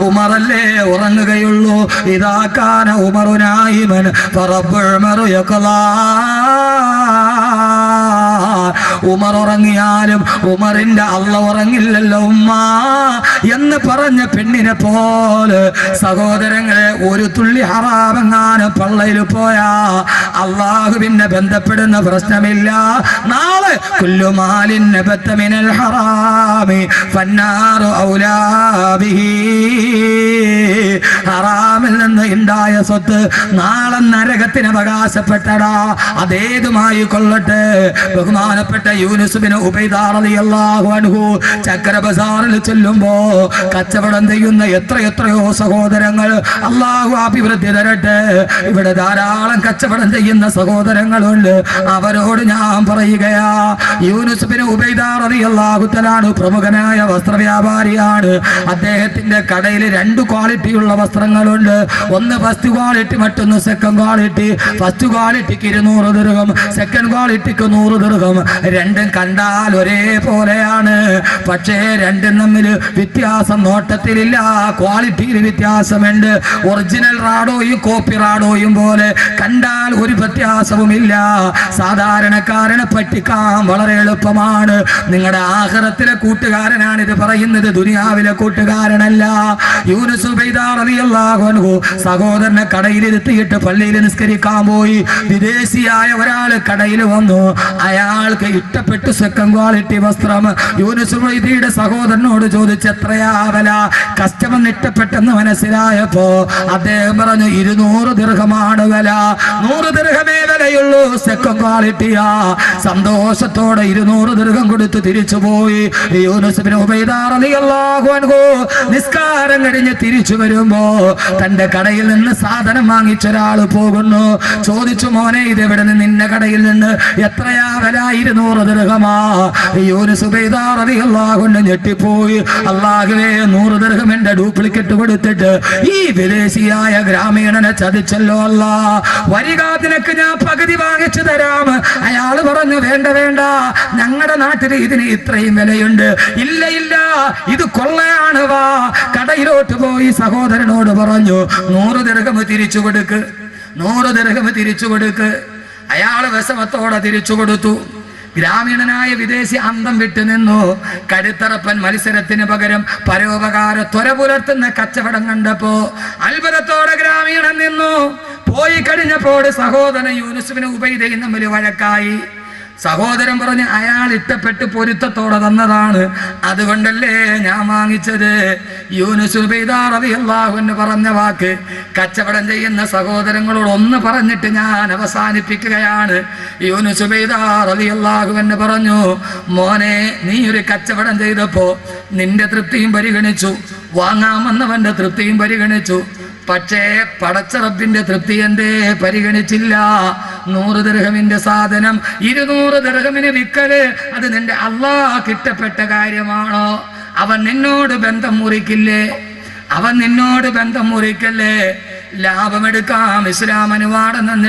ഉമറല്ലേ ഉറങ്ങുകയുള്ളൂ. ഇതാക്കാന ഉമറുനായിമൻ ഫറബ്ബുൽ മറുയഖലാ. ഉമർ ഉറങ്ങിയാലും ഉമറിന്റെ അള്ള ഉറങ്ങില്ലല്ലോ ഉമ്മ എന്ന് പറഞ്ഞ പെണ്ണിനെ പോലെ സഹോദരങ്ങളെ, ഒരു തുള്ളി ഹറാമെങ്ങാനും പള്ളയിൽ പോയാ അള്ളാഹുവിനെ ബന്ധപ്പെടുന്ന പ്രശ്നമില്ല. നാളെ കുല്ലുമാലിൻ നബത മിനൽ ഹറാമി ഫന്നാറു ഔലാ ബിഹി. ഹറാമിൽ നിന്ന് ഉണ്ടായ സ്വത്ത് നാളെ നരകത്തിന് അവകാശപ്പെട്ടടാ. അതേതുമായി കൊള്ളട്ടെ. ബഹുമാനപ്പെട്ട യൂനുസ് ബിൻ ഉബൈദ റളിയല്ലാഹു അൻഹു ചക്ര ബസാറിൽ ചെല്ലുമ്പോ കച്ചവടം ചെയ്യുന്ന എത്രയോ സഹോദരങ്ങൾ, അല്ലാഹു അഭിവൃദ്ധി തരട്ടെ. ഇവിടെ ധാരാളം കച്ചവടം ചെയ്യുന്ന സഹോദരങ്ങളുണ്ട്. അവരോട് ഞാൻ പറയുകയാ, യൂനുസ് ബിൻ ഉബൈദ റളിയല്ലാഹു തആല പ്രമുഖനായ വസ്ത്രവ്യാപാരിയാണ്. അദ്ദേഹത്തിന്റെ കടയിൽ 2 ക്വാളിറ്റിയുള്ള വസ്ത്രങ്ങളുണ്ട്. ഒന്ന് ഫസ്റ്റ് ക്വാളിറ്റി, മറ്റൊന്ന് സെക്കൻഡ് ക്വാളിറ്റി. ഫസ്റ്റ് ക്വാളിറ്റിക്ക് 200 ദിർഹം, സെക്കൻഡ് ക്വാളിറ്റിക്ക് 100 ദിർഹം. രണ്ടും കണ്ടാൽ ഒരേപോലെയാണ്. പക്ഷേ രണ്ടും തമ്മിൽ വ്യത്യാസം നോട്ടത്തിലില്ല, ക്വാളിറ്റിയിൽ വ്യത്യാസമുണ്ട്. ഒറിജിനൽ റാഡോയും കോപ്പി റാഡോയും പോലെ കണ്ടാൽ ഒരു വ്യത്യാസവുമില്ല. സാധാരണക്കാരനെ പറ്റിക്കാൻ വളരെ എളുപ്പമാണ്. നിങ്ങളുടെ ആഖിറത്തിലെ കൂട്ടുകാരനാണ് ഇത് പറയുന്നത്, ദുനിയാവിലെ കൂട്ടുകാരനല്ല. യൂനുസ് ഉബൈദ റളിയല്ലാഹു അൻഹു സഹോദരനെ കടയിലിരുത്തിയിട്ട് പള്ളിയിൽ നിസ്കരിക്കാൻ പോയി. വിദേശിയായ ഒരാൾ കടയിൽ വന്നു. അയാൾക്ക് ഇഷ്ടപ്പെട്ടു സെക്കൻഡ് ക്വാളിറ്റി വസ്ത്രം. യൂനുസ് ഉബൈദയുടെ സഹോദരനോട് ചോദിച്ചു, എത്രയാ വില? കസ്റ്റമർ ഇഷ്ടപ്പെട്ടെന്ന് മനസ്സിലായപ്പോ അദ്ദേഹം പറഞ്ഞു, 200 ദിർഹമാണ് വില. 100 ദിർഹമേ വിലയുള്ളൂ, സെക്കൻഡ് ക്വാളിറ്റിയാ. സന്തോഷത്തോടെ 200 ദിർഹം കൊടുത്ത് തിരിച്ചുപോയി. യൂനുസ് ബിൻ ഉബൈദ റളിയല്ലാഹു അൻഹു നിസ്കാരം കഴിഞ്ഞ് തിരിച്ചു വരുമ്പോ തന്റെ കടയിൽ നിന്ന് സാധനം വാങ്ങിച്ചൊരാൾ പോകുന്നു. ചോദിച്ചു, മോനെ ഇതെവിടെ നിന്ന്? നിന്റെ കടയിൽ നിന്ന്. എത്രയാ വില? 200 ദിർഹമാ. യൂനുസ് ഉബൈദ റളിയല്ലാഹു അൻഹു ഞെട്ടിപ്പോയി. അല്ലാഹുവേ, 100 ദിർഹം എന്റെ ഡ്യൂപ്ലിക്കേറ്റ് കൊടുത്തിട്ട് ഈ വിദേശിയായ ഗ്രാമീണനെ ചതിച്ചല്ലോ അല്ലാ. വരിക, നിനക്ക് ഞാൻ പകുതി വാങ്ങിച്ചു തരാം. അയാൾ പറഞ്ഞു, വേണ്ട, ഞങ്ങളുടെ നാട്ടിൽ ഇതിന് ഇത്രയും വിലയുണ്ട്. ഇല്ല, ഇത് കൊള്ളയാണ്, വാ. കടയിലോട്ട് പോയി സഹോദരനോട് പറഞ്ഞു, 100 ദിർഹം തിരിച്ചു കൊടുക്ക്, 100 ദിർഹം തിരിച്ചു കൊടുക്ക്. അയാൾ വിഷമത്തോടെ തിരിച്ചു കൊടുത്തു. ഗ്രാമീണനായ വിദേശി അന്തം വിട്ടു നിന്നു. കടുത്തറപ്പൻ മത്സരത്തിന് പകരം പരോപകാര ത്വര പുലർത്തുന്ന കച്ചവടം കണ്ടപ്പോ അത്ഭുതത്തോടെ ഗ്രാമീണൻ നിന്നു. പോയി കഴിഞ്ഞപ്പോൾ സഹോദരൻ യൂനുസ് ബിൻ ഉബൈദയും തമ്മിൽ വഴക്കായി. സഹോദരൻ പറഞ്ഞ് അയാൾ ഇഷ്ടപ്പെട്ട് പൊരുത്തത്തോടെ തന്നതാണ്, അതുകൊണ്ടല്ലേ ഞാൻ വാങ്ങിച്ചത്. യൂനുസ് റളിയല്ലാഹു അൻഹു പറഞ്ഞ വാക്ക് കച്ചവടം ചെയ്യുന്ന സഹോദരങ്ങളോട് ഒന്ന് പറഞ്ഞിട്ട് ഞാൻ അവസാനിപ്പിക്കുകയാണ്. യൂനുസ് റളിയല്ലാഹു അൻഹു പറഞ്ഞു, മോനെ, നീ ഒരു കച്ചവടം ചെയ്തപ്പോ നിന്റെ തൃപ്തിയും പരിഗണിച്ചു, വാങ്ങാമെന്നവന്റെ തൃപ്തിയും പരിഗണിച്ചു, പക്ഷേ പടച്ച റബ്ബിന്റെ തൃപ്തി എന്തേ പരിഗണിച്ചില്ല? 100 ദിർഹമിന്റെ സാധനം 200 ദിർഹമിന് വിൽക്കല്, അത് നിന്റെ അല്ലാഹ് ഇഷ്ടപ്പെട്ട കാര്യമാണോ? അവൻ നിന്നോട് ബന്ധം മുറിക്കില്ലേ? അവൻ നിന്നോട് ബന്ധം മുറിക്കല്ലേ? ലാഭമെടുക്കാം ഇസ്ലാം അനുവാദം തന്നിട്ട്